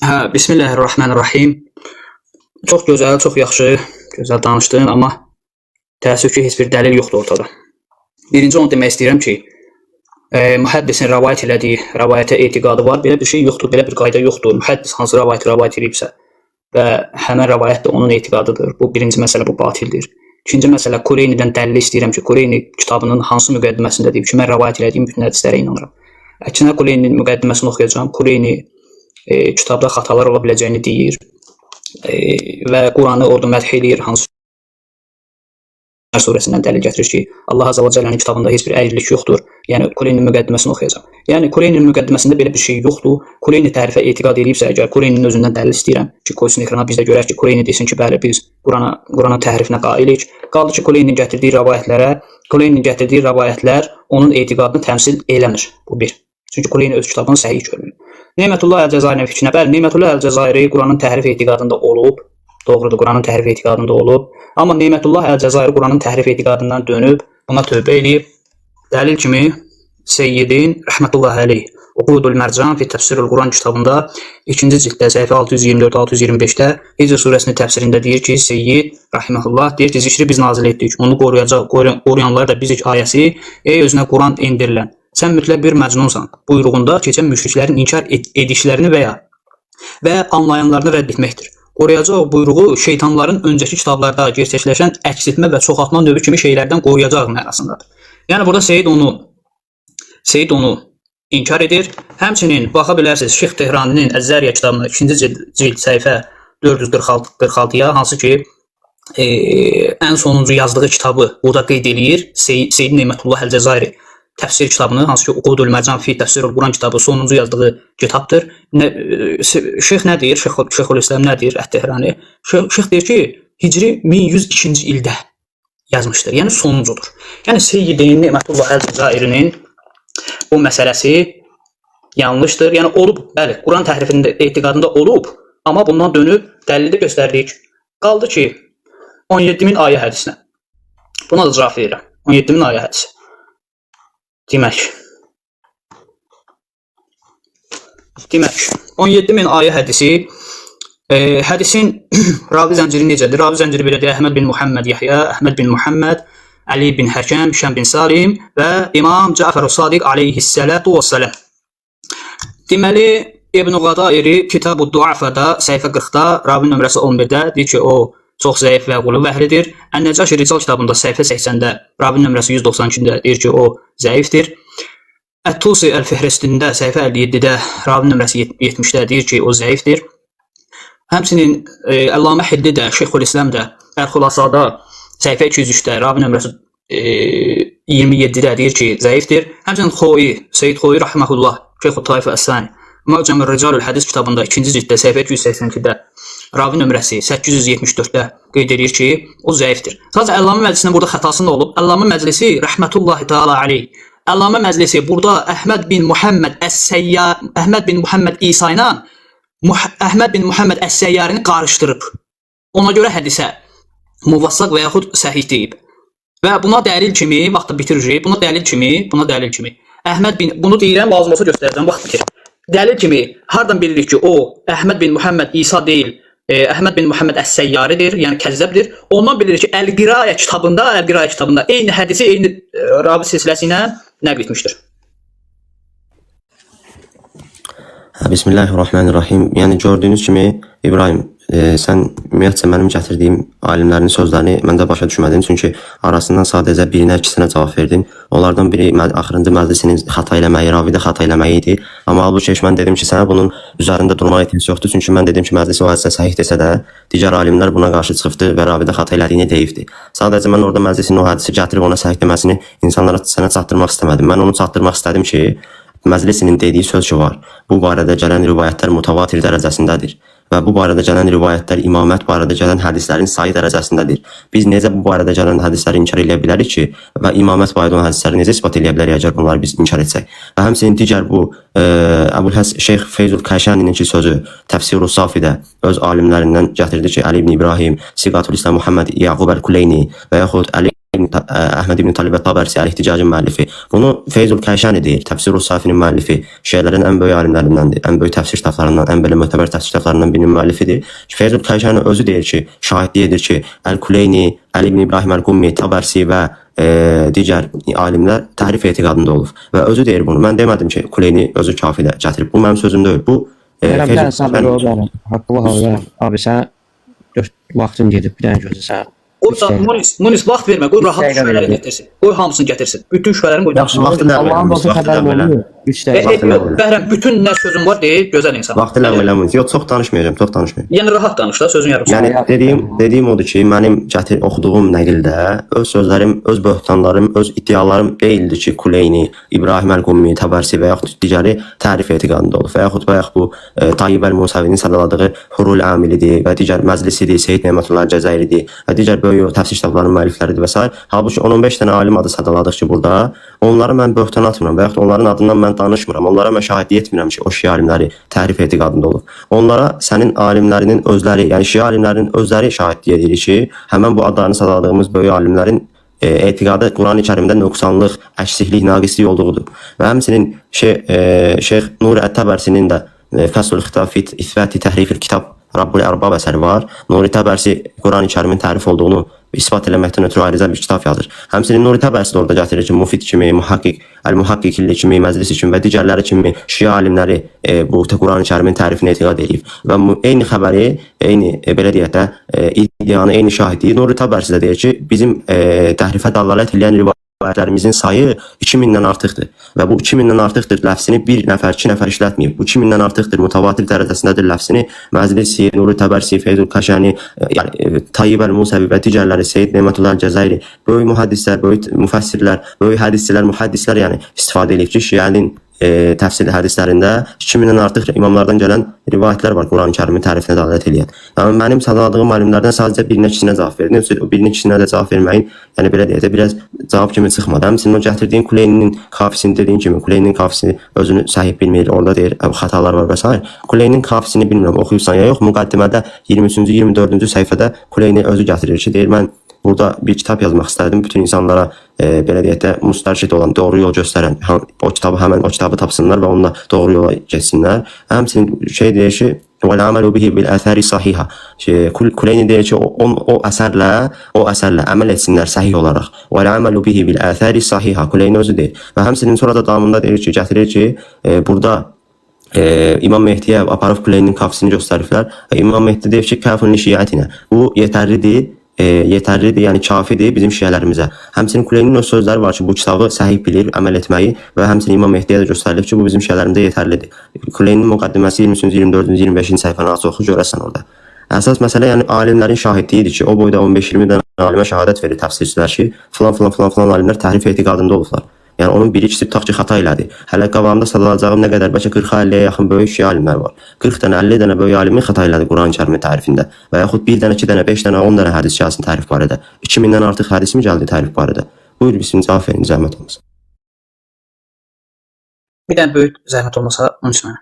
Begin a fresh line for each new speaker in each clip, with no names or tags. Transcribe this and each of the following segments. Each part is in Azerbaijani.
Bismillahirrahmanirrahim. Çox gözəl, çox yaxşı, gözəl danışdın, amma təəssüf ki, heç bir dəlil yoxdur ortada. Birinci onu demək istəyirəm ki, mühəddisin rəvayət elədiyi rəvayətə etiqadı var. Belə bir şey yoxdur, belə bir qayda yoxdur. Mühəddis hansı rəvayət edibsə və həmin rəvayət də onun etiqadıdır. Bu birinci məsələ, bu batildir. İkinci məsələ, Kuleynidən dəlil istəyirəm ki, Kuleyni kitabının hansı müqəddiməsində deyib ki, mən rəvayət elədiyim bütün hədislərə inanıram. Əksinə Kuleyninin müqəddiməsini oxuyacağam. Kuleyni kitabda xatalar ola biləcəyini deyir və Quranı orada mədh eləyir, hansı surəsindən dəlil gətirir ki, Allah Azza və Cəllənin kitabında heç bir əyrilik yoxdur. Yəni Kuleynin müqəddiməsini oxuyacağam. Yəni Kuleynin müqəddiməsində belə bir şey yoxdur. Kuleyni tərifə etiqad edibsə, əgər Kuleynin özündən dəlil istəyirəm ki, qoysun ekrana, biz də görək ki, Kuleyni desin ki, bəli biz Qurana təhrifinə qailik. Qaldı ki, Kuleynin gətirdiyi rəvayətlər onun etiqadını təmsil eləmir. Bu bir. Çünki Kuleyni öz kitabını səhih görmür. Nemətullah Əl-Cəzairinin fikrinə, bəli, Nemətullah Əl-Cəzairi Quranın təhrif etiqadında olub. Doğrudur, Quranın təhrif etiqadında olub. Amma Nemətullah Əl-Cəzairi Quranın təhrif etiqadından dönüb, buna tövbə eləyib. Dəlil kimi Seyyidin rəhmətullah əleyh Uqudul Mərcan fi Təfsirul Quran kitabında 2-ci cilddə səhifə 624-625-də Hicr surəsinin təfsirində deyir ki, Seyyid rəhməhullah deyir ki, zikri biz nazil etdik. Onu qoruyanlar da bizik ayəsi, ey özünə Quran indirilən. Sən mütləq bir məcnunsan. Buyruğunda keçən müşriklərin inkar edişlərini və anlayanlarını rədd etməkdir. Qoruyacaq buyruğu şeytanların öncəki kitablarda gerçəkləşən əks etmə və çoxaltma növü kimi şeylərdən qoruyacaq mənasındadır. Yəni burada Seyyid onu inkar edir. Həmçinin baxa bilərsiniz Şeyx Tehraninin Əz-Zəriyə kitabında 2-ci cild səhifə 446-ya, hansı ki ən sonuncu yazdığı kitabı burada qeyd eləyir. Seyyid Nemətullah Əl-Cəzairi təfsir kitabını, hansı ki Uqudul Mərcan fi Təfsirul Quran kitabı sonuncu yazdığı kitabdır. Şeyx nə deyir? Şeyxülislam nə deyir? Ət-Tehrani. Şeyx deyir ki, Hicri 1102-ci ildə yazmışdır. Yəni sonuncudur. Yəni Seyyidin Nemətullah Əl-Cəzairinin bu məsələsi yanlışdır. Yəni olub, bəli, Quran təhrifində etiqadında olub, amma bundan dönüb dəlildə göstərdik. Qaldı ki 17.000 ayə hədisinə. Buna da cavab verirəm. 17.000 ayə hədisi. Demək 17.000 ayə hədisi, hədisin ravi zənciri necədir? Ravi zənciri belədir: Əhməd bin Muhammed Yahya, Əhməd bin Muhammed, Ali bin Həkəm, Şəm bin Salim və İmam Cəfər-ı Sadiq aleyhissəlatu vəssələm. Deməli, İbn-i Qadairi Kitab-ı Duafada səhifə 40-da, ravi nömrəsi 11-də deyir ki, o çox zəif və qulu vəhlidir. Ən-Nəcaşi Rical kitabında səhifə 80-də, ravi nömrəsi 192-də deyir ki, o zəifdir. Ət-Tusi Əl-Fihristində səhifə 57-də, ravi nömrəsi 70-də deyir ki, o zəifdir. Həmçinin Əllamə Hilli də, Şeyxülislam da Əl-Xulasada səhifə 203-də, ravi nömrəsi 27-də deyir ki, zəifdir. Həmçinin Seyyid Xoyi rəhməhullah, Şeyxü Tayfə Əs-Sani Mu'cam-ı Rical Hədis kitabında 2-ci cilddə səhifə 282-də, ravi nömrəsi 874-də qeyd edir ki, o zəifdir. Sadəcə Əllamə Məclisinin burada xətası nə olub? Əllamə Məclisi rəhmətullahi təala aleyh. Əllamə Məclisi burada Əhməd bin Muhammed İsa ilə Əhməd bin Muhammed Əs-Səyyarini qarışdırıb. Ona görə hədisə muvassaq və yaxud səhih deyib. Və buna dəlil kimi, vaxtı bitiririk, buna dəlil kimi, bunu deyirəm, lazım olsa göstərəcəm, vaxt bitir. Dəlil kimi, hardan bilirik ki, o Əhməd bin Muhammed İsa deyil, Əhməd bin Muhammed Əs-Səyyaridir, yəni kəzzəbdir. Ondan bilirik ki, Əl-Qirayə kitabında eyni hədisi, eyni ravi silsiləsi ilə nəql etmişdir.
Bismillahirrahmanirrahim. Yəni gördüyünüz kimi İbrahim, sən ümumiyyətcə mənim gətirdiyim alimlərin sözlərini məndə başa düşmədin. Çünki arasından sadəcə birinə, ikisinə cavab verdin. Onlardan biri axırıncı məclisinin xəta eləməyi, ravidə xəta eləməyi idi. Amma halbuki mən dedim ki, sənə bunun üzərində durmağa ehtiyac yoxdur. Çünki mən dedim ki, məclis o hadisə səhih desə də, digər alimlər buna qarşı çıxıbdı və ravidə xəta elədiyini deyibdi. Sadəcə mən orada məclisin o hadisi gətirib ona səhih deməsini insanlara sənə çatdırmaq istəmədim. Mən onu çatdırmaq istədim ki, məclisinin dediyi söz ki var, bu barədə gələn rivayətlər mutavatir dərəcəsindədir. Və bu barədə gələn rivayətlər imamət barədə gələn hədislərin sayı dərəcəsindədir. Biz necə bu barədə gələn hədisləri inkar edə bilərik ki, və imamət barədə olan hədisləri necə isbat edə bilərik əgər bunları biz inkar etsək. Və həmçinin digər bu Şeyx Feyzul Kəşaninin ki sözü Təfsir-ü Safidə öz alimlərindən gətirdi ki, Ali ibn İbrahim, Siqatul İslam Muhammed Yaqub Əl-Kuleyni və yaxud Ali Əhməd ibn Talib və Tabərsi Əl-İhticacın müəllifi. Bunu Feyzul Kayşani deyir, Təfsir Safinin müəllifi, şiələrin ən böyük alimlərindəndir, ən böyük təfsir kitablarından, ən belə mötəbər təfsir kitablarından birinin müəllifidir. Feyzul Kayşani özü deyir ki, şahidlik edir ki, Əl-Kuleyni, Əli ibn İbrahim Əl-Qummi, Tabərsi və digər alimlər təhrif etiqadında olub. Və özü deyir bunu. Mən demədim ki, Kuleyni özü kafidə gətirib. Bu mənim sözüm deyil. Bu
haqqı var. Abi sən 4 vaxtın gedib bir dənə gözlə sən.
Orada Munis vaxt vermə, qoy rahat şübhələri gətirsin. Qoy hamısını gətirsin. Bütün şübhələrini qoy.
Yaxşı, vaxtı nə
Allahın dostu xəbərim olur. 3 dəqiqə.
Bəhrəm, bütün nə sözün var deyib gözəl insan.
Vaxtı ləğv eləməyin. Yox, çox danışmayacağım, çox danışmayacağım.
Yəni rahat danış da, sözün yarımçı.
Yəni dediyim odur ki, mənim oxuduğum nəqildə öz sözlərim, öz böhtanlarım, öz iddialarım deyildi ki, Kuleyni, İbrahim Əl-Qummi, Tabərsi və yaxud digəri tərif etiqadında olub. Və yaxud bu Tayyib Əl-Musavinin sadaladığı Hurul Amilidir və digər Məclisidir, Seyyid Nemətullah Cəzairidir və digər böyük təfsir kitablarının müəllifləridir və s. Halbuki 10-15 dənə alim adı sadaladık ki, burada onları mən böhtan atmıram və yaxud onların adından mən danışmıram. Onlara mən şahidlik etmirəm ki, o şiə alimləri tərif etiqadında olub. Onlara sənin alimlərinin özləri, yəni şiə alimlərinin özləri şahidlik edir ki, həmən bu adlarını sadaladığımız böyük alimlərin etiqadı Qurani-Kərimdə nöqsanlıq, əksiklik, naqislik olduğudur. Və həmçinin Şeyx Nuri Ət-Təbərsinin də Fəsul Xitab fi İsbati Təhrifil Kitab Rabbul Ərbab əsəri var. Nuri Təbərsi Qurani-Kərimin tərif olduğunu isbat eləməkdən ötürü ayrıca bir kitab yazır. Həmçinin Nuri Təbərsi də orada gətirir ki, Mufid kimi, Əl-Muhakkikilli kimi, Məclisi kimi və digərləri kimi şiə alimləri bu Qurani-Kərimin tərifini etiqad edib. Və eyni xəbəri, eyni belə deyək də, iddianı, eyni şahidliyi Nuri Təbərsi də deyir ki, bizim təhrifə dəlalət edən rivayətlərimizin sayı 2000-dən artıqdır. Və bu 2000-dən artıqdır ləfsini bir nəfər, 2 nəfər işlətməyib. Bu 2000-dən artıqdır, mütəvatir dərəcəsindədir ləfsini Məclisi, Nuri Təbərsi, Feyzul Kashani, Tayyib Əl-Musavi və digərləri, Seyyid Nemətullah Cəzairi, böyük mühəddislər, böyük müfəssirlər, böyük hədisçilər, mühəddislər yəni istifadə edib ki, şiənin təfsir hədislərində 2000-dən artıq imamlardan gələn rivayətlər var Qurani-Kərimin tərifinə dəlalət edən. Yəni mənim sadaladığım alimlərdən sadəcə birinə ikisinə cavab verdim. O birinə ikisinə də cavab verməyin, yəni belə deyək də biraz cavab kimi çıxmadı. Həmçinin o gətirdiyin Kuleyninin kafisini dediyin kimi, Kuleyninin kafisini özünü səhih bilmir, orada deyir xətalar var və s. Kuleyninin kafisini bilmirəm, oxuyursan ya yox, müqəddimədə 23-cü, 24-cü səhifədə Kuleyni özü gətirir ki, deyir mən burada bir kitab yazmaq istədim. Bütün insanlara belə deyək də müstərşid olan, doğru yol göstərən o kitabı həmən o kitabı tapsınlar və onunla doğru yola getsinlər. Həmçinin deyir ki, وَالْعَمَلُ بِهِ بِالْأَثَارِ صَحِيحًا. Kuleyni deyir ki, o əsərlə əməl etsinlər səhih olaraq. وَالْعَمَلُ بِهِ بِالْأَثَارِ صَحِيحًا. Kuleyni özü deyir. Və həmçinin sonra da davamında deyir ki, gətirir ki, burada İmam Mehdiyə aparıb Kuleyninin kafisini göstəriblər. İmam Mehdi deyir ki, kəfun li şiətinə. Bu yetərlidir. Yəni kafidir bizim şiələrimizə. Həmçinin Kuleynin öz sözləri var ki, bu kitabı səhih bilir, əməl etməyi və həmçinin İmam Mehdiyə də göstərilib ki, bu bizim şiələrimizə yetərlidir. Kuleynin müqəddiməsi 23-cü, 24-cü, 25-ci səhifəni açıq oxu, görəsən orada. Əsas məsələ yəni alimlərin şahidliyidir ki, o boyda 15-20 dənə alimə şəhadət verir təfsirçilər ki, filan alimlər təhrif etiqadında olublar. Yəni onun biri ikisi tutaq ki, xəta elədi. Hələ qabağımda sadalacağım nə qədər bəlkə 40-50-yə yaxın böyük şiə alimlər var. 40 dənə, 50 dənə böyük alimin xəta elədi Qurani-Kərimin tərifində. Və yaxud 1 dənə, 2 dənə, 5 dənə, 10 dənə hədis gəlsin tərif barədə. 2000-dən artıq hədis mi gəldi tərif barədə? Buyur, bizim cavab verin, zəhmət olmasın.
Bir dənə böyük zəhmət olmasa, onun üçün.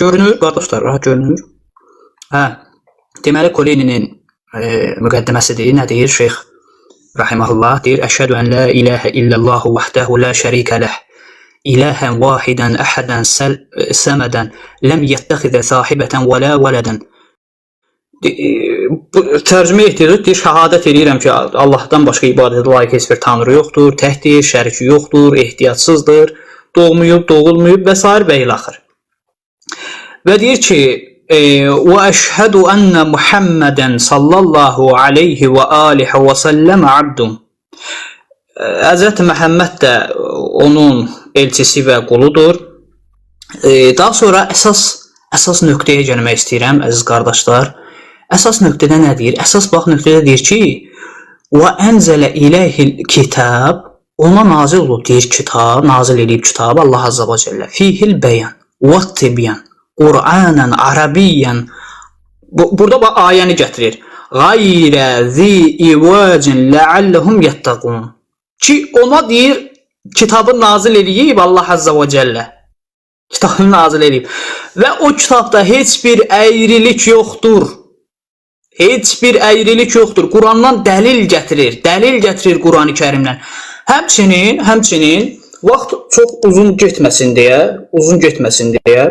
Görünür, qardaşlar, rahat görünür. Deməli, Kuleyninin müqəddiməsidir. Nə deyir Şeyx Rahiməhullah? Deyir, əşhədü ən la iləhə illəllahu vəhdəhu la şərikə ləh. İləhən vahidən, əhədən, səmədən, ləm yəttəxidə sahibətən və la vələdən. Tərcümə etdirir, deyir, şəhadət edirəm ki, Allahdan başqa ibadətə layiq heç bir tanrı yoxdur, təhdir, şəriki yoxdur, ehtiyatsızdır, doğmayıb, doğulmayıb və s. və ilaxır. Və deyir ki, وأشهد أن محمدا صلى الله عليه وآله وسلم عبد. Həzrət Məhəmməd də onun elçisi və quludur. Daha sonra əsas nöqtəyə gəlmək istəyirəm, əziz qardaşlar. Əsas nöqtədə nə deyir? Əsas bax nöqtədə deyir ki, وَأَنْزَلَ إِلَيْهِ الْكِتَابِ. Ona nazil olub, deyir kitab, nazil edib kitab Allah Azza və Cəllə. فِيهِ الْبَيَانِ وَالتِّبْيَانِ. Qur'anən, Arabiyyən. Burada bax ayəni gətirir. Qayrə zi ivacin ləalləhum yəttəqun. Ki ona deyir kitabı nazil edib Allah Azza və Cəllə. Kitabı nazil edib. Və o kitabda heç bir əyrilik yoxdur. Heç bir əyrilik yoxdur. Qurandan dəlil gətirir Qurani Kərimdən. Həmçinin vaxt çox uzun getməsin deyə,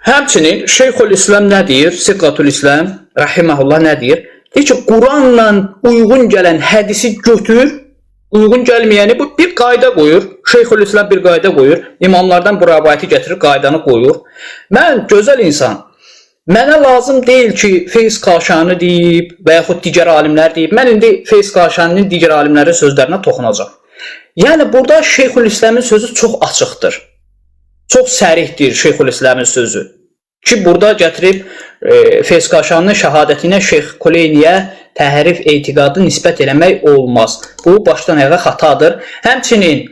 həmçinin Şeyxülislam nə deyir? Siqatülislam rahimehullah nə deyir? Deyir ki, Quranla uyğun gələn hədisi götür, uyğun gəlməyəni bu bir qayda qoyur. Şeyxülislam bir qayda qoyur. İmamlardan bu rəvayəti gətirir, qaydanı qoyur. Mən gözəl insan, mənə lazım deyil ki, Feyz Kaşani deyib və yaxud digər alimlər deyib. Mən indi Feyz Kaşaninin digər alimlərin sözlərinə toxunacağam. Yəni burada Şeyxülislamın sözü çox açıqdır. Çox sərihdir Şeyxülislamın sözü. Ki burada gətirib Feyz Kaşaninin şəhadətinə Şeyx Kuleyniyə təhrif etiqadı nisbət eləmək olmaz. Bu başdan ayağa xatadır. Həmçinin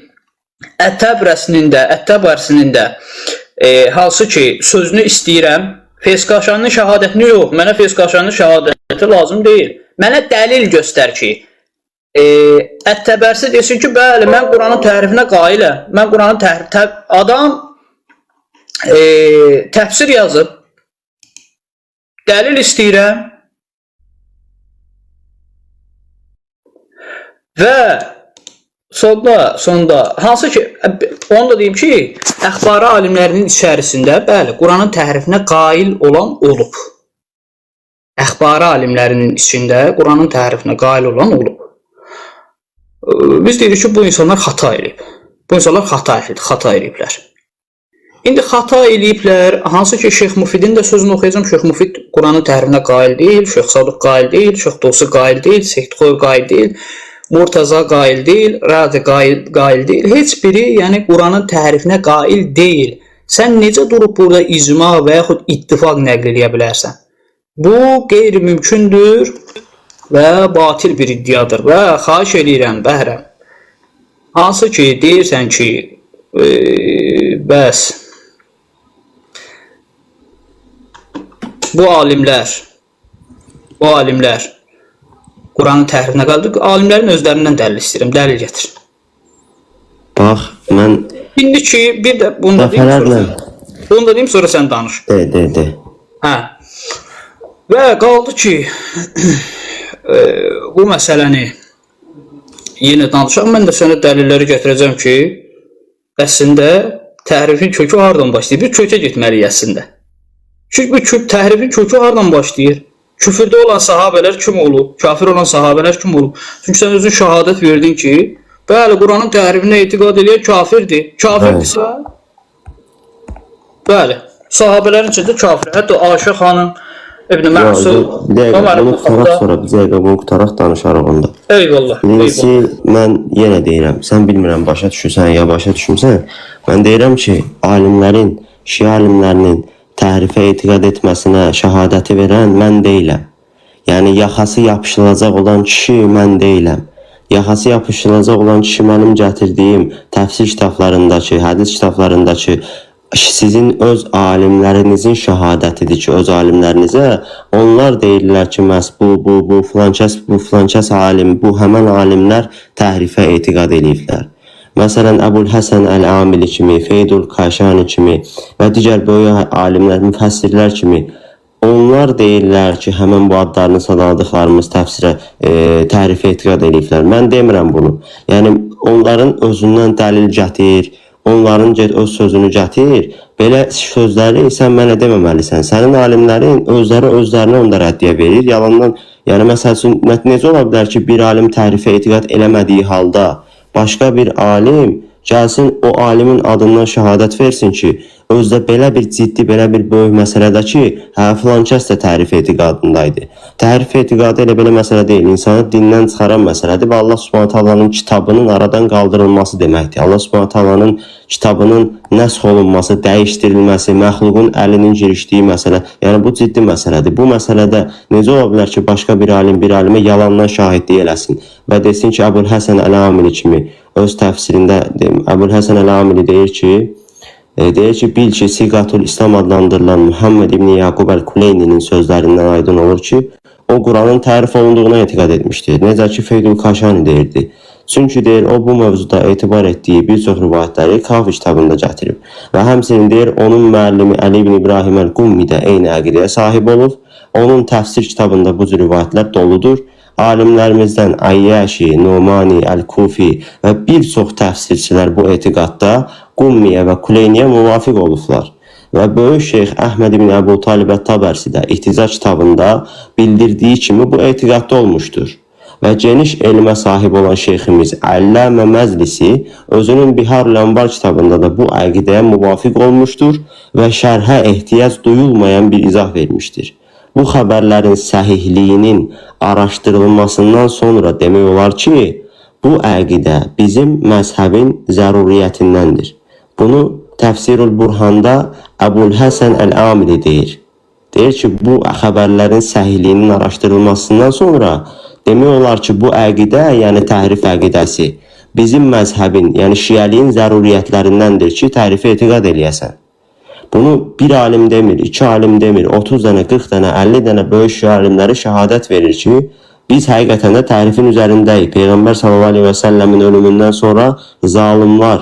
Ət-Təbərisinin də hansı ki sözünü istəyirəm, Feyz Kaşaninin şəhadətini yox, mənə Feyz Kaşaninin şəhadəti lazım deyil. Mənə dəlil göstər ki, Ət-Təbərisi desin ki, bəli, mən Quranın tərifinə qailəm. Mən Quranın adam təfsir yazıb, dəlil istəyirəm və sonda hansı ki, onu da deyim ki, əxbari alimlərinin içərisində, bəli, Quranın təhrifinə qail olan olub. Əxbari alimlərinin içində Quranın təhrifinə qail olan olub. Biz deyirik ki, bu insanlar xata eləyib. Bu insanlar xata eləyiblər. İndi xata eləyiblər, hansı ki, Şeyx Mufidin də sözünü oxuyacağım. Şeyx Mufid Quranın təhrifinə qail deyil, Şeyx Sadıq qail deyil, Şeyx Dosi qail deyil, Seydxoy qail deyil, Murtaza qail deyil, Razi qail deyil. Heç biri, yəni Quranın təhrifinə qail deyil. Sən necə durub burada icma və yaxud ittifaq nəql edə bilərsən? Bu qeyri-mümkündür və batil bir iddiadır və xahiş edirəm, bəhrəm. Hansı ki, deyirsən ki, bəs bu alimlər Quranın təhrifinə qaldı. Alimlərin özlərindən dəlil istəyirəm, dəlil gətir.
Bax, mən
İndi ki, bir də bunu da deyim, sonra sən danış.
De.
Hə. Və qaldı ki, bu məsələni yenə danışaq. Mən də sənə dəlilləri gətirəcəm ki, əslində təhrifin kökü hardan başlayır? Bir kökə getməliyik əslində. Çünki bu təhrifin kökü hardan başlayır? Küfürdə olan sahabələr kim olub? Kafir olan sahabələr kim olub? Çünki sən özün şəhadət verdin ki, bəli, Quranın təhrifinə etiqad eləyən kafirdir. Kafirdirsə, bəli, sahabələrin içində kafir. Hətta Ayşə xanım, İbn Məsud,
bunu qutaraq danışarıq onda.
Eyvallah.
Birincisi, mən yenə deyirəm, sən bilmirəm, başa düşürsən ya başa düşmürsən, mən deyirəm ki, alimlərin, şia alimlərinin təhrifə etiqad etməsinə şəhadəti verən mən deyiləm. Yəni, yaxası yapışılacaq olan kişi mən deyiləm. Yaxası yapışılacaq olan kişi mənim gətirdiyim təfsir kitablarındakı, hədis kitablarındakı sizin öz alimlərinizin şəhadətidir ki, öz alimlərinizə onlar deyirlər ki, məhz bu filankəs alim, bu həmən alimlər təhrifə etiqad eləyiblər. Məsələn, Əbul-Həsən Əl-Amili kimi, Feydul Kaşani kimi və digər böyük alimlər, müfəssirlər kimi onlar deyirlər ki, həmən bu adlarını sadaladıqlarımız təfsirə təhrifə etiqad eləyiblər. Mən demirəm bunu. Yəni, onların özündən dəlil gətir, onların öz sözünü gətir. Belə sözləri sən mənə deməməlisən. Sənin alimlərin özlərinə onda rəddiyə verir. Yalandan, yəni məsəl üçün, necə ola bilər ki, bir alim təhrifə etiqad eləmədiyi halda başqa bir alim gəlsin o alimin adından şəhadət versin ki, özdə belə bir ciddi, belə bir böyük məsələdə ki, filankəs də təhrif etiqadındaydı. Təhrif etiqadı elə belə məsələ deyil, insanı dindən çıxaran məsələdir və Allah Subhanahu taalanın kitabının aradan qaldırılması deməkdir. Allah Subhanahu taalanın kitabının nəsx olunması, dəyişdirilməsi, məxluqun əlinin girişdiyi məsələ, yəni bu ciddi məsələdir. Bu məsələdə necə ola bilər ki, başqa bir alim bir alimə yalandan şahidlik eləsin və desin ki, Əbul-Həsən Əl-Amili kimi öz təfsirində Əbul-Həsən Əl-Amili deyir ki, bil ki, Siqatul İslam adlandırılan Muhammed İbn Yaqub Əl-Kuleyninin sözlərindən aydın olur ki, o Quranın tərif olunduğuna etiqad etmişdir. Necə ki, Feydul Kaşani deyirdi. Çünki deyir, o bu mövzuda etibar etdiyi bir çox rivayətləri Kafi kitabında gətirib. Və həmçinin deyir, onun müəllimi Əli ibn İbrahim əl-Qummi də eyni əqidəyə sahib olub. Onun təfsir kitabında bu cür rivayətlər doludur. Alimlərimizdən Əyyəşi, Numani, Əl-Kufi və bir çox təfsirçilər bu etiqadda Qummiyə və Kuleyniyə müvafiq olublar. Və böyük şeyx Əhməd ibn Əbu Talib Ət-Tabərsi də İhtica kitabında bildirdiyi kimi bu etiqadda olmuşdur. Və geniş elmə sahib olan şeyximiz Əlləmə Məzlisi özünün Bihar-ül Ənvar kitabında da bu əqidəyə müvafiq olmuşdur və şərhə ehtiyac duyulmayan bir izah vermişdir. Bu xəbərlərin səhihliyinin araşdırılmasından sonra demək olar ki, bu əqidə bizim məzhəbin zəruriyyətindəndir. Bunu Təfsirul Burhanda Əbul Həsən Əl-Amili deyir. Deyir ki, bu xəbərlərin səhihliyinin araşdırılmasından sonra demək olar ki, bu əqidə, yəni təhrif əqidəsi bizim məzhəbin, yəni şiəliyin zəruriyyətlərindəndir ki, təhrifə etiqad eləyəsən. Bunu bir alim demir, 2 alim demir, 30 dənə, 40 dənə, 50 dənə böyük şiə alimləri şəhadət verir ki, biz həqiqətən də təhrifin üzərindəyik. Peyğəmbər sallallahu əleyhi və səlləmin ölümündən sonra zalimlar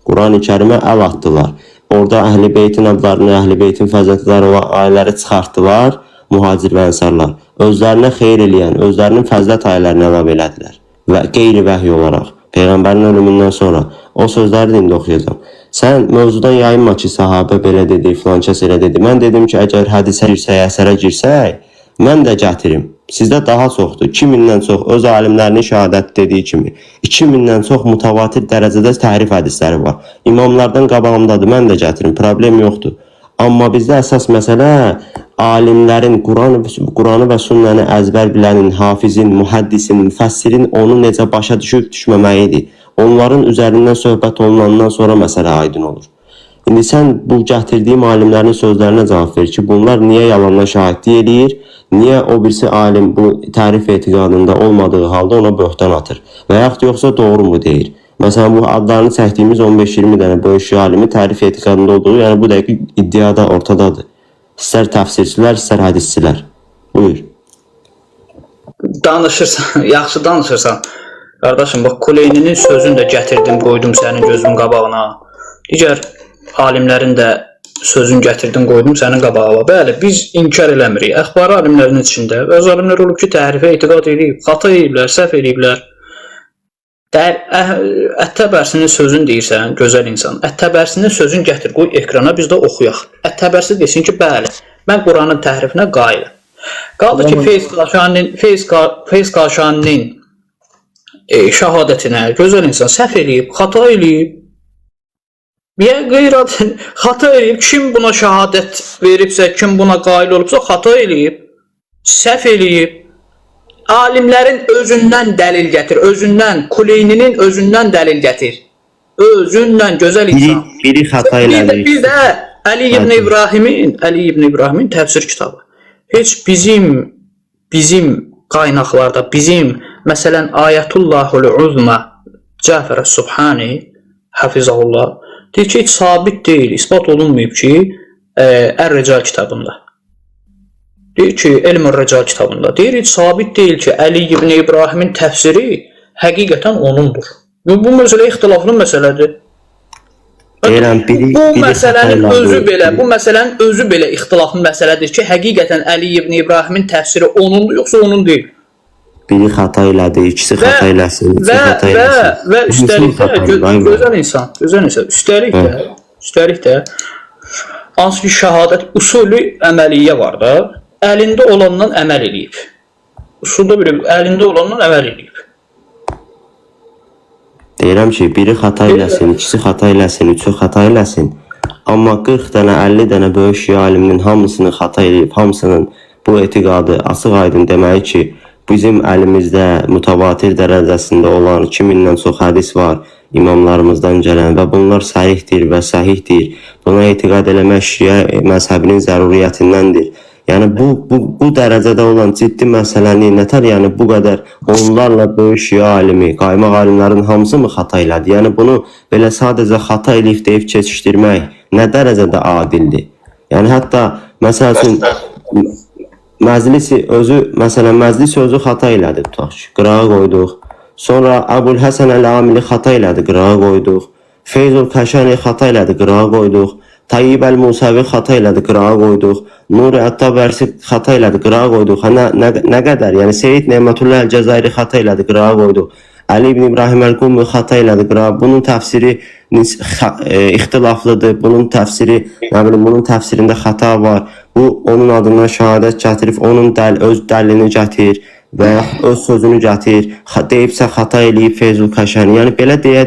Quran-ı Kərimə əl atdılar. Orada Əhl-i Beytin adlarını, Əhl-i Beytin fəziləti olan ailələri çıxartdılar, mühacir və ənsarlar. Özlərinə xeyir eləyən, özlərinin fəzilət ayələrini əlavə elədilər və qeyri-vəhy olaraq Peyğəmbərin ölümündən sonra o sözləri də indi oxuyacağım. Sən mövzudan yayınma ki, sahabə belə dedi, filan kəs elə dedi. Mən dedim ki, əgər hədisə girsək, əsərə girsək, mən də gətirim. Sizdə daha çoxdur. 2000-dən çox öz alimlərinin şəhadət dediyi kimi. 2000-dən çox mütəvatir dərəcədə təhrif hədisləri var. İmamlardan qabağımdadır, mən də gətirim. Problem yoxdur. Amma bizdə əsas məsələ alimlərin Quranı və sünnəni əzbər bilənin, hafizin, mühəddisin, müfəssirin onu necə başa düşüb düşməməyidir. Onların üzərindən söhbət olunandan sonra məsələ aydın olur. İndi sən bu gətirdiyim alimlərin sözlərinə cavab ver ki, bunlar niyə yalandan şahidlik eləyir? Niyə o birisi alim bu tərif etiqadında olmadığı halda ona böhtan atır? Və yaxud yoxsa doğru mu deyir? Məsələn, bu adlarını çəkdiyimiz 15-20 dənə böyük şiə alimi tərif etiqadında olduğu, yəni bu dəqiq iddiada ortadadır. İstər təfsirçilər, istər hədisçilər. Buyur.
Danışırsan, yaxşı danışırsan. Qardaşım, bax, Kuleyninin sözünü də gətirdim, qoydum sənin gözünün qabağına. Digər alimlərin də sözünü gətirdim, qoydum sənin qabağına. Bəli, biz inkar eləmirik. Əxbari alimlərin içində və alimlər olub ki, təhrifə etiqad edib, xata ediblər, səhv ediblər. Ət-Təbərsinin sözünü deyirsən, gözəl insan. Ət-Təbərsinin sözünü gətir, qoy ekrana, biz də oxuyaq. Ət-Təbərsi desin ki, bəli, mən Quranın təhrifinə qailəm. Qaldı ki, Feyz Qaşaninin şəhadətinə gözəl insan səhv eləyib, xata eləyib. Xata eləyib, kim buna şəhadət veribsə, kim buna qail olubsa, xata eləyib, səhv eləyib. Alimlərin özündən dəlil gətir, özündən, Kuleyninin özündən dəlil gətir. Özündən, gözəl insan.
Biri xata elədir.
Bir də Əli ibn İbrahimin təfsir kitabı. Heç bizim qaynaqlarda, məsələn, Ayətullahul Uzma Cəfər Subhani, Hafizahullah, deyir ki, heç sabit deyil, ispat olunmayıb ki, Ər-Rical kitabında. Deyir ki, Elm-ül Rical kitabında. Deyir, heç sabit deyil ki, Əli ibn İbrahimin təfsiri həqiqətən onundur. Bu məsələ ixtilaflı məsələdir. Bu məsələnin özü belə ixtilaflı məsələdir ki, həqiqətən Əli ibn İbrahimin təfsiri onundur, yoxsa onun deyil.
Biri xata elədi, ikisi xata eləsin,
və üstəlik də, gözəl insan, üstəlik də, hansı ki, şəhadət usulü əməliyyə var da, əlində olandan əməl eləyib. Usulda belə, əlində olandan əməl eləyib.
Deyirəm ki, biri xata eləsin, ikisi xata eləsin, üçü xata eləsin. Amma 40 dənə, 50 dənə böyük şiə aliminin hamısını xata eləyib, hamısının bu etiqadı açıq aydın deməyi ki, bizim əlimizdə mütəvatir dərəcəsində olan 2000-dən çox hədis var imamlarımızdan gələn və bunlar səhihdir və səhihdir. Buna etiqad eləmək şiə məzhəbinin zəruriyyətindəndir. Yəni bu dərəcədə olan ciddi məsələni nətər, yəni bu qədər onlarla böyük şiə alimi, qaymaq alimlərin hamısı mı xata elədi? Yəni bunu belə sadəcə xata eləyib deyib keçişdirmək nə dərəcədə adildir? Yəni hətta məsəl üçün məclis özü xata elədi, tutaq ki, qırağa qoyduq. Sonra Əbul Həsən Əl-Amili xata elədi, qırağa qoyduq. Feyzul Kəşani xata elədi, qırağa qoyduq. Tayyib Əl-Musavi xata elədi, qırağa qoyduq. Nuri Ət-Təbərsi xata elədi, qırağa qoyduq. Nə qədər? Yəni Seyid Nemətullah Əl-Cəzairi xata elədi, qırağa qoyduq. Ali ibn İbrahim Əl-Qummi xata elədi, qırağa. Bunun təfsiri ixtilaflıdır. Bunun təfsiri, nə bilim, bunun təfsirində xata var. Bu onun adından şahadət gətirib, onun öz dəlilini gətir və ya öz sözünü gətir. Deyibsə xata eləyib Feyzul Kəşani. Yəni belə deyə,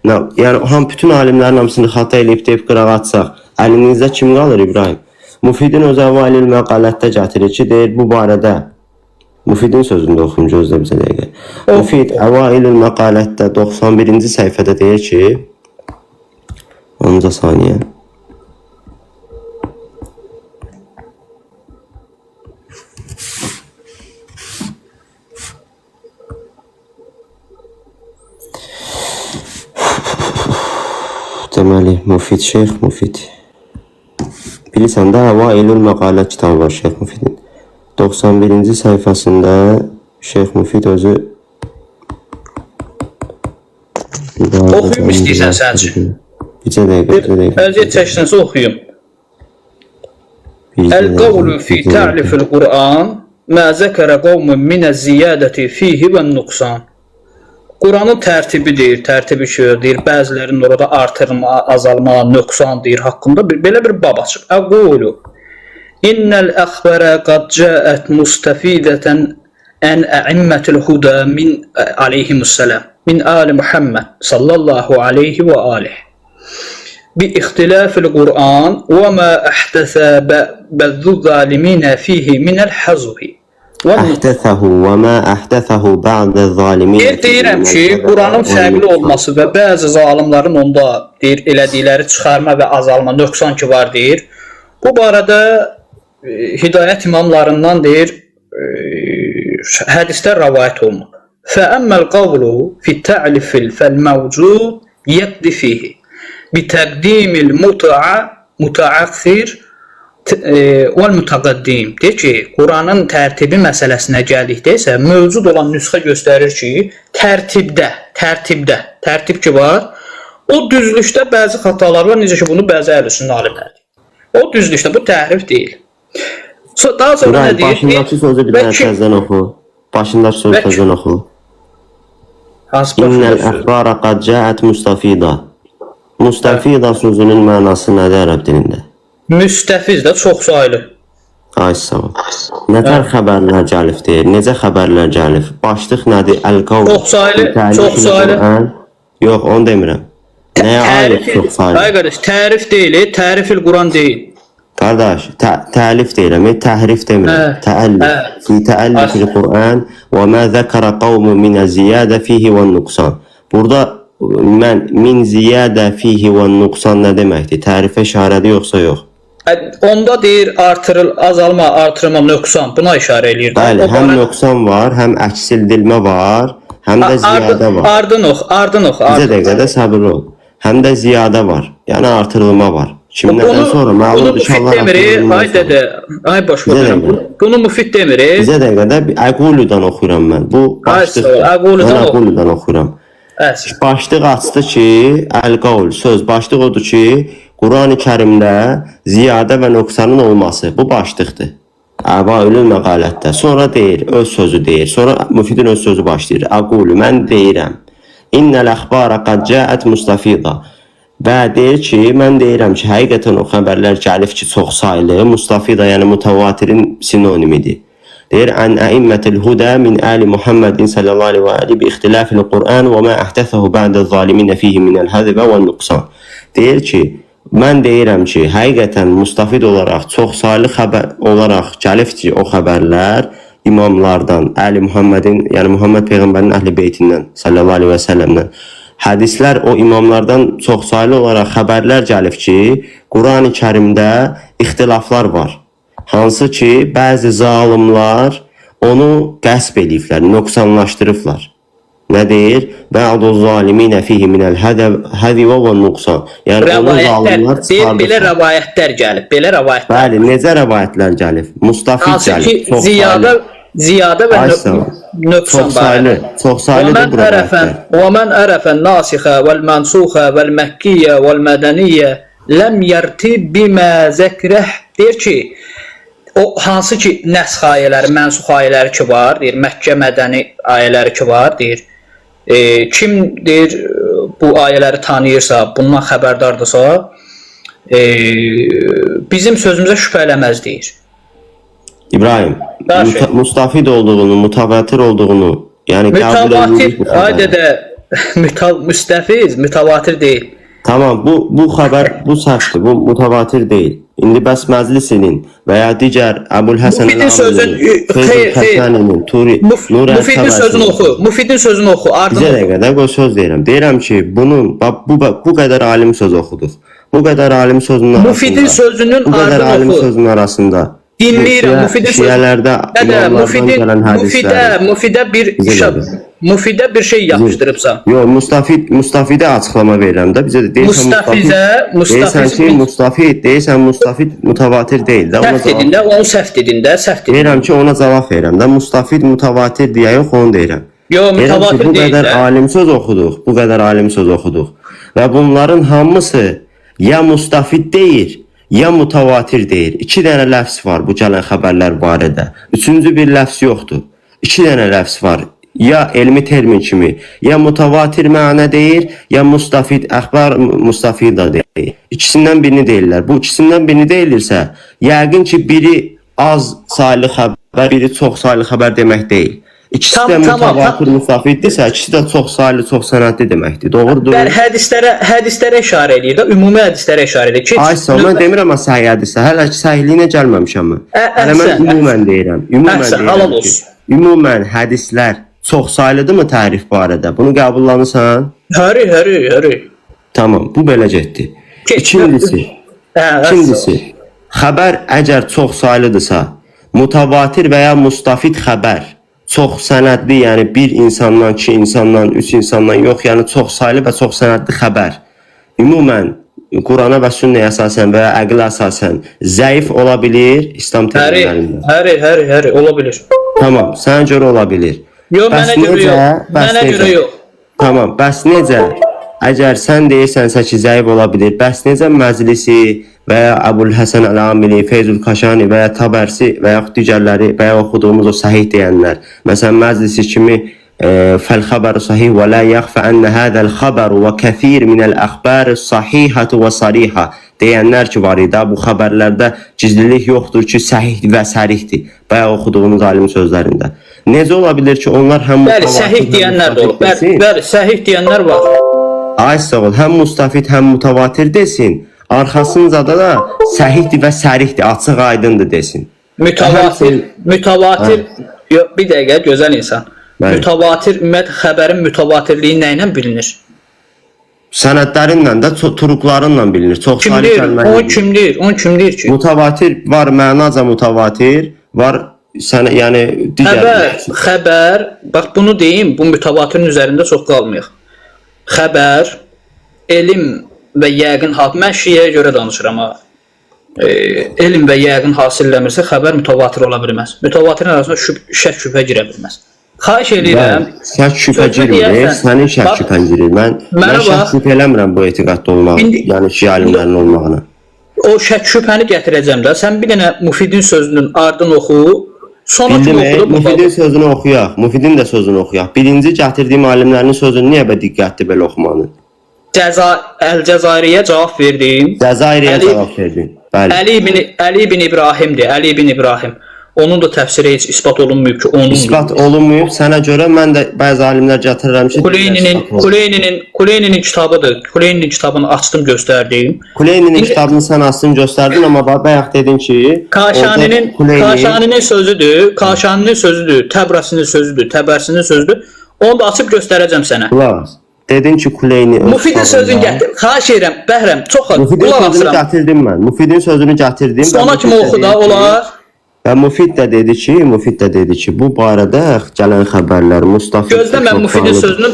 yəni bütün alimlərin hamısını xata eləyib deyib qırağa atsaq, əlinizdə kim qalır İbrahim? Müfidin öz əvailil məqalətdə gətirir ki, deyir bu barədə. Müfidin sözündə oxuyum, gözlə bizə dəqiqə. Müfid əvailil məqalətdə 91-ci səhifədə deyir ki, 10-ca saniyə. Deməli, Müfid, Şeyx Müfid. Bilirsən də, Əvailül Məqalət kitabı var Şeyx Müfidin. 91-ci səhifəsində Şeyx Müfid özü
oxuyum istəyirsən sən üçün.
Bircə dəqiqə.
Əziyyət çəksinsə oxuyum. Əl-qavlu fi ta'lifil Qur'an mə zəkərə qavmun minə ziyadəti fihi və nuqsan. Quranın tərtibi deyir, tərtibi deyir, bəzilərinin orada artırma, azalma, nöqsan deyir haqqında belə bir bab açıb. Əqulu innəl əxbərə qad cəət mustafidətən ən əimmətil huda min aleyhimussalam min ali Muhammed sallallahu aleyhi və aleyh bi ixtilafil Qur'an və mə əhdəsə bəzzü zaliminə fihi minəl hazvi.
Əhdəsəhu və mə əhdəsəhu bə'də zalimin.
Deyirəm ki, Quranın fərqli olması və bəzi zalimlərin onda deyir, elədikləri çıxarma və azalma, nöqsan ki var deyir. Bu barədə hidayət imamlarından deyir, hədislər rəvayət olunur. Fəəmməl qavlu fi ta'lifil fəl-məvcud yəqdi fihi bi təqdimil muta'axir vəl-mütəqəddim. Deyir ki, Quranın tərtibi məsələsinə gəldikdə isə mövcud olan nüsxə göstərir ki, tərtib ki var, o düzlükdə bəzi xatalar var, necə ki bunu bəzi əhl-i-sünnə alimlər. O düzlükdə, bu təhrif deyil. Daha sonra nə deyir?
Başındakı sözü bir dənə təzdən oxu. Başındakı sözü təzdən oxu. İnnəl əxbara qad cəət mustafida. Mustafida sözünün mənası nədir ərəb dilində?
Müstəfiz də çox sayılı.
Ay sağ ol. Nətər xəbərlər gəlib deyir? Necə xəbərlər gəlib? Başlıq nədir? Əl-qavl.
Çox sayılı.
Yox, onu demirəm. Nəyə aid çox sayılı?
Ay qardaş, tərif deyil, tərifil Quran deyil.
Qardaş, təlif deyirəm, təhrif demirəm. Təəllif. Fi təəllifil Quran və mə zəkərə qavmun minə ziyadə fihi və nuqsan. Burada min ziyadə fihi və nuqsan nə deməkdir? Tərifə işarədir yoxsa yox?
Onda deyir azalma, artırma, nöqsan. Buna işarə eləyir.
Bəli, həm nöqsan var, həm əksildilmə var, həm də ziyadə var.
Ardın ox.
Bizə dəqiqədə səbirli ol. Həm də ziyadə var, yəni artırılma var. Kimlərdən sonra məlumdur ki, Allah artırılma var.
Ay boş verirəm. Bunu müfid demir.
Bizə dəqiqədə Əquludan oxuyuram mən. Bu başlıq. Əquludan oxuyuram. Başlıq açdı ki, əl-qavl, söz başlıq odur ki, Quran-ı Kərimdə ziyadə və nöqsanın olması. Bu başlıqdır. Əvailül məqalətdə. Sonra deyir, öz sözü deyir. Sonra müfidin öz sözü başlayır. Əqulu, mən deyirəm. İnnəl əxbara qad cəət mustafida. Və deyir ki, mən deyirəm ki, həqiqətən o xəbərlər gəlib ki, çox sayılı. Mustafida, yəni mütəvatirin sinonimidir. Deyir, ən əimmətil hudə min əli Muhammedin sallallahu aleyhi və aleyhi bi ixtilafil Qur'an və mə əhdəsəhu bə'də zaliminə fihi minəl həzibə və nuqsan. Deyir ki, mən deyirəm ki, həqiqətən mustafid olaraq, çox sayılı xəbər olaraq gəlib ki, o xəbərlər imamlardan, Əli Muhammedin, yəni Muhammed Peyğəmbərin əhl-i beytindən sallallahu aleyhi və səlləmdən hədislər o imamlardan çox sayılı olaraq xəbərlər gəlib ki, Quran-ı Kərimdə ixtilaflar var. Hansı ki, bəzi zalimlar onu qəsb ediblər, nöqsanlaşdırıblar. Nə deyir? Bə'du zaliminə fihi minəl həzivə və nuqsan. Yəni, onu zalimlar çıxardıblar.
Belə rəvayətlər gəlib, belə rəvayətlər.
Bəli, necə rəvayətlər gəlib? Mustafid gəlib, çox sayılı.
ziyadə və
Aysa,
nöqsan
çoxsaylı, çoxsaylıdır bura rəhbər.
وَمَنْ أَرَفَ النَّاسِخَ وَالْمَنْسُوخَ وَالْمَكِّيَّ وَالْمَدَنِيَّ لَمْ يَرْتِبْ بِمَا ذَكْرَهِ deyir ki, o hansı ki nəsx ayələri, mənsux ayələri ki var, deyir, Məkkə mədəni ayələri ki var, deyir. Kim deyir bu ayələri tanıyırsa, bundan xəbərdardırsa, bizim sözümüzə şübhə eləməz deyir.
İbrahim,
Daşi.
mustafid olduğunu, mutavatir olduğunu, yəni qəbul
Mütəvatir,
edilmiş bu
aydə
xəbər.
də müstəfiz, mütəvatir deyil.
Tamam, bu xəbər, bu səhvdir, bu mutavatir deyil. İndi bəs məclisinin və ya digər Əbul Həsən
Müfidin sözün,
Xəzənin, Turi, Nurəl
Müfidin sözünü oxu, Müfidin sözünü oxu,
Bir
ardını oxu.
dəqiqə də qoy söz deyirəm. Deyirəm ki, bunun bu qədər alim söz oxuduq. Bu qədər alim sözünün arasında.
Müfidin sözünün
bu qədər alim
ardını oxu.
sözünün arasında.
Dinləyirəm, Müfidin sözünü.
Şiələrdə imamlardan gələn hədislər.
Müfidə bir şey yapışdırıbsan.
Yox, Mustafidə açıqlama verirəm də. Bizə deyirsən deyirsən Mustafid mutavatir deyil də.
Səhv dedin də, onu səhv dedin də, səhv dedin.
Deyirəm ki, ona cavab verirəm də. Mustafid mutavatir deyə yox, onu deyirəm.
Yox, mütəvatir
Bu
deyil
qədər
də.
alim söz oxuduq, bu qədər alim söz oxuduq. Və bunların hamısı ya mustafid deyir, ya mutavatir deyir. 2 dənə ləfz var bu gələn xəbərlər barədə. Üçüncü bir ləfz yoxdur. 2 dənə ləfz var. Ya elmi termin kimi, ya mutavatir mənə deyir, ya mustafid, əxbar mustafid da deyir. İkisindən birini deyirlər. Bu ikisindən birini deyilirsə, yəqin ki, biri az saylı xəbər, biri çox saylı xəbər demək deyil. İkisi də mutavatir mustafiddirsə, ikisi də çox saylı, çox sənədli deməkdir. Doğrudur.
Hədislərə işarə edir də, ümumi hədislərə işarə edir.
Aysa, mən demirəm səhih hədislər. Hələ ki, səhihliyinə gəlməmişəm mən. Hələ mən ümumən deyirəm.
Halal olsun.
Ümumən hədislər çox saylıdırmı tərif barədə? Bunu qəbullanırsan?
Həri.
Tamam, bu belə getdi. İkincisi, xəbər əgər çox saylıdırsa, mutavatir və ya mustafid xəbər çox sənədli, yəni bir insandan, 2 insandan, 3 insandan yox, yəni çox saylı və çox sənədli xəbər. Ümumən Qurana və sünnəyə əsasən və ya əqlə əsasən zəif ola bilir İslam təlimlərində.
Həri, ola bilir.
Tamam, sənə görə ola bilir.
Yox, mənə görə yox.
Tamam, bəs necə? Əgər sən deyirsənsə ki, zəif ola bilir, bəs necə məclisi və ya Əbul Həsən Əl-Amili, Feyzul Kaşani və ya Tabərsi və ya digərləri və ya oxuduğumuz o səhih deyənlər. Məsələn, məclisi kimi فالخبر صحيح ولا يخفى أن هذا الخبر وكثير من الأخبار الصحيحة وصريحة deyənlər ki var idi. Bu xəbərlərdə gizlilik yoxdur ki, səhih və sərihdir. Bayaq oxuduğumuz alim sözlərində. Necə ola bilər ki, onlar həm
bəli, səhih deyənlər də olur. Bəli, səhih deyənlər var.
Ay sağ ol, həm mustafid, həm mutavatir desin. Arxasınca da səhihdir və sərihdir, açıq aydındır desin.
Mütəvatir, yox, bir dəqiqə, gözəl insan. Mütəvatir, ümumiyyətlə xəbərin mütəvatirliyi nə ilə bilinir?
Sənədlərinlə də, turuqlarınla bilinir. Çox saylı kəlmələr.
Onu kim deyir ki?
Mutavatir var, mənaca mutavatir, var yəni digər.
Xəbər, bax bunu deyim, bu mütəvatirin üzərində çox qalmayıq. Xəbər, elm və yəqin, mən şiəyə görə danışıram ha. Elm və yəqin hasilləmirsə, xəbər mütəvatir ola bilməz. Mütəvatirin arasında şək şübhə girə bilməz. Xahiş edirəm.
Şək şübhə girmir, sənin şək şübhən girir. Mən şək şübhə eləmirəm bu etiqadda olmaq, yəni şiə alimlərinin olmağına.
O şək şübhəni gətirəcəm də, sən bir dənə Müfidin sözünün ardını oxu, sonra kim oxudu?
Müfidin sözünü oxuyaq, Müfidin də sözünü oxuyaq. Birinci gətirdiyim alimlərin sözünü niyə diqqətli belə oxumanı?
Əl-Cəzairiyə cavab verdim.
Cəzairiyə cavab verdin.
Əli ibn İbrahimdir, Əli ibn İbrahim. Onun da təfsiri heç isbat olunmuyub ki, onun
isbat olunmuyub. Sənə görə mən də bəzi alimlər gətirirəm ki,
Kuleyninin kitabıdır. Kuleyninin kitabını açdım, göstərdim.
Kuleyninin kitabını sən açdın, göstərdin, amma bayaq dedin ki,
Kaşaninin sözüdür, Təbrasinin sözüdür, Təbərsinin sözüdür. Onu da açıb göstərəcəm sənə.
Dedin ki, Kuleyni
Müfidin sözünü gətir. Xahiş edirəm, Bəhrəm, çox
Müfidin sözünü gətirdim mən. Müfidin sözünü gətirdim.
Sonra kimi oxu da olar.
Və Müfid də dedi ki, bu barədə gələn xəbərlər Mustafa
gözlə mən Müfidin sözünü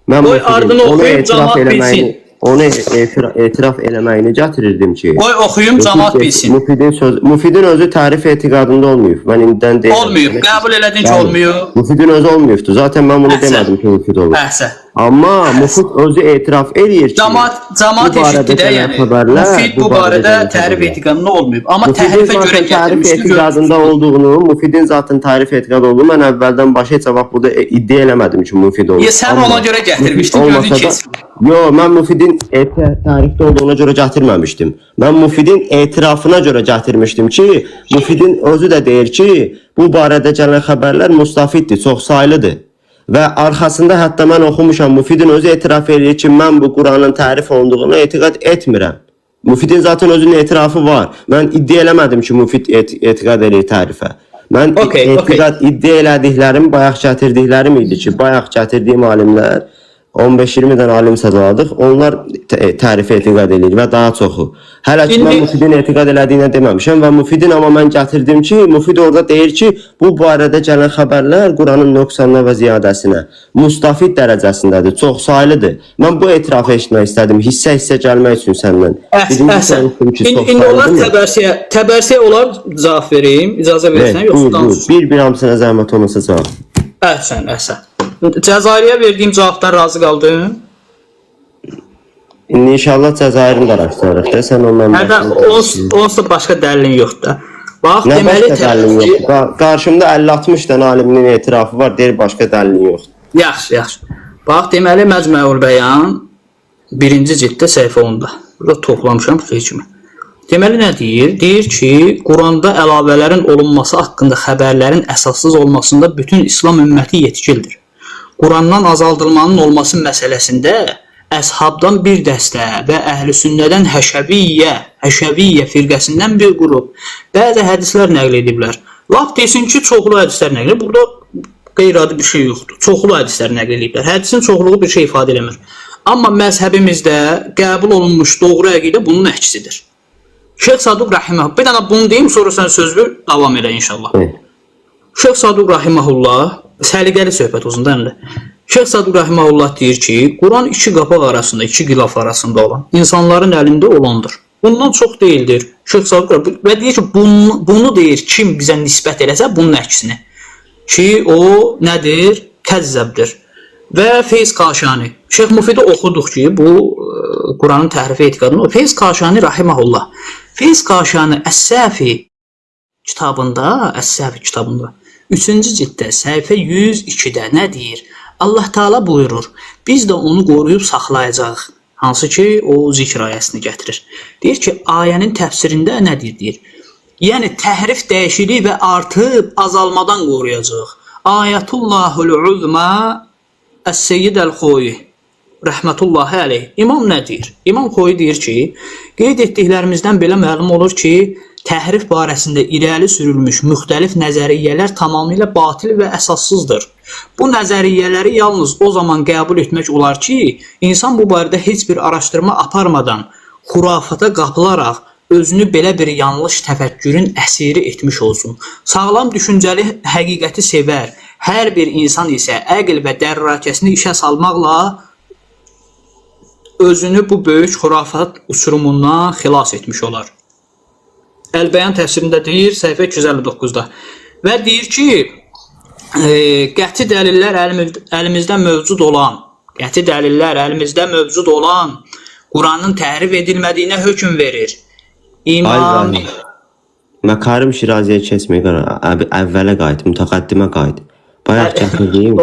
qoy ardını oxuyub cəmaət bilsin.
onu etiraf eləməyini gətirirdim ki.
Qoy oxuyum, cəmaət bilsin.
Müfidin özü tərif etiqadında olmayıb. Mən indidən deyirəm.
Olmayıb. Qəbul elədin ki, olmayıb.
Müfidin özü olmayıbdı. Zaten mən bunu demədim ki, müfid olur.
Əhsən.
Amma müfid özü etiraf eləyir ki,
cəmaət eşitdi də, yəni. Müfid bu barədə tərif etiqadında olmayıb. Amma təhrifə görə
tərif etiqadında olduğunu, müfidin zaten tərif etiqadı olduğunu mən əvvəldən başa heç vaxt burada iddia eləmədim ki, müfid olur.
Sən ona görə gətirmişdin, gördün ki.
Yox, mən müfidin tərifdə olduğuna görə gətirməmişdim. Mən müfidin etirafına görə gətirmişdim ki, müfidin özü də deyir ki, bu barədə gələn xəbərlər müstafiddir, çox saylıdır. Və arxasında hətta mən oxumuşam, müfidin özü etiraf edir ki, mən bu Quranın tərif olunduğuna etiqad etmirəm. Müfidin zaten özünün etirafı var. Mən iddia eləmədim ki, müfid etiqad edir tərifə. Mən iddia elədiklərim, bayaq gətirdiklərim idi ki, bayaq gətirdiyim alimlər 15-20 dənə alim sədaladık. Onlar tərifə etiqad edir və daha çoxu. Hələ ki, mən müfidin etiqad elədiyinə deməmişəm və müfidin amma mən gətirdim ki, müfid orada deyir ki, bu barədə gələn xəbərlər Quranın nöqsanına və ziyadəsinə mustafid dərəcəsindədir, çox saylıdır. Mən bu etirafı eşitmək istədim, hissə-hissə gəlmək üçün səndən.
Əhsən. İndi onlar təbərsiyə olar cavab vereyim, icazə versən, yoxsa danışın.
Bir hamısına zəhmət olmasa cavab.
Əhsən. Cəzairiyə verdiyim cavabdan razı qaldın?
İndi inşallah Cəzairini də araşdırırıq da, sən ondan...
Onsuz başqa dəlilin yoxdur. Bax,
nə
deməli...
başqa dəlilin yoxdur? Qarşımda 50-60 dənə aliminin etirafı var, deyir başqa dəlilin yoxdur.
Yaxşı. Bax, deməli Məcmuəul Bəyan 1-ci cilddə səhifə 10-da. Burada toplamışam kimi. Deməli nə deyir? Deyir ki, Quranda əlavələrin olunması haqqında xəbərlərin əsassız olmasında bütün İslam ümməti yetkildir. Qurandan azaldılmanın olması məsələsində əshabdan bir dəstə və əhl-i sünnədən həşəviyyə firqəsindən bir qrup bəzi hədislər nəql ediblər. Lap desin ki, çoxlu hədislər nəql ediblər. Burada qeyri-adi bir şey yoxdur. Çoxlu hədislər nəql ediblər. Hədisin çoxluğu bir şey ifadə eləmir. Amma məzhəbimizdə qəbul olunmuş doğru əqidə bunun əksidir. Şeyx Saduq Rahiməhullah, bir dənə bunu deyim, sonra sən sözü davam elə inşallah. Şeyx Saduq Rahiməhullah, səliqəli söhbət olsun da əmrə. Şeyx Saduq Rahiməhullah deyir ki, Quran iki qapaq arasında, iki qilaf arasında olan, insanların əlində olandır. Bundan çox deyildir. Şeyx Saduq Rahiməhullah və deyir ki, bunu deyir kim bizə nisbət eləsə, bunun əksini. Ki, o nədir? Kəzzəbdir. Və Feyz Qaşani. Şeyx Müfidi oxuduq ki, bu Quranın təhrif etiqadını. Feyz Qaşani Rahiməhullah. Feyz Qaşani Əs-Səfi kitabında, 3-cü cilddə, səhifə 102-də nə deyir? Allah Taala buyurur, biz də onu qoruyub saxlayacağıq. Hansı ki, o zikr ayəsini gətirir. Deyir ki, ayənin təfsirində nə deyir? Yəni, təhrif dəyişiklik və artıb azalmadan qoruyacaq. Ayətullahul uzma Əs-Seyyid Əl-Xoyi rəhmətullahi əleyh. İmam nə deyir? İmam Xoyi deyir ki, qeyd etdiklərimizdən belə məlum olur ki, təhrif barəsində irəli sürülmüş müxtəlif nəzəriyyələr tamamilə batil və əsassızdır. Bu nəzəriyyələri yalnız o zaman qəbul etmək olar ki, insan bu barədə heç bir araşdırma aparmadan, xurafata qapılaraq, özünü belə bir yanlış təfəkkürün əsiri etmiş olsun. Sağlam düşüncəli həqiqəti sevər, hər bir insan isə əql və dərrakəsini işə salmaqla özünü bu böyük xurafat uçurumundan xilas etmiş olar. Əl-Bəyan təfsirində deyir, səhifə 259-da. Və deyir ki, qəti dəlillər əlimizdə mövcud olan Quranın təhrif edilmədiyinə hökm verir. İmam...
Məkarim Şiraziyə keçmək, əvvələ qayıt, mütəqəddimə qayıt. Bayaq gətirdiyim,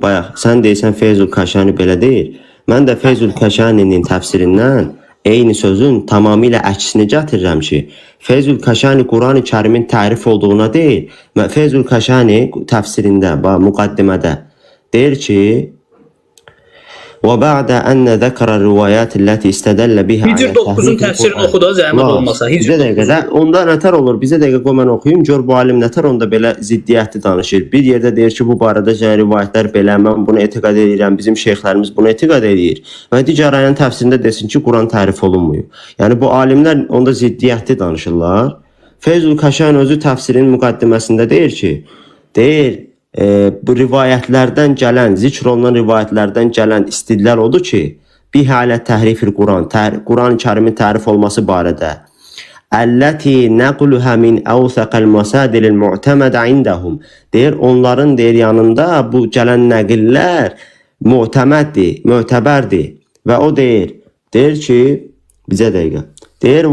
bayaq sən deyirsən Feyzul Kaşani belə deyir. Mən də Feyzul Kaşaninin təfsirindən eyni sözün tamamilə əksini gətirirəm ki, Feyzul Kaşani Quran-ı Kərimin tərif olduğuna deyil, Feyzul Kaşani təfsirində, müqəddimədə deyir ki, وَبَعْدَ أَنَّ ذَكَرَ الرِّوَيَاتِ الَّتِي İstədəllə بِهَا
Hicr 9-un təfsirini oxuda, zəhmət olmasa.
Bizə dəqiqə, onda nətər olur? Bizə dəqiqə qoy mən oxuyum, gör bu alim nətər onda belə ziddiyyətli danışır. Bir yerdə deyir ki, bu barədə rivayətlər belə, mən bunu etiqad edirəm, bizim şeyxlərimiz bunu etiqad edir. Və digər ayənin təfsirində desin ki, Quran tərif olunmuyor. Yəni, bu alimlər onda ziddiyyətli danışırlar. Feyzul Kaşan özü təfsirin müqəddiməsində deyir ki, bu rivayətlərdən gələn, zikr olunan rivayətlərdən gələn istidlal odur ki, biha alə təhrifil Quran, Quran-ı Kərimin tərif olması barədə. Əlləti nəqluhə min əvsəqəl məsadilil mu'təmədə indəhum. Deyir, onların deyir yanında bu gələn nəqillər mu'təməddir, mötəbərdir. Və o deyir ki, bizə dəqiqə. Deyir,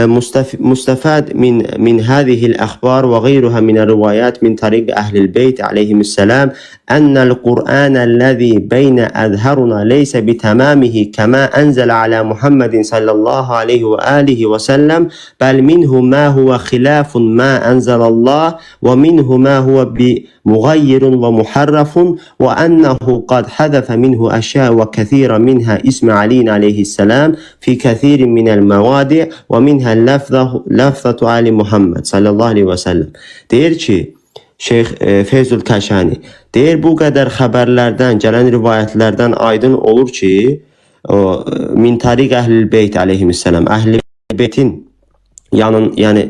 mustafad min hadihil əxbar və qeyruhə minə rivayət min tariq əhlil beyt aleyhimissalam ennəl Qur'anəl-ləzi beynə əzhəruna leysə bitəmamihi kəmə ənzələ alə Muhammedin sallallahu aleyhi və alihi və səlləm bəl minhu mə huvə xilafun mə ənzəlallah və minhu mə huvə bimuğayyirun və muharrafun və ənəhu qad həzəfə minhu əşya və kəthirə minhə ismi aliyin aleyhissalam fi kəthirin minəl məvad və minhə ləfzətu Ali Muhammed sallallahu aleyhi və səlləm. Deyir ki, Şeyx Feyzul Kəşani, deyir bu qədər xəbərlərdən, gələn rivayətlərdən aydın olur ki, min tariq əhl-i beyt aleyhissalam, əhl-i beytin yəni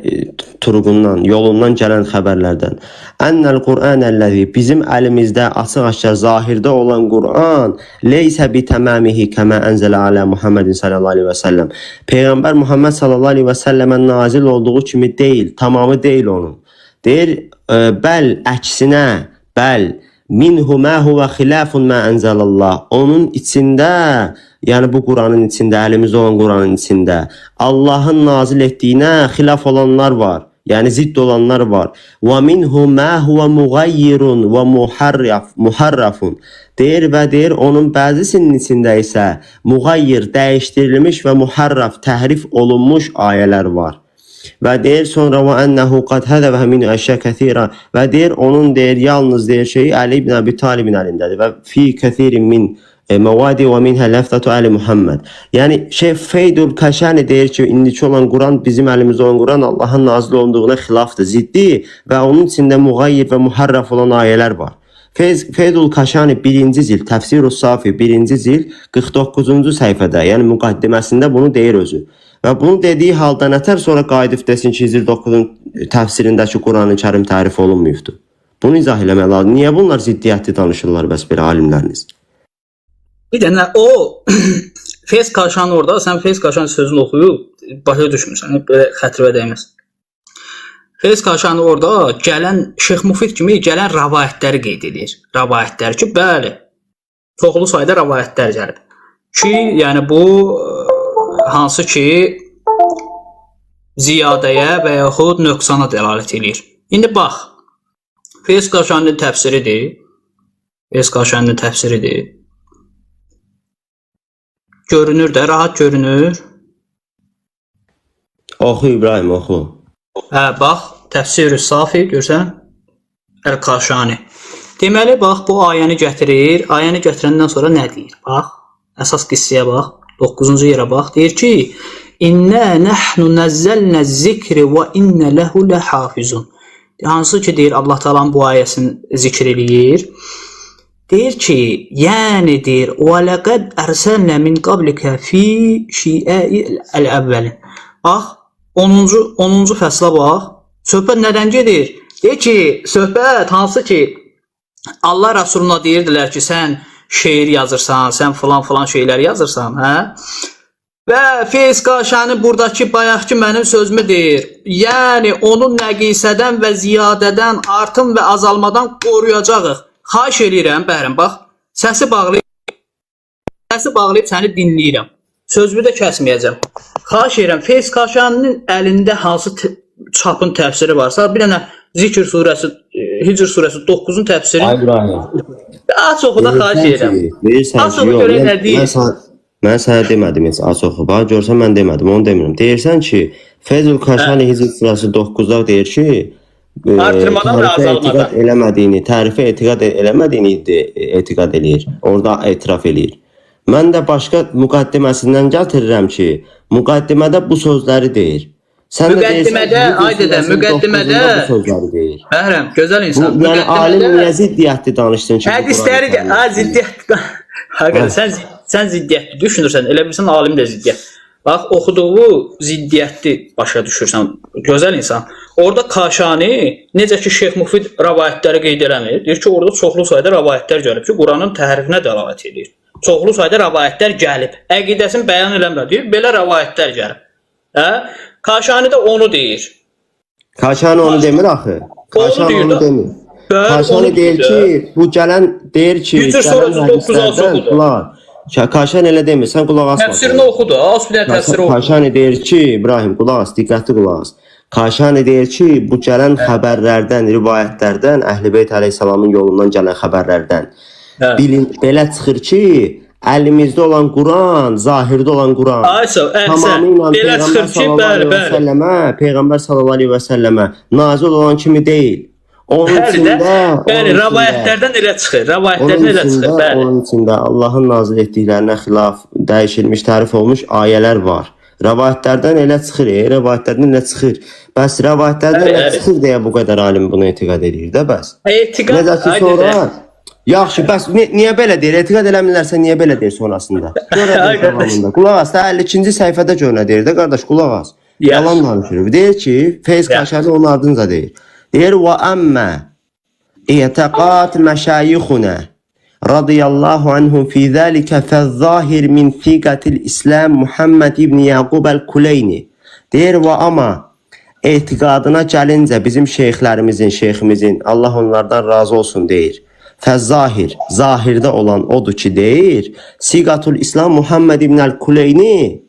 turuqundan, yolundan gələn xəbərlərdən. Ennəl Qur'anəl-ləzi, bizim əlimizdə açıq-aşkar zahirdə olan Qur'an leysə bitəməmihi kəmə ənzələ alə Muhammedin sallallahu aleyhi və səlləm. Peyğəmbər Muhammed sallallahu aleyhi və səlləmə nazil olduğu kimi deyil, tamamı deyil onun. Deyir, bəl, əksinə, bəl, minhu mə huvə xilafun mə ənzəlallah. Onun içində, yəni bu Quranın içində, əlimizdə olan Quranın içində Allahın nazil etdiyinə xilaf olanlar var. Yəni zidd olanlar var. Və minhu mə huvə muğayyirun və muharrafun. Deyir və deyir, onun bəzisinin içində isə muğayyir, dəyişdirilmiş və muharraf, təhrif olunmuş ayələr var. Və deyir sonra və ənəhu qad hədəvə min əşya kəthira və deyir onun deyir yalnız deyir şeyi Əli ibn Əbi Talibin əlindədir və fi kəthirin min məvadi və minhə ləfzətu Ali Muhammed. Yəni Şeyx Feydul Kəşani deyir ki, indiki olan Quran, bizim əlimizdə olan Quran Allahın nazil olduğuna xilafdır, ziddi və onun içində müğayyir və muharraf olan ayələr var. Feydul Kəşani 1-ci cild, Təfsir-ü Safi 1-ci cild 49-cu səhifədə, yəni müqaddiməsində bunu deyir özü. Və bunu dediyi halda nətər sonra qayıdıb desin ki, 109-un təfsirindəki Quran-ı Kərim tərif olunmuyubdur. Bunu izah eləmək lazım. Niyə bunlar ziddiyyətli danışırlar bəs belə alimləriniz?
Bir dənə o Feyz Kaşan orada, sən Feyz Kaşan sözünü oxuyub başa düşmürsən, belə xətrə dəyməz. Feyz Kaşan orada gələn Şeyx Mufid kimi gələn rəvayətləri qeyd edir. Rəvayətlər ki, bəli, çoxlu sayda rəvayətlər gəlir. Ki, yəni bu hansı ki ziyadəyə və yaxud nöqsana dəlalət edir. İndi bax, Feyz Kaşanın təfsiridir. Feyz Kaşanın təfsiridir. Görünür də, rahat görünür.
Oxu İbrahim, oxu.
Hə, bax, Təfsir-ü Safi, görsən? Əl-Kaşani. Deməli, bax, bu ayəni gətirir. Ayəni gətirəndən sonra nə deyir? Bax, əsas qissəyə bax. 9-cu yerə bax. Deyir ki, İnnə nəhnu nəzzəlnə zikri və innə ləhu ləhafizun. Hansı ki, deyir, Allah Taala'nın bu ayəsini zikr eləyir. Deyir ki, yəni deyir, وَلَقَدْ أَرْسَلْنَا مِنْ قَبْلِكَ فِي شِيَاءِ الْأَوَّلِ. Bax, 10-cu fəslə bax. Söhbət nədən gedir? Deyir ki, söhbət hansı ki, Allah Rasuluna deyirdilər ki, sən şeir yazırsan, sən filan şeylər yazırsan, hə? Və Feyz Kaşani buradakı bayaqki mənim sözümü deyir. Yəni, onu nəqisədən və ziyadədən, artım və azalmadan qoruyacağıq. Xahiş edirəm, bəhrim, bax, səsi bağlayıb səni dinləyirəm. Sözümü də kəsməyəcəm. Xahiş edirəm, Feyz Kaşaninin əlində hansı çapın təfsiri varsa, bir dənə Zikr surəsi, Hicr surəsi 9-un təfsiri.
Ay İbrahim.
Az oxu da xahiş edirəm. Az oxu görə nə deyir?
Mən sənə demədim heç az oxu. Bax, görsən mən demədim, onu demirəm. Deyirsən ki, Feyzul Kaşani Hicr surəsi 9-da deyir ki,
artırmadan və azalmadan
tərifə etiqad eləmədiyini etiqad eləyir. Orada etiraf eləyir. Mən də başqa müqaddiməsindən gətirirəm ki, müqaddimədə bu sözləri deyir.
Müqəddimədə, müqəddimədə
bu sözləri deyir.
Bəhrəm, gözəl insan.
Yəni alim niyə ziddiyyətli danışdın ki?
Hədisləri ziddiyyətli. Həqiqətən sən ziddiyyətli düşünürsən, elə bilirsən alim də ziddiyyət. Bax, oxuduğu ziddiyyətli başa düşürsən, gözəl insan. Orada Kaşani, necə ki Şeyx Mufid rəvayətləri qeyd eləmir, deyir ki, orada çoxlu sayda rəvayətlər gəlib ki, Quranın təhrifinə dəlalət edir. çoxlu sayda rəvayətlər gəlib. Əqidəsini bəyan eləmir. Deyir, belə rəvayətlər gəlib. Hə? Kaşani də onu deyir.
Kaşani onu demir axı. Kaşani
deyir
onu
də.
demir.
Bəli,
Kaşani
onu
deyir
deyir
ki, bu gələn deyir ki,
Yüzür
gələn
surəsi 9-cu
hədislərdən
oxudu.
qulaq. Kaşani elə demir, sən qulaq asma.
Təfsirini oxudu. Az bir dənə təfsiri oxudu.
Kaşani deyir ki, İbrahim qulaq as, diqqətli qulaq as. Kaşani deyir ki, bu gələn xəbərlərdən, rivayətlərdən, Əhl-i əleyhissalamın yolundan gələn xəbərlərdən bilin belə çıxır ki, əlimizdə olan Quran, zahirdə olan Quran tamamilə
belə çıxır ki, bəli.
Peyğəmbər sallallahu əleyhi və səlləmə nazil olan kimi deyil. Onun içində,
bəli, rəvayətlərdən elə çıxır. Rəvayətlərdən elə çıxır, bəli.
Onun içində Allahın nazil etdiklərinə xilaf dəyişilmiş, tərif olmuş ayələr var. Rəvayətlərdən elə çıxır, rəvayətlərdən elə çıxır. Bəs rəvayətlərdən elə çıxır deyə bu qədər alim bunu etiqad edir də bəs.
Etiqad,
necə ki sonra yaxşı, bəs niyə belə deyir? Etiqad eləmirlərsə niyə belə deyir sonrasında? Qulaq as, 52-ci səhifədə gör nə deyir də qardaş, qulaq as. Yalan danışır. Deyir ki, Feyz Kaşani onun ardınca deyir. Deyir və əmmə i'tiqad məşayixuna radiyallahu anhum fi zəlikə fəzzahir min fiqatil İslam Muhammed ibn Yaqub el-Kuleyni. Deyir və amma etiqadına gəlincə bizim şeyximizin, Allah onlardan razı olsun deyir. Fəzzahir, zahirdə olan odur ki deyir, Siqatul İslam Muhammed ibn el-Kuleyni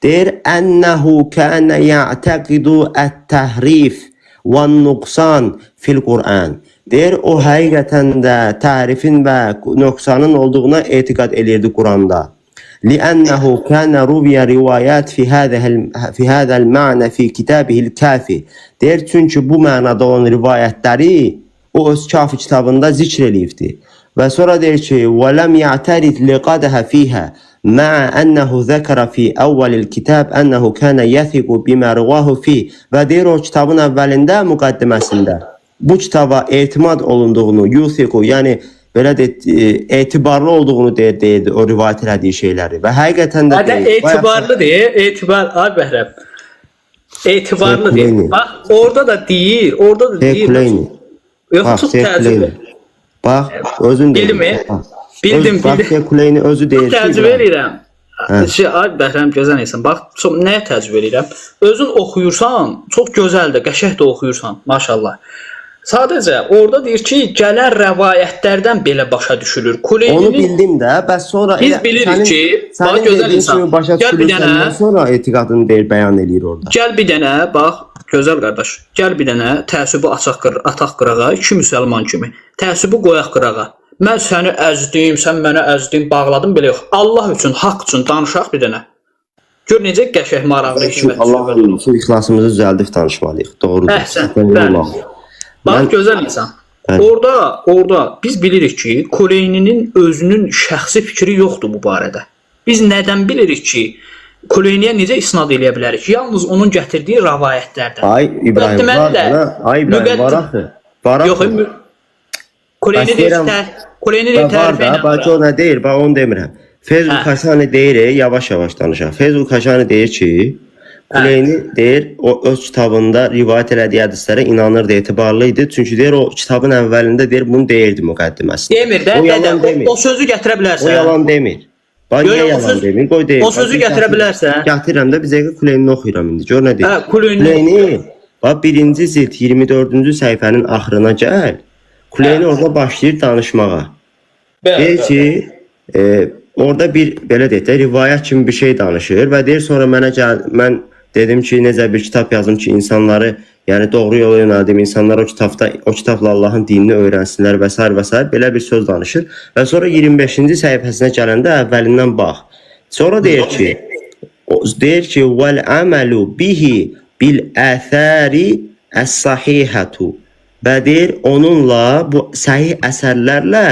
deyir, ənəhu kənə ya'təqidu ət-təhrif və nuqsan fil Qur'an. Deyir, o həqiqətən də tərifin və nöqsanın olduğuna etiqad elirdi Quranda. لأنه كان روي روايات في هذا المعنى في كتابه الكافي. Deyir, çünki bu mənada olan rivayətləri o öz kafi kitabında zikr eləyibdi. Və sonra deyir ki, وَلَمْ يَعْتَرِدْ لِقَدَهَ فِيهَا مع أنه ذكر في أول الكتاب أنه كان يثق بما رواه فيه. Və deyir, o kitabın əvvəlində, müqəddiməsində bu kitaba etimad olunduğunu, yuthiqu, yəni belə də etibarlı olduğunu deyirdi o rivayət elədiyi şeyləri. Və həqiqətən də
etibarlı deyir, ay Bəhrəm. Etibarlı deyir. Bax, orada da deyir, Yox, tut təzyiq.
Bax, özün deyir. Bildim. Kuleyni özü deyir ki,
təzyiq eləyirəm. Ay Bəhrəm, gözəl insan. Bax, nəyə təzyiq eləyirəm? Özün oxuyursan, çox gözəldir, qəşəng də oxuyursan, maşallah. Sadəcə orada deyir ki, gələn rəvayətlərdən belə başa düşülür.
Onu bildim də, bəs sonra
biz bilirik ki, bax gözəl insan.
Gəl bir dənə, sonra etiqadını deyir, bəyan eləyir orada.
Gəl bir dənə, bax, gözəl qardaş. Gəl bir dənə təəssübü ataq qırağa, iki müsəlman kimi. Təəssübü qoyaq qırağa. Mən səni əzdim, sən mənə əzdin, bağladım belə yox. Allah üçün, haqq üçün danışaq bir dənə. Gör necə qəşəng, maraqlı, hikmətli.
Allahın üçün ixlasımızı düzəldib danışmalıyıq. Doğrudur.
Əhsən. Bax, gözəl insan. Orada biz bilirik ki, Kuleyninin özünün şəxsi fikri yoxdur bu barədə. Biz nədən bilirik ki, Kuleyniyə necə isnad eləyə bilərik? Yalnız onun gətirdiyi rəvayətlərdən.
Ay İbrahim, var axı.
Yox, Kuleyni deyir tərifə ilə.
Bax, o nə deyir? Bax, onu demirəm. Feyzul Kaşani deyir, yavaş-yavaş danışaq. Feyzul Kaşani deyir ki, Kuleyni deyir, o öz kitabında rivayət elədiyi hədislərə inanırdı, etibarlı idi. Çünki deyir, o kitabın əvvəlində deyir, bunu deyirdi müqəddiməsində.
Demir də, o sözü gətirə bilərsən.
O yalan demir. Bax, niyə yalan demir? Qoy deyir.
O sözü gətirə bilərsən.
Gətirirəm də, bizə Kuleynini oxuyuram indi. Gör nə deyir.
Kuleyni.
Bax, 1-ci zilt 24-cü səhifənin axırına gəl. Kuleyni orada başlayır danışmağa. Deyir ki, orada bir, belə deyək də, rivayət kimi bir şey danışır və deyir, sonra mən dedim ki, necə bir kitab yazım ki, insanları, yəni doğru yola yönəldim, insanlar o kitabla Allahın dinini öyrənsinlər və s. belə bir söz danışır. Və sonra 25-ci səhifəsinə gələndə əvvəlindən bax. Sonra deyir ki, وَالْعَمَلُ بِهِ بِالْأَثَارِ الصَّحِيحَةُ. Və deyir, onunla, bu səhih əsərlərlə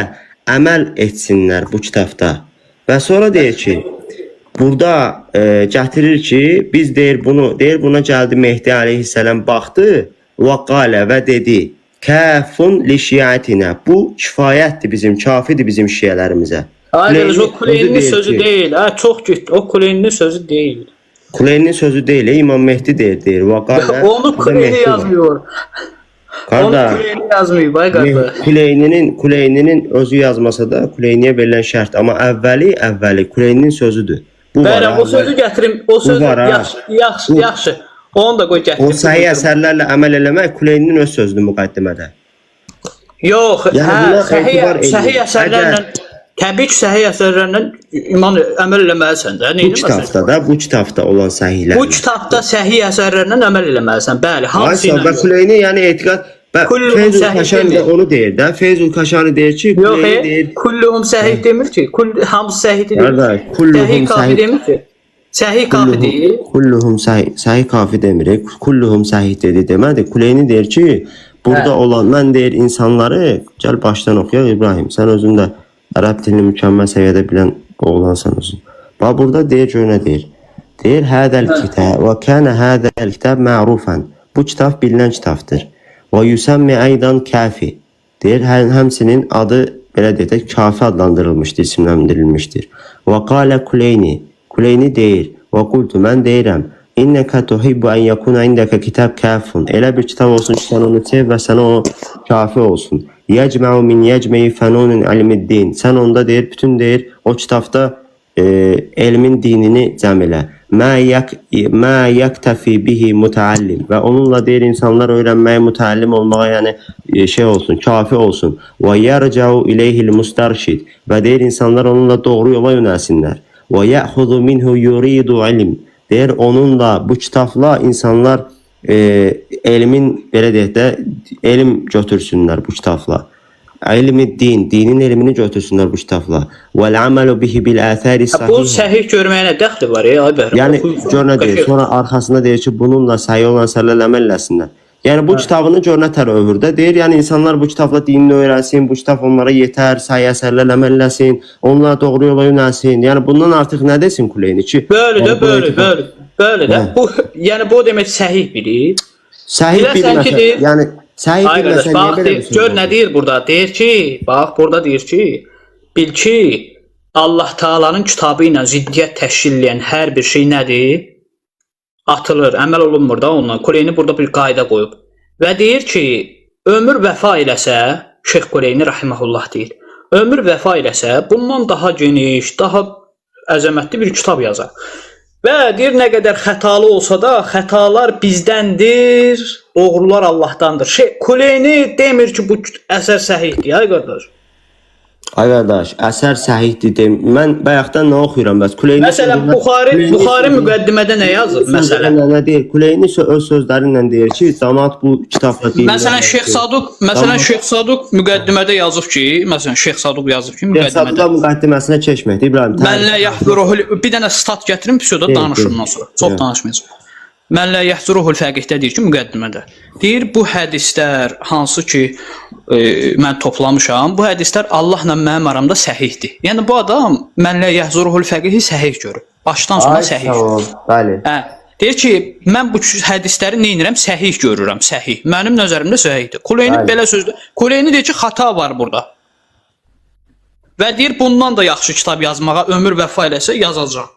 əməl etsinlər bu kitabda. Və sonra deyir ki, burada gətirir ki, biz deyir buna gəldi Mehdi əleyhissalam baxdı və qalə və dedi, kəfun li şiətinə. Bu kifayətdir bizim, kafidir bizim şiələrimizə.
Hayır, o Kuleyninin sözü deyil. Çox getdi, o Kuleyninin sözü deyil.
Kuleyninin sözü deyil, İmam Mehdi deyir və qalə.
Onu Kuleyni yazmıyor. Onu
Qardaş,
Kuleyni yazmayıb ay qardaş.
Kuleyninin özü yazmasa da Kuleyniyə verilən şərt. Amma əvvəli Kuleyninin sözüdür. Bu var.
Bəyəm o sözü gətirim. O sözü
var, ha.
yaxşı. Onu da qoy
O
gətirim.
səhih əsərlərlə əməl eləmək Kuleyninin öz sözüdür müqəddimədə.
Yox,
Yəni buna etibar edin.
səhih əsərlərlə təbii ki, səhih əsərlərlə iman əməl eləməlisən də.
Bu kitabda olan səhihlər.
Bu kitabda səhih əsərlərlə əməl eləməlisən. Bəli, hamısı
Aysa
ilə.
və Kuleyni yəni etiqad
Kulluhum
Feyzul
səhih
Kaşani də
demir.
onu deyir də. Feyzul Kaşani deyir ki,
Yox,
Kuleyni deyir.
kulluhum səhih demir ki. Hamısı səhih deyir.
Qardaş, kulluhum
Səhih kafi
səhih.
demir ki. Səhih kafi deyil.
Kulluhum səhih kafi demir. Kulluhum səhih dedi demədi. Kuleyni deyir ki, burada olan mən deyir insanları gəl başdan oxuyaq İbrahim. Sən özün də ərəb dilini mükəmməl səviyyədə bilən oğlansan özün. Bax burada deyir gör nə deyir. Deyir hədəl kitab və kana hədəl kitab ma'rufan. Bu kitab bilinən kitabdır. Və yusammi aydan kafi. Deyir həmsinin adı belə deyək kafi adlandırılmışdır, isimləndirilmişdir. Və qala Kuleyni. Kuleyni deyir və qultu mən deyirəm İnnəkə tuhibbu ən yakuna indəkə kitab kafun. Elə bir kitab olsun ki, sən onu sev və sənə o kafi olsun. Yəcməu min yəcməyi fənunun ilmiddin. Sən onda deyir, bütün deyir, o kitabda elmin dinini cəm elə. Mə yəktəfi bihi mütəallim. Və onunla deyir, insanlar öyrənməyə, mütəallim olmağa, yəni şey olsun, kafi olsun. Və yərcəu iləyhil mustarşid. Və deyir, insanlar onunla doğru yola yönəlsinlər. Və yəxudu minhu yuridu ilm. Deyir, onunla, bu kitabla insanlar elmin, belə deyək də, elm götürsünlər bu kitabla. İlmi dinin elmini götürsünlər bu kitabla. Vəl-əməlu bihi bil-əthəri sahih.
Bu səhih görməyə nə dəxli var ya, ay bəhram?
Yəni, gör nə deyir, sonra arxasında deyir ki, bununla səhih olan sərlər əməl eləsinlər. Yəni, bu kitabını gör nə tər övürdə deyir, yəni insanlar bu kitabla dinini öyrənsin, bu kitab onlara yetər, səhih əsərlər əməl eləsin, onlara doğru yola yönəlsin. Yəni, bundan artıq nə desin Kuleyni ki?
Böyle də. Bu, yəni bu demək səhih bilir.
Səhih bilməsə, yəni səhih bilməsə niyə belə bir söz?
Gör nə deyir burada? Deyir ki, bax burada deyir ki, bil ki, Allah Taala'nın kitabı ilə ziddiyyət təşkil edən hər bir şey nədir? Atılır, əməl olunmur da ondan. Kuleyni burada bir qayda qoyub. Və deyir ki, ömür vəfa eləsə, Şeyx Kuleyni rahimehullah deyir. Ömür vəfa eləsə, bundan daha geniş, daha əzəmətli bir kitab yazar. Və deyir, nə qədər xətalı olsa da, xətalar bizdəndir, doğrular Allahdandır. Kuleyni demir ki, bu əsər səhihdir, ay qardaş.
Ay qardaş, əsər səhihdir. Mən bayaqdan nə oxuyuram bəs? Kuleyni
məsələn, Buxari müqəddimədə nə yazır? Məsələn,
nə deyir? Kuleyni öz sözləri ilə deyir ki, cəmaət bu kitabla deyir.
Məsələn, Şeyx Saduq müqəddimədə yazıb ki,
müqəddimədə Saduq müqəddiməsinə keçməkdir İbrahim.
Mən la yahzuruhu bir dənə stat gətirim, pseudo danışımdan sonra. Çox danışmayacağam. Mən la yahzuruhul fəqihdə deyir ki, müqəddimədə. Deyir, bu hədislər hansı ki mən toplamışam, bu hədislər Allahla mənim aramda səhihdir. Yəni bu adam mən la yahzuruhul fəqihi səhih görür. Başdan sona səhih.
Bəli.
Deyir ki, mən bu hədisləri nə edirəm? Səhih görürəm, səhih. Mənim nəzərimdə səhihdir. Kuleyni belə sözdür. Kuleyni deyir ki, xata var burada. Və deyir, bundan da yaxşı kitab yazmağa ömür vəfa eləsə yazacaq.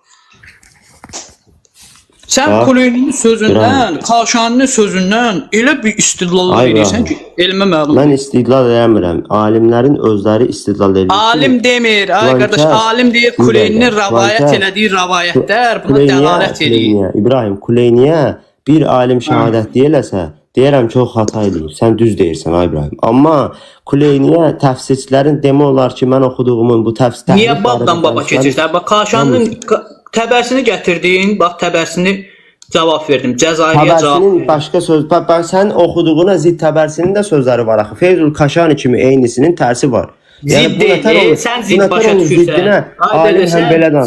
Sən Kuleyninin sözündən, Kaşaninin sözündən elə bir istidlal edirsən ki, elmə məlum.
Mən istidlal eləmirəm. Alimlərin özləri istidlal edir.
Alim demir, ay qardaş, alim deyir Kuleyninin rivayət elədiyi rivayətlər buna dəlalət edir.
İbrahim, Kuleyniyə bir alim şəhadət deyiləsə, deyirəm ki, o xata edir. Sən düz deyirsən, ay İbrahim. Amma Kuleyniyə təfsirçilərin demək olar ki, mən oxuduğumun bu təfsir...
Niyə babdan baba keçirsən? Bax, Kaşanının təbərsini gətirdin, bax təbərsini cavab verdim. Cəzairiyə cavab.
Təbərsinin başqa söz, bax sən oxuduğuna zid təbərsinin də sözləri var axı. Feyzul Kaşani kimi eynisinin tərsi var.
Zid deyil, sən zid başa düşürsən.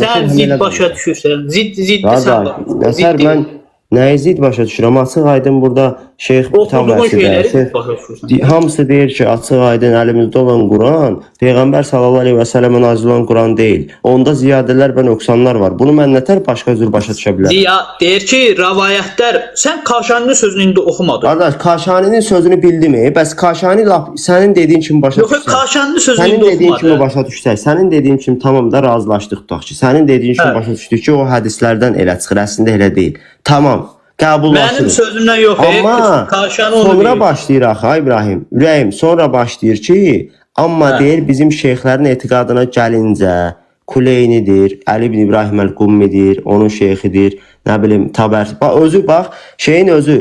Sən zid başa düşürsən. Ziddir sən bax.
Nəsər mən nəyi zid başa düşürəm? Açıq aydın burada Şeyx Mütəvvəsi hamısı deyir ki, açıq aydın əlimizdə olan Quran Peyğəmbər sallallahu aleyhi və səlləmə nazil olan Quran deyil. Onda ziyadələr və nöqsanlar var. Bunu mən nətər başqa cür başa düşə bilərəm?
Deyir ki, rivayətlər, sən Kaşaninin sözünü indi oxumadın.
Qardaş, Kaşaninin sözünü bildimi? Bəs Kaşani sənin dediyin kimi başa düşsən.
Yox, Kaşaninin sözünü indi oxumadın.
Sənin dediyin kimi başa düşsək, sənin dediyin kimi tamam da razılaşdıq tutaq ki, sənin dediyin kimi başa düşdük ki, o hədislərdən elə çıxır, əslində elə deyil. Tamam. qəbullaşır.
Mənim sözümdən yox,
Amma
Kaşanı onu
sonra
deyir.
başlayır axı İbrahim. Ürəyim sonra başlayır ki, amma deyir bizim şeyxlərin etiqadına gəlincə Kuleynidir, Əli ibn İbrahim el-Qummidir, onun şeyxidir, nə bilim Tabərsi. Bax özü bax şeyin özü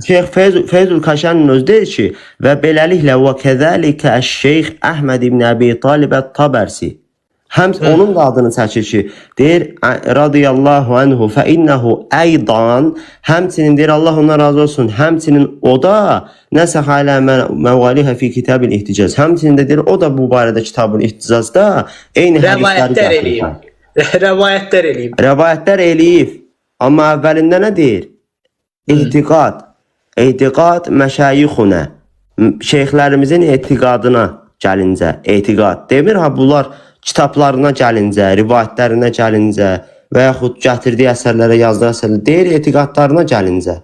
Şeyx Feyzul Kaşanın özü deyir ki, və beləliklə və kəzəlikə Şeyx Əhməd ibn Əbi Talib et-Tabərsi. Həm onun da adını çəkir ki, deyir radiyallahu anhu fə innehu əydan, həmçinin deyir Allah ondan razı olsun, həmçinin o da nəsəx alə məvalihə fi kitabil ihticaz, həmçinin də deyir o da bu barədə kitabın ihticazda eyni hədisləri gətirir. Rəvayətlər eləyib. Amma əvvəlində nə deyir? Etiqad məşayixunə, şeyxlərimizin etiqadına gəlincə, etiqad. Demir ha bunlar kitablarına gəlincə, rivayətlərinə gəlincə və yaxud gətirdiyi əsərlərə, yazdığı əsərlərə, deyir etiqadlarına gəlincə.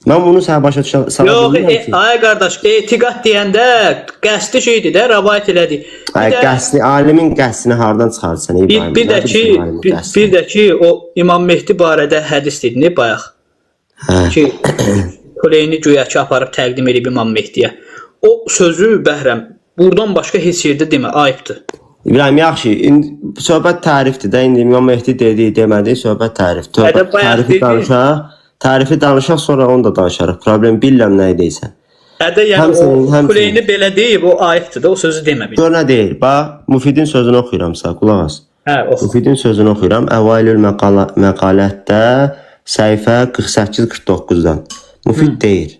Mən bunu sənə başa sala bilmirəm ki.
Ay qardaş, etiqad deyəndə qəsdi şeydir də, rəvayət elədi.
Qəsdi, alimin qəsdini hardan çıxarırsan İbrahim?
Bir də ki, o İmam Mehdi barədə hədis dedin, bayaq. Ki, Kuleyni güya ki, aparıb təqdim edib İmam Mehdiyə. O sözü Bəhrəm, buradan başqa heç yerdə demə, ayıbdır.
İbrahim, yaxşı, söhbət tərifdir də, indi İmam Mehdi dediyi, demədi, söhbət tərif. Tərifi danışaq, sonra onu da danışarıq. Problem bilirəm nə deyirsən.
Yəni o Kuleyni belə deyib, o ayıbdır da, o sözü demə.
Gör nə deyir, bax, Müfidin sözünü oxuyuram sağ, qulaq as. Müfidin sözünü oxuyuram, Əvailül məqalətdə səhifə 48-49-dan. Müfid deyir,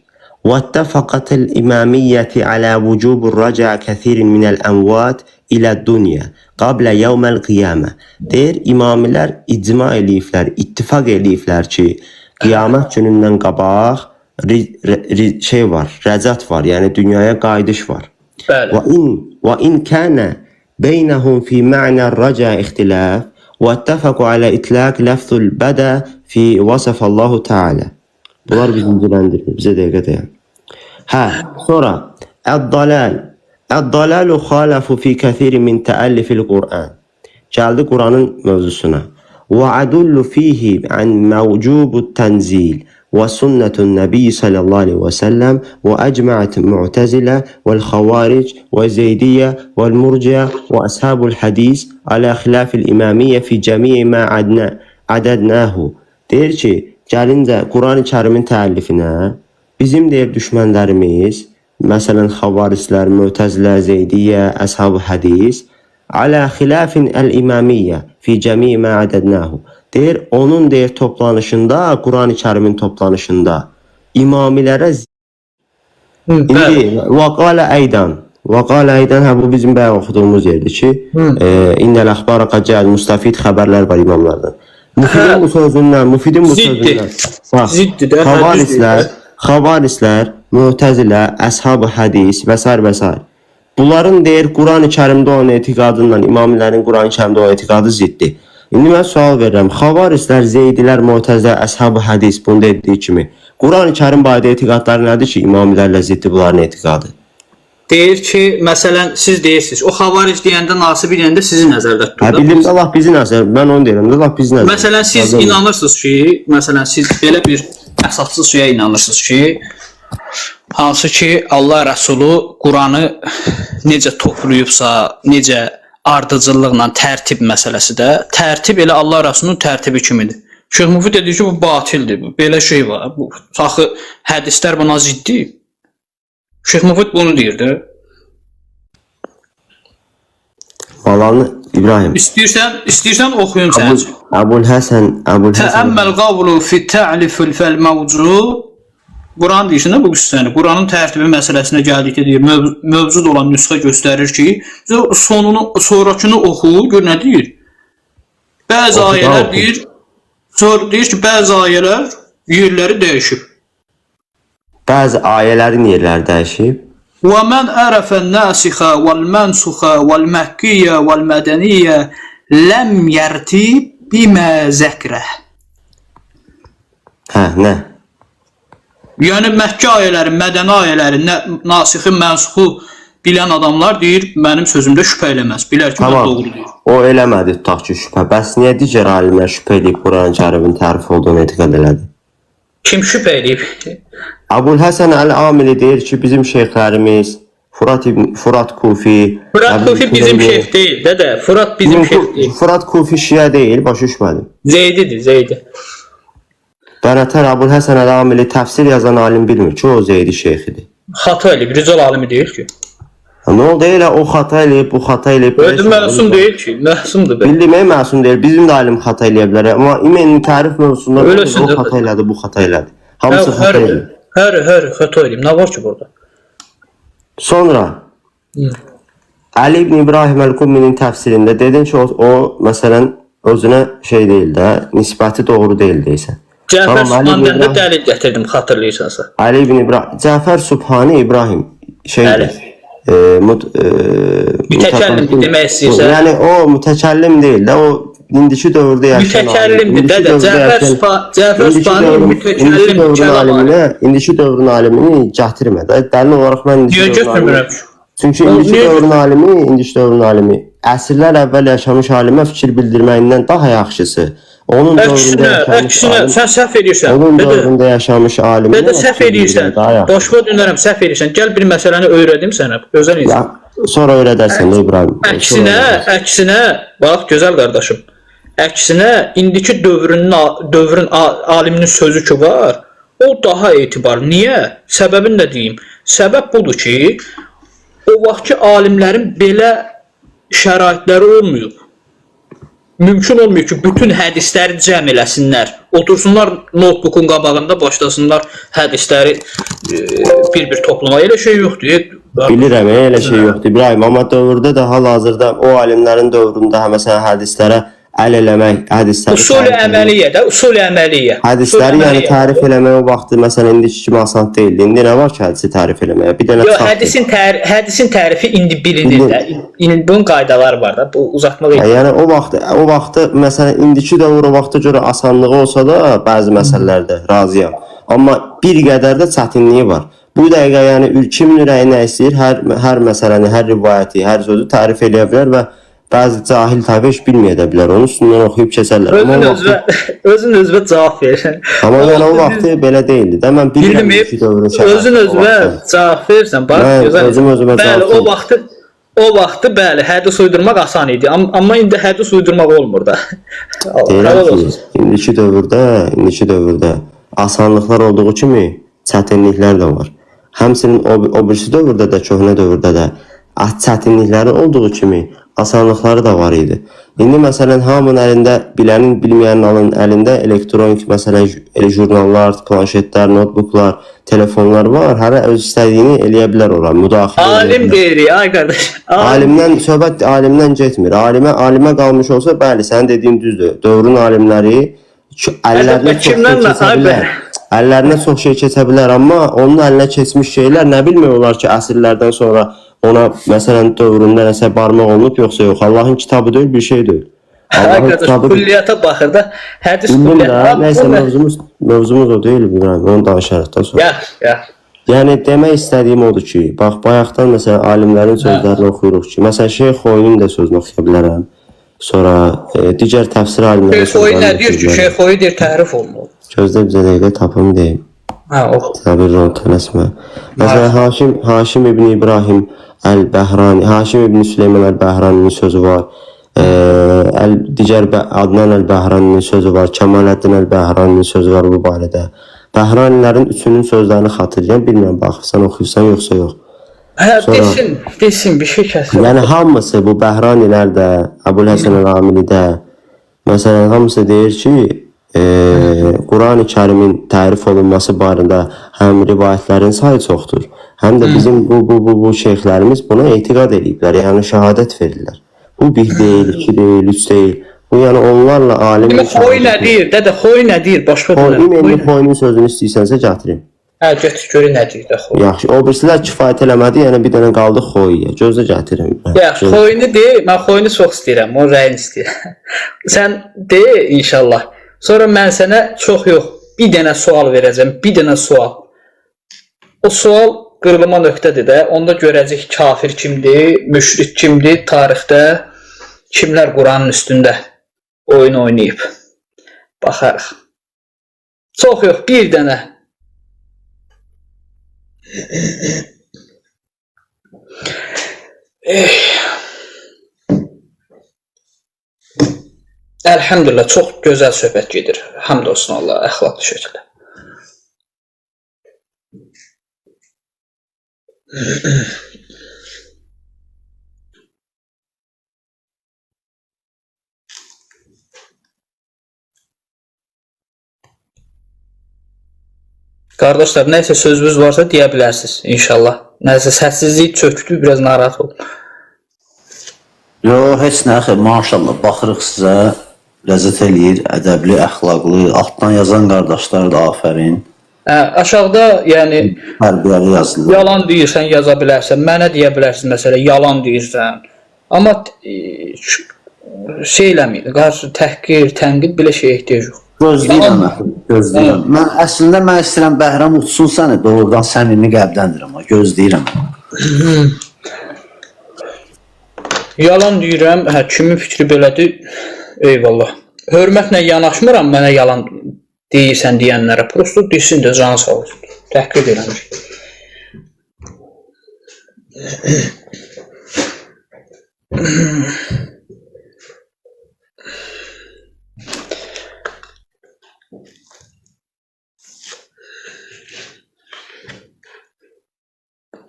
واتفقت الإمامية على وجوب الرجع كثير من الأموات إلى الدنيا قبل يوم القيامة. Deyir, imamilər icma eləyiblər, ittifaq eləyiblər ki, qiyamət günündən qabaq şey var, rəcat var, yəni dünyaya qayıdış var. وإن كان بينهم في معنى الرجع اختلاف واتفقوا على إطلاق لفظ البدء في وصف الله تعالى. Bunlar bizinciləndirir, bizə dəqiqə deyən. Sonra Əd-dalalu xalafu fi kəthiri min təəllifil Qur'an. Gəldi Quranın mövzusuna. Və adullu fihi ən məvcubut tənzil və sünnətun nəbiyyi sallallahu aleyhi və səlləm və əcməət mu'təzilə vəl-xavaric və zeydiyyə vəl-murciyə və əshabul hədis alə xilafil imamiyyə fi cəmiyi mə ədədnəhu. Deyir ki, gəlincə Quran-ı Kərimin təəllifinə bizim deyir düşmənlərimiz, məsələn xavarislər, mütəzilər, zeydiyyə, əshab-ı hədis alə xilafin əl-imamiyyə fi cəmi mə ədədnəhu. Deyir, onun deyir toplanışında, Quran-ı Kərimin toplanışında imamilərə indi vaqalə əydən, bu bizim bəyan oxuduğumuz yerdir ki, innəl əxbara qəcəl, müstafid xəbərlər var imamlardan. Müfidin bu sözündən xavarislər, mütəzilə, əshab-ı hədis və s. Bunların deyir, Quran-ı Kərimdə olan etiqadından, imamilərin Quran-ı Kərimdə olan etiqadı ziddir. İndi mən sual verirəm, xavarislər, zeydilər, mütəzilə, əshab-ı hədis bunu dediyi kimi, Quran-ı Kərim barədə etiqadları nədir ki, imamilərlə ziddir bunların etiqadı?
Deyir ki, məsələn, siz deyirsiniz, o xavaric deyəndə, nasib deyəndə sizi nəzərdə tutur.
Bildim də Allah bizi nəzər, mən onu deyirəm də Allah bizi nəzər.
Məsələn, siz inanırsınız ki, siz belə bir əsassız şeyə inanırsınız ki, hansı ki, Allah Rəsulu Quranı necə toplayıbsa, necə ardıcıllıqla tərtib məsələsi də, tərtib elə Allah Rəsulunun tərtibi kimidir. Şeyx Müfid dedi ki, bu batildir, belə şey var, axı hədislər buna ziddir. Şeyx Müfid bunu deyirdi.
Malanı İbrahim.
İstəyirsən oxuyun sən.
Əbul-Həsən.
Təəmməl qavlu fi tə'lifil fəl-məvcu. Quran deyirsən bu qüssəni. Quranın tərtibi məsələsinə gəldikdə deyir, mövcud olan nüsxə göstərir ki, sonrakını oxu, gör nə deyir. Bəzi ayələr deyir, deyir ki, bəzi ayələr yerləri dəyişib.
Bəzi ayələrin yerləri dəyişib.
Və mən ərəfən nəsixə vəl-mənsuxə vəl-məkkiyyə vəl-mədəniyyə ləm yərtib bimə zəkrəh.
Nə? Yəni
Məkkə ayələri, mədəni ayələri, nasixi, mənsuxu bilən adamlar deyir, mənim sözümdə şübhə eləməz. Bilər ki, mən
Tamam.
doğru deyir.
O eləmədi tutaq ki şübhə. Bəs niyə digər alimlər şübhə edib Qurani-Kərimin tərif olduğunu etiqad elədi?
Kim şübhə eləyib?
Əbul Həsən Əl-Amili deyir ki, bizim şeyxlərimiz Furat Kufi,
Furat Kufi bizim şeyx deyil, dədə. Furat bizim şeyx deyil.
Furat Kufi Şiə deyil, başa düşmədim.
Zeydidir, Zeydi.
Bənətər Əbul Həsən Əl-Amili təfsir yazan alim bilmir ki, o Zeydi şeyxidir.
Xata eləyib, rical alimi deyil ki.
Nə oldu elə o xata eləyib, bu xata eləyib.
Öldü məsum deyil ki, məsumdur.
Bildim, məsum deyil. Bizim də alim xata eləyə bilər. Amma imenin tərif mövzusunda o xata elədi, bu xata elədi. Hamısı xata eləyib.
Hər xata eləyib. Nə var ki burada?
Sonra Ali ibn İbrahim Əl-Kumminin təfsirində dedin ki, o məsələn özünə şey deyil də, nisbəti doğru deyil deyirsən.
Cəfər Subhani'dən dəlil gətirdim, xatırlayırsansa.
Ali ibn İbrahim, Cəfər Subhani İbrahim şeydir.
Mütəkəllimdir demək istəyirsən.
Yəni o mütəkəllim deyil də, o indiki dövrdə yaşayan
mütəkəllimdir dədə. Cəfər Subhani mütəkəllim
alimini, indiki dövrün alimini gətirmə də. Dəlil olaraq mən
niyə götürmürəm?
Çünki indiki dövrün alimi əsrlər əvvəl yaşamış alimə fikir bildirməyindən daha yaxşısı. Onun
əksinə, sən səhv edirsən.
Onun dövründə yaşamış alim.
Dədə səhv edirsən. Başqa dönərəm, səhv edirsən. Gəl bir məsələni öyrədim sənə. Gözəl insan.
Sonra öyrədərsən İbrahim.
Əksinə, bax gözəl qardaşım. Əksinə, indiki dövrün aliminin sözü ki var, o daha etibarlı. Niyə? Səbəbini də deyim. Səbəb budur ki, o vaxtki alimlərin belə şəraitləri olmuyor. Mümkün olmuyor ki, bütün hədisləri cəm eləsinlər. Otursunlar notebookun qabağında, başlasınlar hədisləri bir-bir toplama. Elə şey yoxdur.
Bilirəm, elə şey yoxdur İbrahim. Amma dövrdə də hal-hazırda o alimlərin dövründə məsələn hədislərə əl eləmək, hədisləri
usul-i əməliyyə də, usul-i əməliyyə.
Hədisləri yəni tərif eləmək o vaxtı məsələn indiki kimi asan deyildi. İndi nə var ki, hədisi tərif eləməyə? Bir dənə
hədisin tərifi indi bilinir də. İndi bunun qaydaları var da. Bu uzatmaq yox.
Yəni o vaxtı məsələn indiki dövr o vaxta görə asanlığı olsa da bəzi məsələlərdə razıyam. Amma bir qədər də çətinliyi var. Bu dəqiqə yəni kimin ürəyi nə istəyir, hər məsələni, hər rivayəti, hər sözü tərif eləyə bilər və bəzi cahil tayfa heç bilməyə də bilər. Onun üstündən oxuyub keçərlər.
Özün özünə cavab verirsən.
Amma yəni o vaxtı belə deyildi. Də mən bilmirəm ki, dövrün şəraiti.
Özün özünə cavab verirsən. Bax, gözəl. Bəli, o vaxtı bəli, hədis uydurmaq asan idi. Amma indi hədis uydurmaq olmur da.
Deyirəm ki, indiki dövrdə asanlıqlar olduğu kimi çətinliklər də var. Həmçinin o birisi dövrdə də, köhnə dövrdə də çətinlikləri olduğu kimi asanlıqları da var idi. İndi məsələn hamının əlində, bilənin, bilməyənin əlində elektronik məsələn jurnallar, planşetlər, notebooklar, telefonlar var. Hər öz istədiyini eləyə bilər ora, müdaxilə.
Alim deyirik, ay qardaş.
Söhbət alimdən getmir. Alimə qalmış olsa, bəli, sənin dediyin düzdür. Dövrün alimləri əllərinə çox şey keçə bilər, amma onun əlinə keçmiş şeylər nə bilmək olar ki, əsrlərdən sonra ona məsələn dövründə nəsə barmaq olunub yoxsa yox. Allahın kitabı deyil, bir şey deyil.
Külliyyata baxır da, hədis
külliyatı. Nəysə mövzumuz o deyil, bilmirəm. Onu danışarıq da sonra. Yəni demək istədiyim odur ki, bax bayaqdan məsələn alimlərin sözlərini oxuyuruq ki, məsələn Şeyx Xoyinin də sözünü oxuya bilərəm. Sonra digər təfsir alimləri
Şeyx Xoyi nə deyir ki, Şeyx Xoyi deyir təhrif olunur.
Gözlə bizə dəqiqə tapım deyim. Sabir ol, tələsmə. Məsələn Haşim ibn İbrahim Əl-Bəhrani, Haşim ibn Süleyman Əl-Bəhraninin sözü var. Digər Adnan Əl-Bəhraninin sözü var. Kəmaləddin Əl-Bəhraninin sözü var bu barədə. Bəhranilərin üçünün sözlərini xatırlayam, bilmirəm baxırsan, oxuyursan yoxsa yox.
Desin, bir şey kəsin.
Yəni hamısı bu Bəhranilər də, Əbul Həsən Əl-Amili də, məsələn hamısı deyir ki, Qurani Kərimin tərif olunması barədə həm rivayətlərin sayı çoxdur, həm də bizim bu şeyxlərimiz buna etiqad ediblər, yəni şəhadət verirlər. Bu bir deyil, iki deyil, üç deyil. Bu yəni onlarla alim...
Xoy nə deyir, dədə, xoy nə deyir, başqa deyil.
İndi xoyunun sözünü istəyirsənsə gətirim.
Götür, görün nə deyir də xoy.
Yaxşı, o birisilər kifayət eləmədi, yəni bir dənə qaldı xoyuya, gözlə gətirim.
Yaxşı, xoyunu deyil, mən xoyunu çox istəyirəm, onun rəyini istəyirəm. Sən deyil inşallah. Sonra mən sənə çox yox, bir dənə sual verəcəm, bir dənə sual. O sual qırılma nöqtədir də. Onda görəcək kafir kimdir, müşrik kimdir, tarixdə kimlər Quranın üstündə oyun oynayıb. Baxarıq. Çox yox, bir dənə. Elhamdülillah, çox gözəl söhbət gedir. Həmd olsun Allah, əxlaqlı şəkildə. Qardaşlar, nəysə sözünüz varsa deyə bilərsiniz inşallah. Nəysə səssizlik çökdü, biraz narahat oldum.
Yo, heç nə axı, maşallah, baxırıq sizə, ləzzət eləyir, ədəbli, əxlaqlı, altdan yazan qardaşlar da afərin.
Aşağıda, yəni,
Tərbiyəli yazılır.
yalan deyirsən, yaza bilərsən, mənə deyə bilərsən, məsələ, yalan deyirsən. Amma şey eləməyir, qarşı təhqir, tənqid, belə şey ehtiyac yox.
Gözləyirəm, gözləyirəm. Mən əslində mən istəyirəm Bəhram utsun səni, doğrudan səmimi qəlbdəndirəm, gözləyirəm.
Yalan deyirəm, kimin fikri belədir, eyvallah. Hörmətlə yanaşmıram mənə yalan deyirsən deyənlərə, prosto desin də canı sağ olsun. Təhqir eləmir.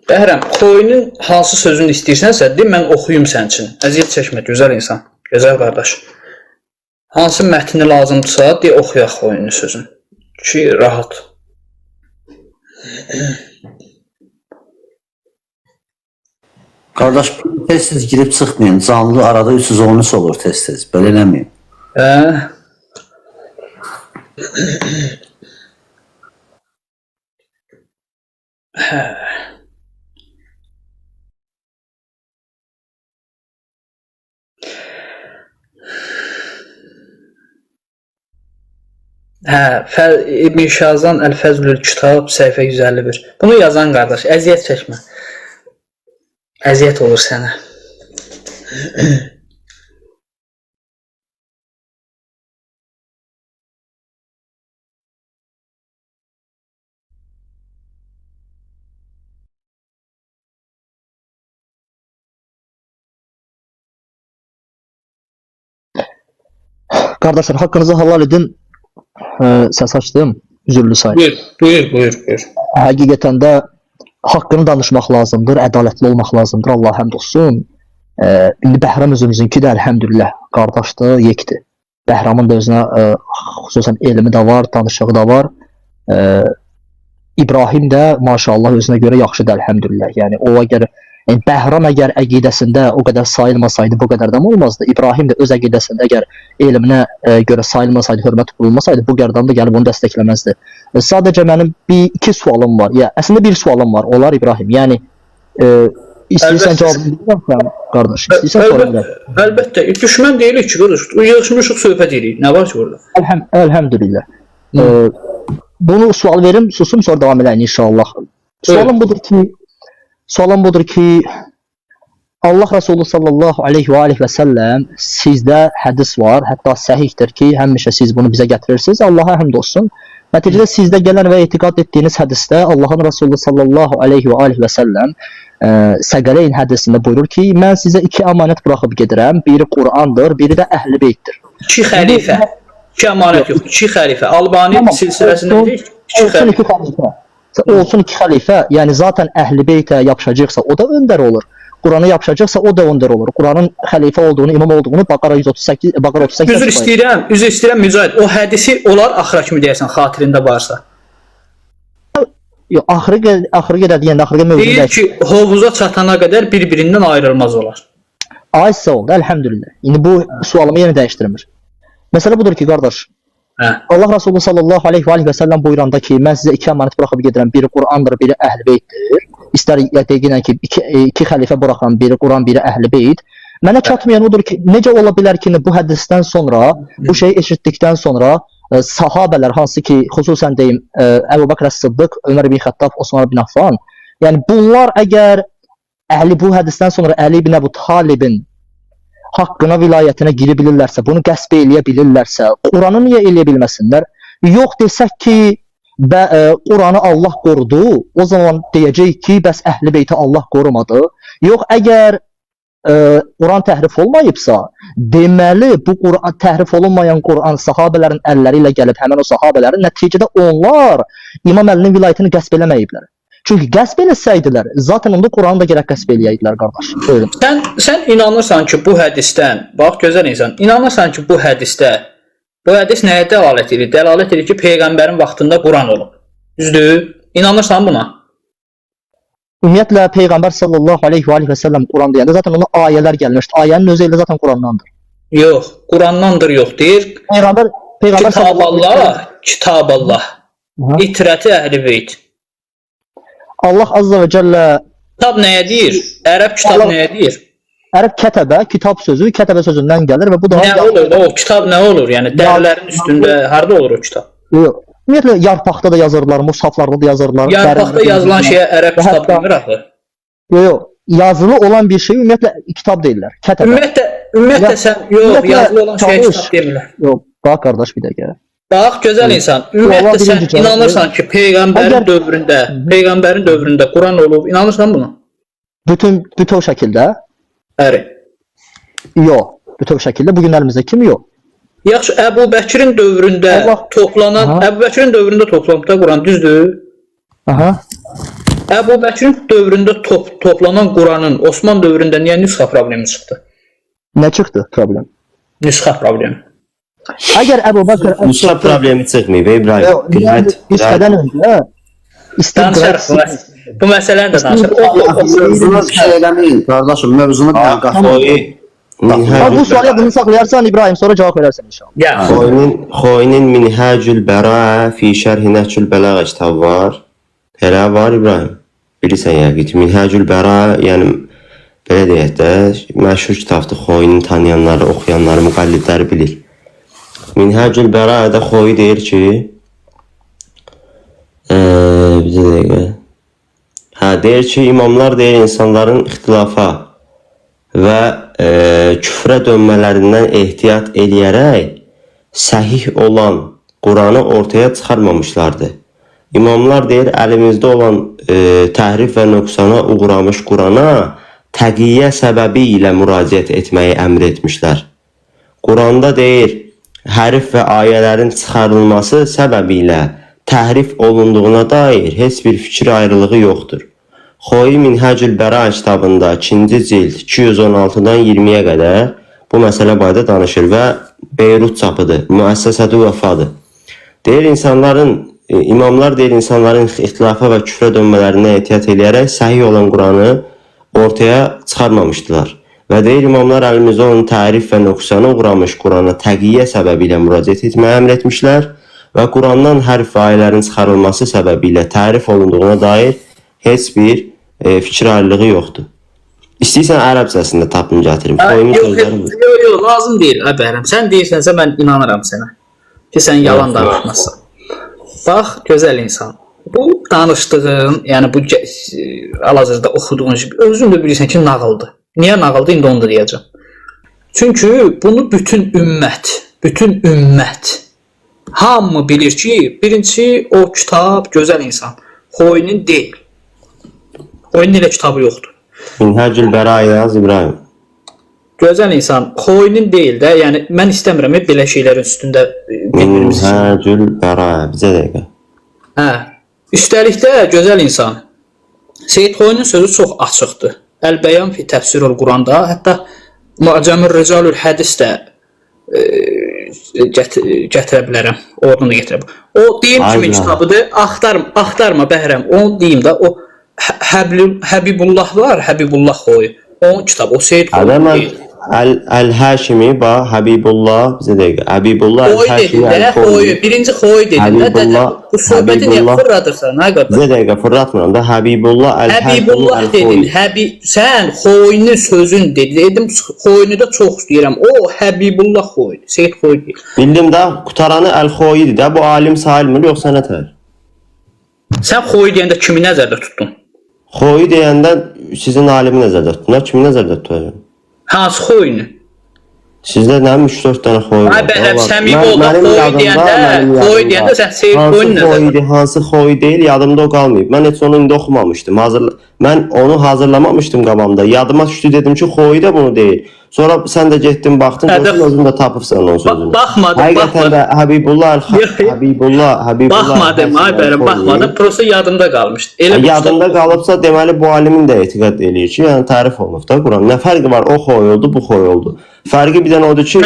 Bəhram, xoyunun hansı sözünü istəyirsənsə, de, mən oxuyum sən üçün. Əziyyət çəkmə, gözəl insan, gözəl qardaş. Hansı mətni lazımdırsa, de, oxuyaq xoyunun sözünü. Ki, rahat.
Qardaş, tez-tez girib çıxmayın, canlı arada 313 olur tez-tez, belə eləməyin.
İbn Şazan Əl-Fəzlül Kitab, səhifə 151. Bunu yazan qardaş, əziyyət çəkmə. Əziyyət olur sənə.
Kardeşler hakkınızı helal edin. Ses açtım. Üzürlü sayın.
Buyur.
Hakikaten de hakkını danışmak lazımdır. Adaletli olmak lazımdır. Allah həmd olsun. İndi Bəhram özümüzünki də elhamdülillah qardaşdır, yekdir. Bəhramın da özünə xüsusən elmi də var, danışığı da var. İbrahim də maşallah özünə görə yaxşıdır elhamdülillah. Yəni o əgər Bəhram əgər əqidəsində o qədər sayılmasaydı, bu qədər də olmazdı. İbrahim də öz əqidəsində əgər elminə görə sayılmasaydı, hörmət qurulmasaydı, bu qərdan da gəlib onu dəstəkləməzdi. Sadəcə mənim iki sualım var. Ya əslində bir sualım var. Onlar İbrahim. Yəni istəyirsən cavabını bilirəm qardaş. İstəyirsən sorun ver.
Əlbəttə. Düşmən deyilik ki, qardaş. Yığışmışıq söhbət edirik. Nə var ki burada?
Elhamdülillah. Bunu sual verim, susum sonra davam edin inşallah. Sualım budur ki, Allah Resulü sallallahu aleyhi və aleyhi və səlləm sizdə hədis var, hətta səhihdir ki, həmişə siz bunu bizə gətirirsiniz, Allaha həmd olsun. Nəticədə sizdə gələn və etiqad etdiyiniz hədisdə Allahın Resulü sallallahu aleyhi və aleyhi və səlləm Səqələyn hədisində buyurur ki, mən sizə iki əmanət buraxıb gedirəm, biri Qur'andır, biri də Əhl-i Beytdir.
İki xəlifə, iki əmanət yox, iki xəlifə, Albani silsiləsində deyil, iki xəlifə.
Olsun iki xəlifə, yəni zaten Əhl-i Beytə yapışacaqsa o da öndər olur. Qur'ana yapışacaqsa o da öndər olur. Qur'anın xəlifə olduğunu, imam olduğunu Baqara 138, Baqara 38.
Üzr istəyirəm Mücahid. O hədisi olar axıra kimi deyərsən, xatirində varsa.
Yox, axırı qədər deyəndə axırı mövzunu
deyir ki, hovuza çatana qədər bir-birindən ayrılmaz olar.
Ay sağ oldu, elhamdülillah. İndi bu sualımı yenə dəyişdirmir. Məsələ budur ki, qardaş. Allah Resulü sallallahu aleyhi və səlləm buyuranda ki, mən sizə iki əmanət buraxıb gedirəm, biri Qur'andır, biri Əhl-i Beytdir. İstər deyinən ki, iki xəlifə buraxan, biri Qur'an, biri Əhl-i Beyt. Mənə çatmayan odur ki, necə ola bilər ki, bu hədisdən sonra, bu şeyi eşitdikdən sonra sahabələr, hansı ki, xüsusən deyim, Əbu Bəkr Əs-Sıddıq, Ömər ibn Xəttab, Osman ibn Affan, Yəni bunlar əgər bu hədisdən sonra Əli ibn Əbu Talibin haqqına, vilayətinə girə bilirlərsə, bunu qəsb eləyə bilirlərsə, Quranı niyə eləyə bilməsinlər? Yox desək ki, Quranı Allah qorudu, o zaman deyəcəyik ki, bəs Əhl-i Beyti Allah qorumadı. Yox, əgər Quran təhrif olmayıbsa, deməli bu Quran təhrif olunmayan Quran sahabələrin əlləri ilə gəlib həmin o sahabələrin, nəticədə onlar İmam Əlinin vilayətini qəsb eləməyiblər. Çünki qəsb eləsəydilər, zaten onda Quranı da gərək qəsb eləyəydilər, qardaş. Buyurun.
Sən inanırsan ki, bu hədisdən, bax gözəl insan, inanırsan ki, bu hədis nəyə dəlalət edir? Dəlalət edir ki, Peyğəmbərin vaxtında Quran olub. Düzdür? İnanırsan buna?
Ümumiyyətlə Peyğəmbər sallallahu aleyhi və səlləm Quran deyəndə zaten ona ayələr gəlmişdi. Ayənin özü elə zaten Qurandandır.
Yox, Qurandandır yox deyir.
Peyğəmbər
Kitab Allah. İtrəti Əhl-i Beyt.
Allah azza və cəllə
kitab nəyə deyir? Ərəb kitab nəyə deyir?
Ərəb kətəbə, kitab sözü kətəbə sözündən gəlir və bu da
nə olur? O kitab nə olur? Yəni dərilərin üstündə harda olur o kitab?
Yox. Ümumiyyətlə yarpaqda da yazırlar, mushaflarda da yazırlar.
Yarpaqda yazılan şeyə ərəb kitab denir axı.
Yox, yazılı olan bir şey ümumiyyətlə kitab deyirlər. Kətəbə.
Ümumiyyətlə sən yazılı olan şeyə kitab demirlər.
Yox, bax qardaş bir dəqiqə.
Bax gözəl insan, ümumiyyətlə sən inanırsan ki, Peyğəmbərin dövründə Quran olub, inanırsan buna?
Bütöv şəkildə?
Bəli.
Yox, bütöv şəkildə bu gün əlimizdə kimi yox.
Yaxşı, Əbu Bəkirin dövründə toplanıbda Quran, düzdür?
Aha.
Əbu Bəkirin dövründə toplanan Quranın Osman dövründə niyə nüsxa problemi çıxdı?
Nə çıxdı problem?
Nüsxa problemi.
Əgər Əbu Bəkir
nüsxa problemi çıxmayıb İbrahim.
Nüsxədən öncə
danışarıq. Bu məsələni də danışarıq.
Mövzunu eləməyin, qardaşım, mövzunu qatmayın.
Bu sualı bunu saxlayarsan İbrahim, sonra cavab verərsən inşallah.
Xoynin Minhacül Bəra fi Şərhi Nəhcül Bəlağə kitabı var. Elə var İbrahim. Bilirsən yəqin ki, Minhacül Bəra, yəni belə deyək də, məşhur kitabdır. Xoynin tanıyanları, oxuyanları, müqəllidləri bilir. Minhacül Bəra'da Xoy deyir ki, bir dəqiqə. Deyir ki, imamlar deyir insanların ixtilafa və küfrə dönmələrindən ehtiyat eləyərək səhih olan Quranı ortaya çıxarmamışlardı. İmamlar deyir, əlimizdə olan təhrif və nöqsana uğramış Qurana təqiyyə səbəbi ilə müraciət etməyi əmr etmişlər. Quranda deyir, hərif və ayələrin çıxarılması səbəbilə təhrif olunduğuna dair heç bir fikir ayrılığı yoxdur. Xoy Minhacül Bəra kitabında 2-ci cild 216-dan 20-yə qədər bu məsələ barədə danışır və Beyrut çapıdır, müəssəsədə vəfadır. Deyir, imamlar deyir, insanların ixtilafa və küfrə dönmələrinə ehtiyat eləyərək səhih olan Quranı ortaya çıxarmamışdılar. Və deyir, imamlar əlimizdə onun tərif və nöqsana uğramış Qurana təqiyyə səbəbi ilə müraciət etməyə əmr etmişlər və Qurandan hərf və ayələrin çıxarılması səbəbi ilə tərif olunduğuna dair heç bir fikir ayrılığı yoxdur. İstəyirsən ərəbcəsində tapım gətirim.
Yox, lazım deyil Əbərəm. Sən deyirsənsə mən inanıram sənə. Ki sən yalan danışmazsan. Bax, gözəl insan. Bu danışdığın, yəni bu hal-hazırda oxuduğun şey, özün də bilirsən ki, nağıldır. Niyə nağıldır? İndi onu da deyəcəm. Çünki bunu bütün ümmət hamı bilir ki, birinci o kitab gözəl insan. Xoynin deyil. Xoynin elə kitabı yoxdur.
Minhacül Bəra yaz İbrahim.
Gözəl insan, Xoynin deyil də, yəni mən istəmirəm belə şeylərin üstündə bir-birimiz.
Minhacül Bəra, bizə dəqiqə.
Üstəlik də gözəl insan, Seyyid Xoynin sözü çox açıqdır. Əl-Bəyan fi təfsirul Quranda, hətta Mu'camur Ricalul Hədis də gətirə bilərəm. Oradan da gətirə bilərəm. O deyim kimi kitabıdır. Axtarma Bəhrəm. Onu deyim də, o Həbibullah var, Həbibullah Xoy. Onun kitabı, o Seyyid Xoy deyil.
Əl-Həşimi, Həbibullah, bizə dəqiqə. Həbibullah,
Xoy, birinci Xoy dedin də, bu söhbəti niyə fırradırsan, nə qədər?
Bizə dəqiqə, fırratmıram da, Həbibullah,
Həbibullah dedin, sən Xoynin sözün dedim, Xoynu da çox deyirəm, o Həbibullah Xoy, Seyyid Xoy deyil.
Bildim də, qutaranı Əl-Xoyidir də, bu alim sayılmır, yoxsa nə tər?
Sən Xoy deyəndə kimi nəzərdə tutdun?
Xoyu deyəndə sizin alimi nəzərdə tutdular. Kimi nəzərdə tutacaq?
Hansı xoyunu?
Sizdə nə 3-4 dənə xoyu var.
Ay bəhəm, səmimi olmaq xoy deyəndə sən Seyid xoyunu nəzərdə.
Hansı xoyu deyil, yadımda o qalmayıb. Mən heç onu indi oxumamışdım. Mən onu hazırlamamışdım qabamda. Yadıma düşdü, dedim ki, xoyu da bunu deyil. Sonra sən də getdin, baxdın, özün də tapıbsan onun sözünü.
Baxmadım.
Həqiqətən də Habibullah.
Baxmadım, ay bəhəm, baxmadım. Prosta yadımda qalmışdı.
Yadında qalıbsa, deməli bu alimin də etiqad eləyir ki, yəni tərif olunub da Quran. Nə fərqi var? O xoy oldu, bu xoy oldu. Fərqi bir dənə odur ki,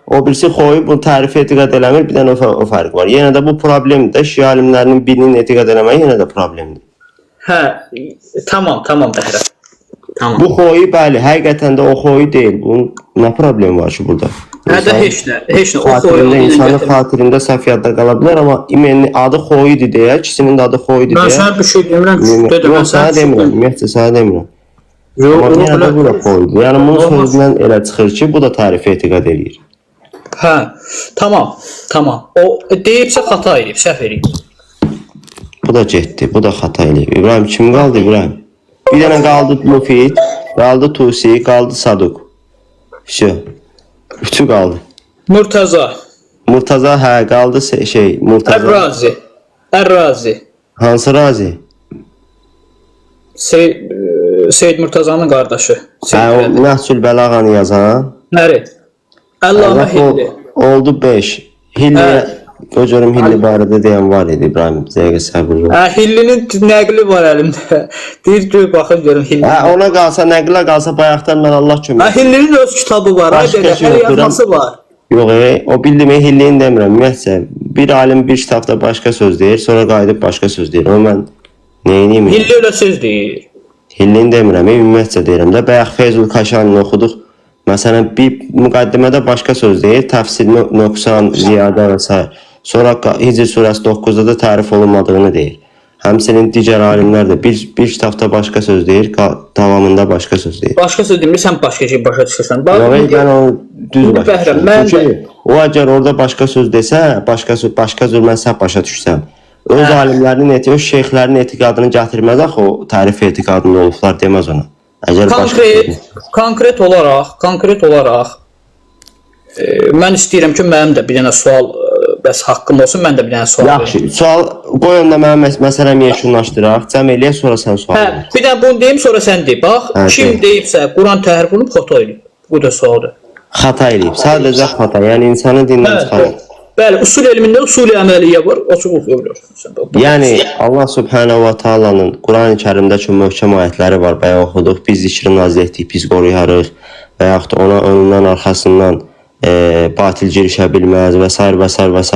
o birisi xoyu bu tərifi etiqad eləmir, bir dənə o fərqi var. Yenə də bu problemdir. Şia alimlərinin birinin etiqad eləməyi yenə də problemdir.
Hə, tamam Bəhrəm. Tamam.
Bu xoyu bəli, həqiqətən də o xoyu deyil. Bunun nə problemi var ki burada?
Hə də heç nə, o xoyu
insanın xatirində səhv yadda qala bilər, amma imenin adı xoyudur deyə, ikisinin də adı xoyudur deyə.
Mən sənə bir şey demirəm ki,
yox, sənə demirəm, ümumiyyətlə sənə demirəm. Amma yenə də bu da xoyudur. Yəni bunun sözündən elə çıxır ki, bu da tarifi etiqad eləyir.
Hə, tamam. O deyibsə xata eləyib, səhv eləyib.
Bu da getdi, bu da xata eləyib. İbrahim kim qaldı İbrahim? Bir dənə qaldı Mufid, qaldı Tusi, qaldı Saduq. Üçü qaldı. Murtaza, hə, qaldı Murtaza.
Ər-Razi.
Hansı Razi?
Seyyid Murtazanın qardaşı.
Hə, o Nəhsül Bəlağanı yazan.
Nəri? Əllamə Hilli.
Oldu 5. Hilli, o görüm Hilli barədə deyən var idi İbrahim. Zəqiqə səbirli.
Hə, Hillinin nəqli var əlimdə. Deyir ki, baxın görüm Hilli.
Hə, ona qalsa, nəqlə qalsa bayaqdan mən Allah kömək.
Hə, Hillinin öz kitabı var. Hər yazması var.
Yox, o bildiyimi Hillini demirəm. Ümumiyyətcə, bir alim bir kitabda başqa söz deyir, sonra qayıdıb başqa söz deyir. O mən neyiniyim?
Hilli öyle söz deyir.
Hillini demirəm, ümumiyyətcə deyirəm də. Bayaq Feyzul Kaşanini oxuduq. Məsələn, bir müqaddimədə başqa söz deyir, təfsir, nöqsan, ziyadə və s. Sonra Hicr surəsi 9-da da tərif olunmadığını deyir. Həmçinin digər alimlər də bir kitabda başqa söz deyir, davamında başqa söz deyir.
Başqa söz demir, sən başqa şey başa düşürsən.
Mən onu düz başa düşürəm. Çünki o əgər orada başqa söz desə, başqa cür mən səhv başa düşsəm, öz alimlərinin, öz şeyxlərinin etiqadını gətirməz axı o tərif etiqadında olublar deməz ona.
Konkret olaraq mən istəyirəm ki, mənim də bir dənə sual bəs haqqım olsun, mən də bir dənə sual
verim. Yaxşı, sual qoy onda mənim məsələm yekunlaşdıraq, cəm eləyək, sonra sən sual verir.
Bir dənə bunu deyim, sonra sən deyib. Bax, kim deyibsə, Quran təhrif olunub, xata eləyib. Bu da sualdır.
Xata eləyib, sadəcə xata, yəni insanı dindən çıxarır.
Bəli, usul elmində usul-i əməliyyə var, o çox oxuyabilirsən.
Yəni, Allah Subhanahu wa Ta'ala'nın Quran-ı Kərimdəki möhkəm ayətləri var, bəyə oxuduq, biz zikri nazil etdik, biz qoruyarıq və yaxud da ona önündən, arxasından batil girişə bilməz və s. və s. və s.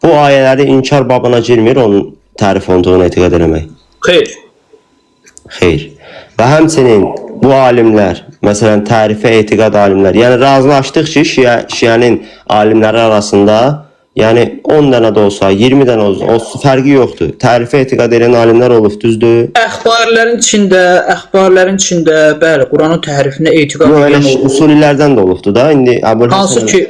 Bu ayələri inkar babına girmir, onun tərif olduğunu etiqad eləmək. Xeyr. Və həmçinin bu alimlər, məsələn, tərifə etiqad alimlər, yəni razılaşdıq ki, şiənin alimləri arasında, yəni 10 dənə də olsa, 20 dənə olsa, fərqi yoxdur. Tərifə etiqad edən alimlər olub, düzdür? Əxbarlərin
içində, bəli, Quranın tərifində etiqad edən olub.
Usullərdən də olubdur da, indi
hansı ki,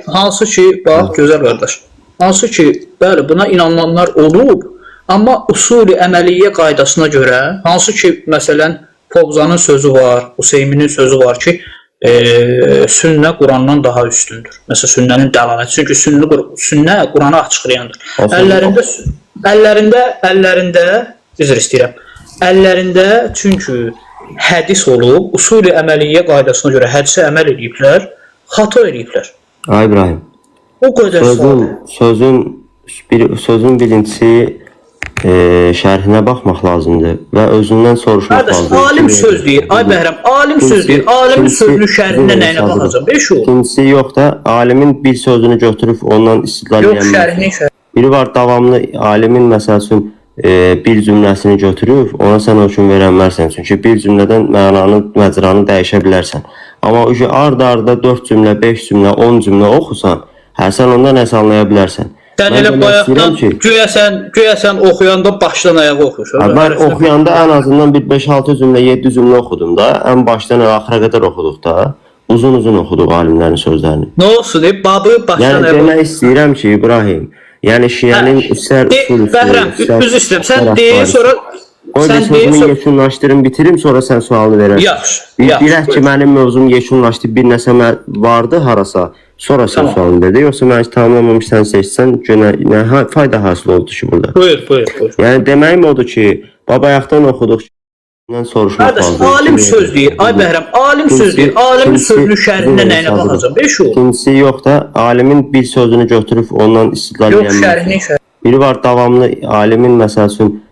bax, gözəl qardaş, hansı ki, bəli, buna inananlar olub, amma usul-i əməliyyə qaydasına görə, hansı ki, məsələn, Fovzanın sözü var, Useyminin sözü var ki, sünnə Qurandan daha üstündür. Məsələn, sünnənin dəlaləti. Çünki sünnə Quranı açıqlayandır. Əllərində çünki hədis olub, usul-i əməliyyə qaydasına görə hədisə əməl ediblər, xata ediblər.
Ay İbrahim,
o qədər
sözün birincisi şərhinə baxmaq lazımdır və özündən soruşmaq lazımdır.
Alim söz deyir, ay Bəhrəm, alim söz deyir, alimin sözlü şərhinə nəyinə baxacaq?
İkincisi yox da, alimin bir sözünü götürüb ondan istidlal
edəməyəm.
Biri var, davamlı alimin məsəl üçün bir cümləsini götürüb, ona sən hökm verənmərsən. Çünki bir cümlədən məcranı dəyişə bilərsən. Amma arda-arda 4 cümlə, 5 cümlə, 10 cümlə oxusan, sən ondan nəsə anlaya bilərsən.
Sən elə bayaqdan güya sən oxuyanda başdan ayağa oxuyursan.
Mən oxuyanda ən azından bir 5-6 cümlə, 7 cümlə oxudum da. Ən başdan axıra qədər oxuduq da. Uzun oxuduq alimlərin sözlərini.
Nə olsun deyib, babı başdan ayağa.
Yəni demək istəyirəm ki, İbrahim, yəni şiənin istər
Bəhrəm, üzr istəyirəm. Sən deyir, sonra
Qoy bir sözümü yekunlaşdırım, bitirim, sonra sən sualını verərsən.
Yaxşı.
Bilək ki, mənim mövzum yekunlaşdı, bir nəsə vardı harasa, sonra sən
Tamam.
sualını verdi. Yoxsa mən tamamlamışsan seçsən, nə fayda hasil oldu ki burada?
Buyur.
Yəni deməyim odur ki, babayaqdan oxuduq. Soruşmaq
Qardaş,
lazım.
alim söz deyir. Ay Bəhrəm, alim söz deyir. Alimin sözünün şərhində nəyinə baxacam? 5 olur.
İkincisi yox da, alimin bir sözünü götürüb ondan istidlal
Yox,
edəmir.
şərhini.
Biri var, davamlı alimin məsəl üçün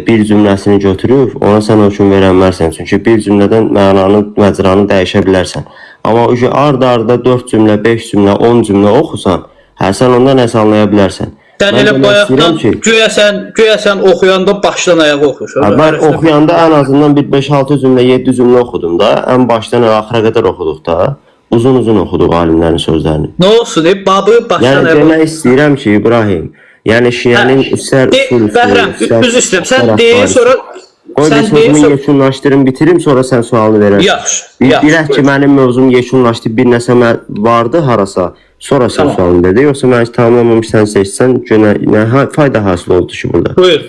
bir cümləsini götürüb, ona sən hökm verə bilmərsən. Çünki bir cümlədən mənanı, məcranı dəyişə bilərsən. Amma arda 4 cümlə, 5 cümlə, 10 cümlə oxusan, sən ondan nəsə anlaya bilərsən.
Sən elə bayaqdan güya sən oxuyanda başdan ayağa oxuyursan.
Mən oxuyanda ən azından bir 5-6 cümlə, 7 cümlə oxudum da, ən başdan axıra qədər oxuduq da. Uzun oxuduq alimlərin sözlərini.
Nə olsun, babı başdan
yəni
ayağa.
Demək istəyirəm ki, İbrahim, yəni Şiənin üstər
Bəhrəm, üzr istəyirəm. Sən deyir, sonra
qoy bir sözümü yekunlaşdırım, bitirim, sonra sən sualını verərsən.
Yaxşı.
Bilək ki, mənim mövzum yekunlaşdı, bir nəsə vardı harasa, sonra sən sualını verdi. Yoxsa mən tamamlamışsan seçsən, nə fayda hasil oldu ki burada?
Buyur.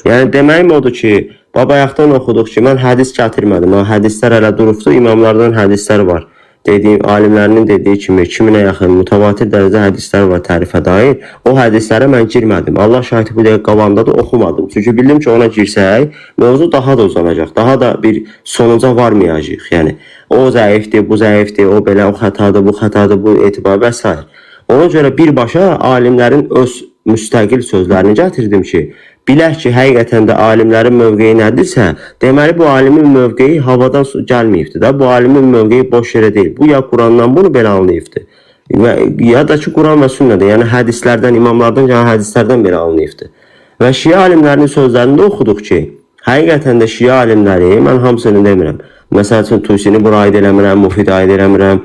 Yəni deməyim odur ki, babayaqdan oxuduq ki, mən hədis gətirmədim. O hədislər hələ durubdu, imamlardan hədislər var. Alimlərinin dediyi kimi 2000-ə yaxın mütəvatir dərəcədə hədislər var tərifə dair. O hədislərə mən girmədim. Allah şahidi bu dəqiq qabağında da oxumadım. Çünki bildim ki, ona girsək, mövzu daha da uzanacaq. Daha da bir sonuca varmayacaq. Yəni o zəifdir, bu zəifdir, o belə, o xətadır, bu etibar və s. Ona görə birbaşa alimlərin öz müstəqil sözlərini gətirdim ki, bilək ki, həqiqətən də alimlərin mövqeyi nədirsə, deməli bu alimin mövqeyi havadan gəlməyibdir da. Bu alimin mövqeyi boş yerə deyil. Bu ya Qurandan bunu belə anlayıbdır. Ya da ki, Quran və sünnədə, yəni hədislərdən, imamlardan gələn hədislərdən belə anlayıbdır. Və Şiə alimlərinin sözlərində oxuduq ki, həqiqətən də Şiə alimləri, mən hamısını demirəm. Məsəl üçün Tusini bura aid eləmirəm, Mufid aid eləmirəm,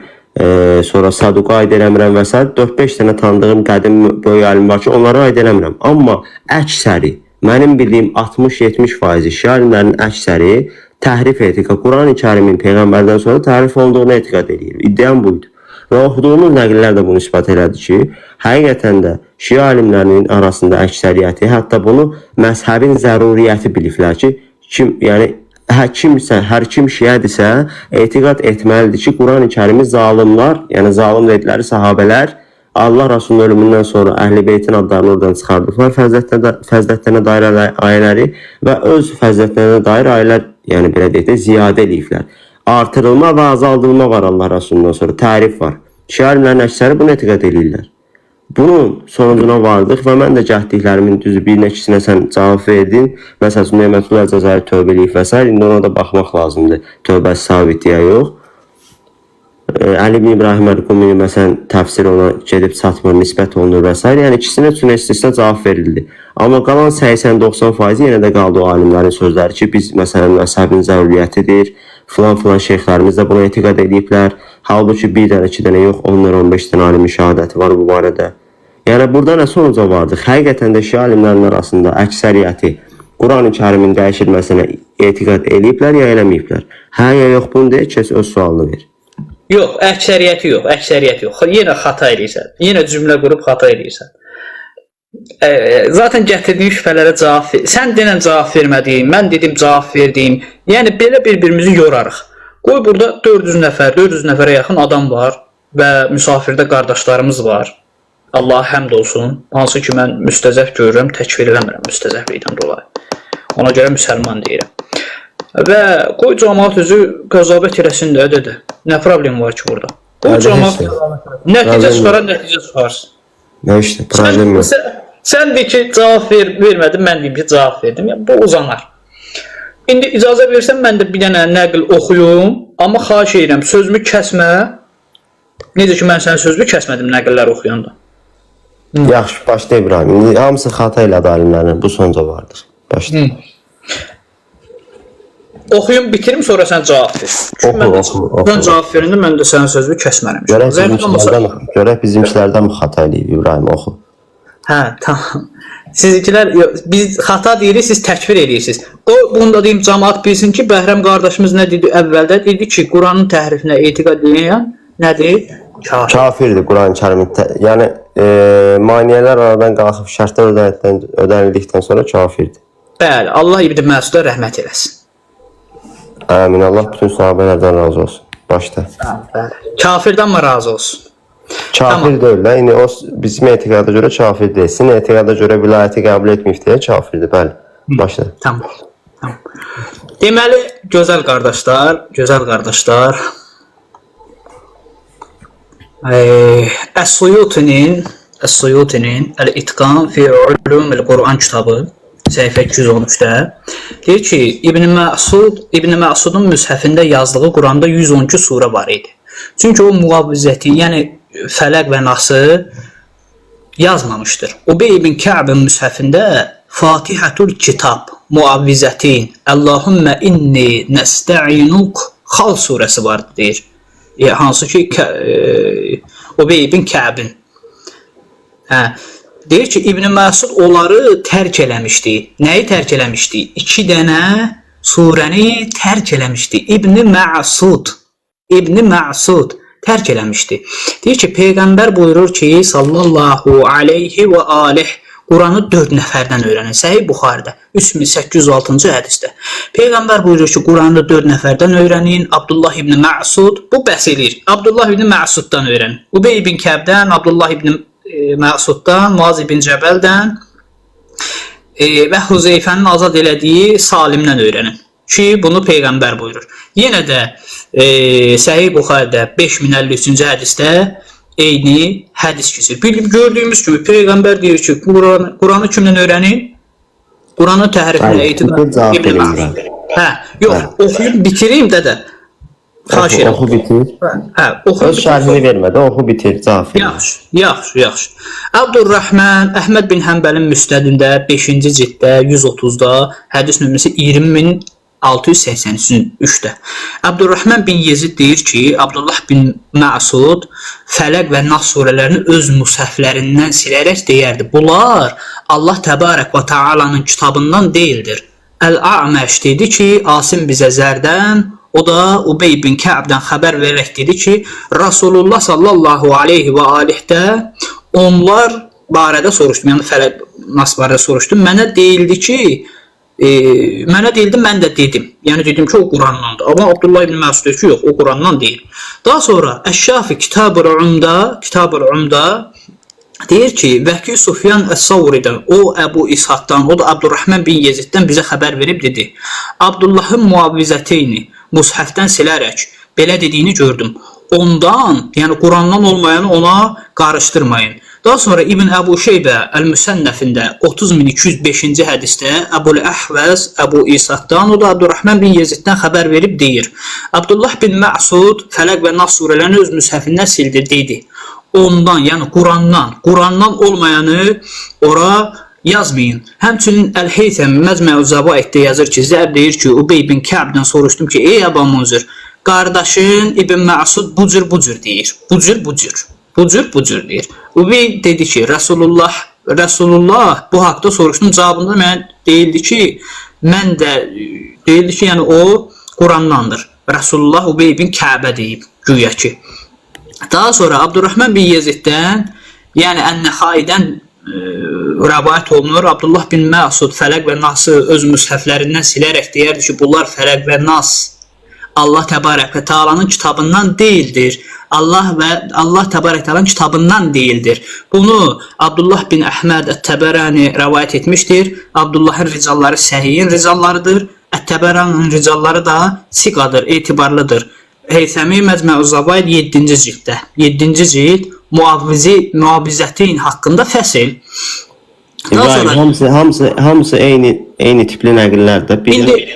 sonra Saduqa aid eləmirəm və s. 4-5 dənə tanıdığım qədim böyük alim var ki, onlara aid eləmirəm. Amma əksəri, mənim bildiyim 60-70% Şiə alimlərinin əksəri təhrif etiqa, Quran-ı Kərimin Peyğəmbərdən sonra təhrif olduğunu etiqad edir. İddiam buydu. Və oxuduğumuz nəqillər də bunu ispat elədi ki, həqiqətən də Şiə alimlərinin arasında əksəriyyəti, hətta bunu məzhəbin zəruriyyəti biliblər ki, hər kim şiədirsə, etiqad etməlidir ki, Quran-ı Kərimi zalimlar, yəni zalim dedikləri sahabələr, Allah Rasulunun ölümündən sonra Əhl-i Beytin adlarını oradan çıxardıqlar, fəzilətlərinə dair ayələri və öz fəzilətlərinə dair ayələr, yəni belə deyək də, ziyadə eləyiblər. Artırılma və azaldılma var Allah Rasulundan sonra, tərif var. Şiə alimlərin əksəri bunu etiqad edirlər. Bunun sonucuna vardıq və mən də gəhdiklərimin düzü bir neçəsinə sən cavab verdin. Məsələn, Nemətullah Cəzairi tövbə eləyib və s. İndi ona da baxmaq lazımdır. Tövbəsi sabit ya yox. Əli ibn İbrahim Əl-Qumini məsələn təfsir ona gedib çatmır, nisbət olunur və s. Yəni ikisinə üçün istəsə cavab verildi. Amma qalan 80-90% yenə də qaldı o alimlərin sözləri ki, biz məsələn məzhəbin zəruriyyətidir. Filan şeyxlərimiz də buna etiqad ediblər. Halbuki bir dənə, 2 dənə yox, 10-15 dənə alimin şəhadəti var bu barədə. Yəni burada nə sonuca vardıq? Həqiqətən də Şiə alimlərin arasında əksəriyyəti Quran-ı Kərimin dəyişilməsinə etiqad ediblər ya eləməyiblər? Hə ya yox, bunu deyək, kes öz sualını ver.
Yox, əksəriyyəti yox. Yenə xata edirsən. Yenə cümlə qurub xata edirsən. Zaten gətirdiyin şübhələrə cavab ver. Sən denən cavab vermədiyin, mən dedim cavab verdiyim. Yəni belə bir-birimizi yorarıq. Qoy burada 400 nəfərə yaxın adam var və müsafirdə qardaşlarımız var. Allah həmd olsun. Hansı ki mən müstəzəf görürəm, təkfir eləmirəm müstəzəflikdən dolayı. Ona görə müsəlman deyirəm. Və qoy cəmaət özü qəzabət eləsin də dedi. Nə problem var ki burada? Qoy cəmaət nəticə çıxarsın.
Nə işte, problem yox.
Sən deyir ki, cavab vermədin, mən deyim ki, cavab verdim. Yəni, bu uzanar. İndi icazə versən, mən də bir dənə nəql oxuyum, amma xahiş edirəm, sözümü kəsmə. Necə ki, mən sənin sözümü kəsmədim nəqllər oxuyanda.
Yaxşı, başla İbrahim. Hamısı xata elədi alimlərin, bu sonuca vardıq. Başla.
Oxuyum, bitirim, sonra sən cavab ver.
Oxu.
Mən cavab verəndə, mən də sənin sözümü kəsmərəm.
Görək bizimkilərdən mi xata eləyib İbrahim, oxu.
Hə, tamam. Sizinkilər, biz xata deyirik, siz təkfir edirsiniz. O, bunu da deyim, cəmaət bilsin ki, Bəhrəm qardaşımız nə dedi əvvəldə? Dedi ki, Quranın təhrifinə etiqad edən nədir?
Kafirdir Quran-ı Kərimin. Yəni, maniyələr aradan qalxıb şərtlər ödənildikdən sonra kafirdir.
Bəli, Allah İbn Məsuda rəhmət eləsin.
Amin. Allah bütün sahabelerden razı olsun. Başta.
Bəli. Kafirdən mi razı olsun?
Kafir değil de. Yine o bizim etikada göre kafir değil. Sizin etikada göre vilayeti kabul etmeyip diye kafirdir. Bəli. Başla.
Tamam. Tamam. Deməli, gözəl qardaşlar, Əs-Suyutinin Əl-İtqan fi Ulumul Quran kitabı səhifə 213-də deyir ki, İbn Məsudun müshəfində yazdığı Quranda 112 surə var idi. Çünki o müavizəti, yəni Fələq və Nası yazmamışdır. Ubey ibn Kəbin müshəfində Fatihatul Kitab, Muavvizətin, Allahümmə inni nəstə'inuk Xal surəsi var deyir. Hansı ki Ubey ibn Kəbin. Deyir ki, İbn Məsud onları tərk eləmişdi. Nəyi tərk eləmişdi? 2 dənə surəni tərk eləmişdi. İbn Məsud tərk eləmişdi. Deyir ki, Peyğəmbər buyurur ki, sallallahu aleyhi və aleyh, Quranı 4 nəfərdən öyrənin. Səhih Buxaridə 3806-cı hədisdə. Peyğəmbər buyurur ki, Quranı 4 nəfərdən öyrənin. Abdullah ibn Məsud bu bəhs edir. Abdullah ibn Məsuddan öyrənin. Ubey ibn Kəbdən, Abdullah ibn Məsuddan, Muaz ibn Cəbəldən və Huzeyfənin azad elədiyi Salimdən öyrənin. Ki, bunu Peyğəmbər buyurur. Yenə də Səhih Buxaridə 5053-cü hədisdə eyni hədis keçir. Gördüyümüz kimi Peyğəmbər deyir ki, Quranı kimdən öyrənin? Quranı təhrifini eğitim. Yox, oxuyub bitireyim dədə. Xahiş edirəm.
Oxu bitir. Öz şərhini vermədə oxu bitir.
Yaxşı. Abdurrahman Əhməd bin Həmbəlin müstədində 5-ci cilddə 130-da hədis nömrəsi 20683-də. Abdurrahman bin Yezid deyir ki, Abdullah bin Məsud Fələq və Nas surələrini öz müshəflərindən silərək deyərdi. Bunlar Allah Təbarək və Teala'nın kitabından deyildir. Əl-A'məş dedi ki, Asim bizə zərdən, o da Ubey bin Kəbdən xəbər verərək dedi ki, Rasulullah sallallahu aleyhi və aleyhdə onlar barədə soruşdum, yəni Fələq Nas barədə soruşdum. Mənə deyildi ki, mən də dedim. Yəni dedim ki, o Qurandandır. Amma Abdullah ibn Məsud deyir ki, yox, o Qurandan deyil. Daha sonra Əş-Şafi Kitab-ül Umda deyir ki, Vəki Sufyan Əs-Savridən, o Əbu İshaqdan, o da Abdurrahman bin Yeziddən bizə xəbər verib dedi. Abdullahın muavvizəteyni mushəfdən silərək belə dediyini gördüm. Ondan, yəni Qurandan olmayanı ona qarışdırmayın. Daha sonra İbn Əbu Şeybə Əl-Müsənnəfində 30205-ci hədisdə Əbul Əhvəz Əbu İsaqdan, o da Abdurrahman bin Yeziddən xəbər verib deyir. Abdullah bin Məsud Fələq və Nas surələrini öz müshəfindən sildi, dedi. Ondan, yəni Qurandan olmayanı ora yazmayın. Həmçinin Əl-Heytəm Məcmə'u Zəvaiddə yazır ki, Zəb deyir ki, Ubey bin Kəbdən soruşdum ki, ey Əba Munzir, qardaşın İbn Məsud bu cür deyir. Bu cür deyir. Ubey dedi ki, Rasulullah bu haqda soruşdum. Cavabında mən deyildi ki, yəni o Qurandandır. Rasulullah Ubey bin Kəbə deyib, güya ki. Daha sonra Abdurrahman bin Yeziddən, yəni Ən-Nəxaidən rəvayət olunur. Abdullah bin Məsud Fələq və Nası öz müshəflərindən silərək deyərdi ki, bunlar Fələq və Nas Allah Təbarək və Teala'nın kitabından deyildir. Allah Təbarək Teala'nın kitabından deyildir. Bunu Abdullah bin Əhməd Ət-Təbərani rəvayət etmişdir. Abdullahın ricalları Səhiyin ricallarıdır. Ət-Təbəranın ricalları da siqadır, etibarlıdır. Heythəmi Məcmə'u Zəvaid 7-ci cilddə. 7-ci cild Muavvizətin haqqında fəsil.
İbrahim, hamısı eyni tipli nəqillərdə.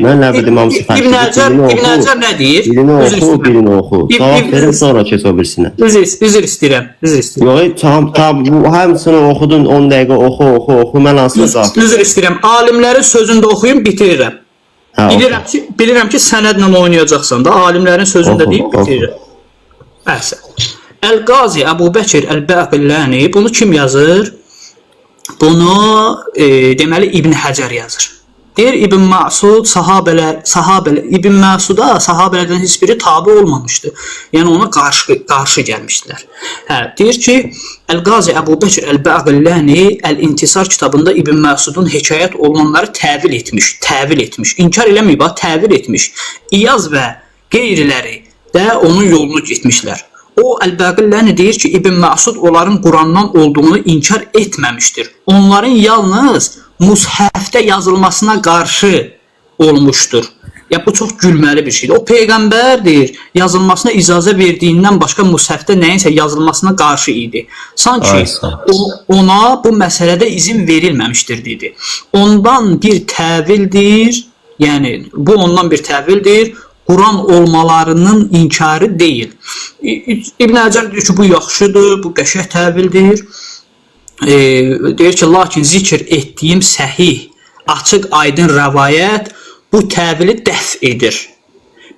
Mən nə bildim, hamısı fərqlidir.
İbn Əcəb nə deyir?
Birini oxu. Cavab verin, sonra keç o birisinə.
Üzr istəyirəm.
Yox, hamısını oxudun, 10 dəqiqə oxu, mən asılı cavab.
Üzr istəyirəm. Alimlərin sözündə oxuyum, bitirirəm. Bilirəm ki, sənədlə oynayacaqsan da, alimlərin sözündə deyib bitirirəm. Əhsən. Əl-Qazi Əbu Bəkir Əl-Bəqilləni bunu kim yazır? Bunu deməli İbn Həcər yazır. Deyir İbn Məsud sahabələr İbn Məsuda sahabələrdən heç biri tabe olmamışdı. Yəni ona qarşı gəlmişdilər. Hə, deyir ki, Əl-Qazi Əbu Bəkr Əl-Bəğilləni Əl-İntisar kitabında İbn Məsudun hekayət olunanları təvil etmiş. İnkar eləməyib, təvil etmiş. İyaz və qeyriləri də onun yolunu getmişlər. O Əl-Bəğilləni deyir ki, İbn Məsud onların Qurandan olduğunu inkar etməmişdir. Onların yalnız Mushafdə yazılmasına qarşı olmuşdur. Ya bu çox gülməli bir şeydir. O peyğəmbərdir, yazılmasına icazə verdiyindən başqa Mushafdə nəyinsə yazılmasına qarşı idi. Sanki ona bu məsələdə izin verilməmişdir dedi. Ondan bir təvildir, yəni bu ondan bir təvildir. Quran olmalarının inkarı deyil. İbn Həcər deyir ki, bu yaxşıdır, bu qəşəng təvildir. Deyir ki, lakin zikr etdiyim səhih, açıq, aydın rəvayət bu təvili dəf edir.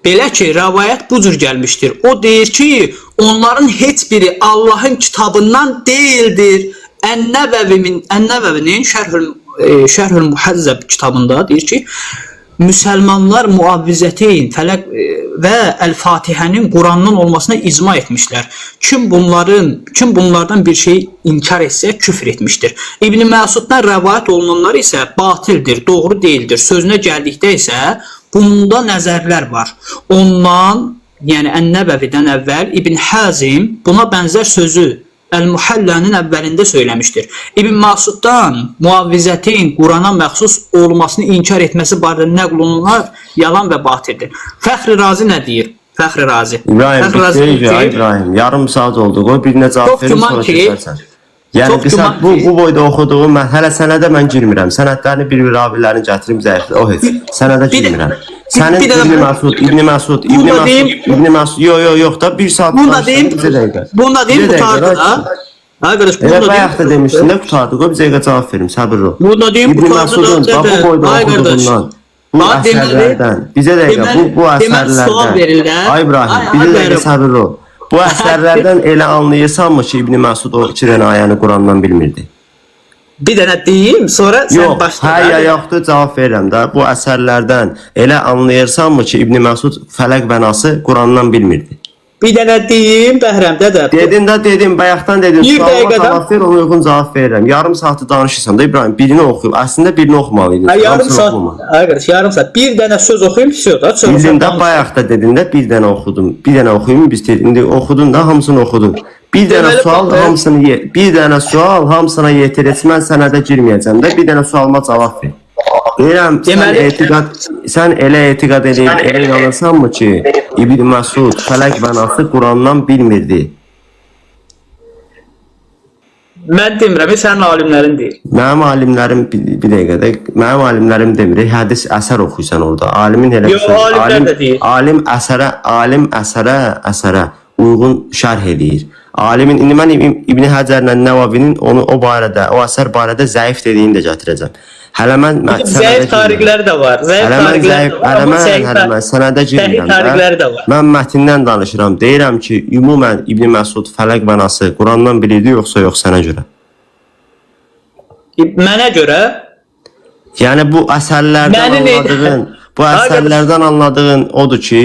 Belə ki, rəvayət bu cür gəlmişdir. O deyir ki, onların heç biri Allahın kitabından deyildir. Ən-Nəvəvinin Şərhül Muhəzzəb kitabında deyir ki, müsəlmanlar Muavvizəteyn, Fələq və Əl-Fatihənin Qurandan olmasına icma etmişlər. Kim bunlardan bir şey inkar etsə küfr etmişdir. İbn Məsuddan rəvayət olunanlar isə batildir, doğru deyildir. Sözünə gəldikdə isə bunda nəzərlər var. Ondan, yəni Ən-Nəvəvidən əvvəl İbn Hazim buna bənzər sözü Əl-Muhallənin əvvəlində söyləmişdir. İbn Məsuddan Muavvizətin Qurana məxsus olmasını inkar etməsi barədə nəql olunanlar yalan və batildir. Fəxri Razi nə deyir? Fəxri Razi.
İbrahim, yarım saat oldu. Qoy birinə cavab verim, sonra keçərsən. Yəni qısa bu boyda oxuduğum mən hələ sənədə mən girmirəm. Sənədlərini bir ravilərini gətirim zəiflə. O heç. Sənədə girmirəm. Sənin İbn Məsud, yox da 1 saat.
Bunda deyim qutardı da. Arkadaş
bunu da bayaq da demişdin də qutardı. Qoy bir dəqiqə cavab verim, səbirli ol.
Bunda deyim qutardı da.
Bu boyda oxuduğundan, bu əsərlərdən, bizə dəqiqə bu əsərlərdən. Ay İbrahim, bizə dəqiqə səbirli ol. Bu əsərlərdən elə anlayırsanmı ki, İbn Məsud o 2 dənə ayəni Qurandan bilmirdi?
Bir dənə deyim, sonra sən başla.
Yoxdur, cavab verirəm də. Bu əsərlərdən elə anlayırsanmı ki, İbn Məsud Fələq və Nası Qurandan bilmirdi?
Bir dənə deyim, Bəhrəm dədə.
Dedim, bayaqdan dedim. Sualıma cavab ver, ona uyğun cavab verirəm. Yarım saatı danışırsan da İbrahim, birini oxuyub. Əslində birini oxumalıydın.
Yarım saat. Bir dənə söz oxuyum, pisiyor da.
Bildim də, bayaq da dedim də, bir dənə oxudum. Bir dənə oxuyum, biz indi oxudun da, hamısını oxudun. Bir dənə sual hamısına yetir et. Mən sənədə girməyəcəm də, bir dənə sualıma cavab ver. Deyirəm, sən elə etiqad edib, elə inanırsanmı ki, İbn Məsud Fələq və Nası Qurandan bilmirdi?
Mən demirəm, sənin alimlərin deyir.
Mənim alimlərim, bir dəqiqədə, mənim alimlərim demir, hədis əsər oxuysan orada. Alimin elə
yox, alimlər də deyir.
Alim əsərə uyğun şərh edir. Alimin, indi mən İbn Həcərlə Nəvavinin o əsər barədə zəif dediyini də gətirəcəm. Hələ mən
zəif tariqləri də var.
Hələ mən sənədə girmirəm də. Mən mətndən danışıram. Deyirəm ki, ümumən İbn Məsud Fələq və Nası Qurandan bilirdi, yoxsa yox sənə görə?
Mənə görə?
Yəni bu əsərlərdən anladığın odur ki,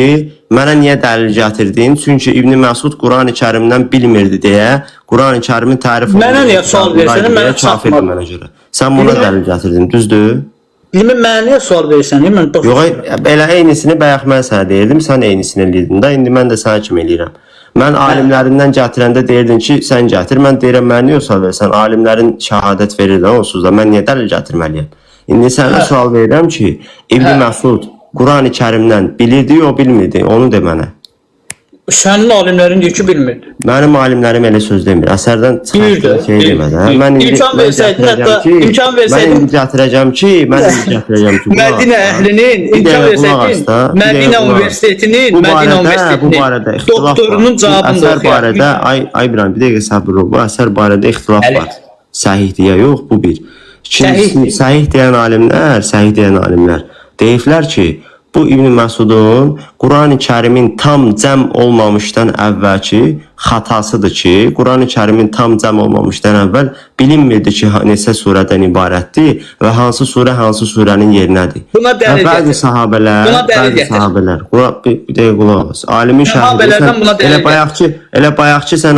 mənə niyə dəlil gətirdin? Çünki İbn Məsud Quran-ı Kərimdən bilmirdi deyə, Quran-ı Kərimin tərif olunduğu.
Mənə niyə sual versən, mənə çatmadı.
Mənə görə. Sən buna dəlil gətirdin, düzdür?
Bilməm, mənə niyə sual versən?
Yox, elə eynisini bayaq mən sənə deyirdim, sən eynisini eləyirdin da, indi mən də sənə kimi eləyirəm. Mən alimlərindən gətirəndə deyirdin ki, sən gətir, mən deyirəm, mənə niyə sual versən? Alimlərin şəhadət verir də onsuz da, mən niyə dəlil gətirməliyəm? İndi sənə sual verirəm ki, İbn Məsud Quran-ı Kərimdən bilirdi, o bilmirdi, onu de mənə.
Sənin alimlərin deyir ki, bilmirdi.
Mənim alimlərim elə söz demir. Əsərdən çıxartdığı şey demədən. Mən indi gətirəcəm ki,
Mədinə əhlinin, imkan versəydin, Mədinə Universitetinin, doktorunun cavabını
oxuyaq. Ay İbrahim, bir dəqiqə səbir ol. Bu əsər barədə ixtilaf var. Səhih deyə yox, bu bir. Səhih deyən alimlər deyiblər ki, bu İbn Məsudun Quran-ı Kərimin tam cəm olmamışdan əvvəlki xatasıdır ki, Qurani-Kərimin tam cəm olmamışdan əvvəl bilinmirdi ki, neçə surədən ibarətdir və hansı surə hansı surənin yerinədir.
Buna dəlil
Və bəzi
gətir.
sahabələr,
Buna dəlil
bəzi
gətir.
sahabələr, bir dəqiqə qulaq as. Alimin
Sahabələrdən buna dəlil
şərhləri, elə bayaqçı sən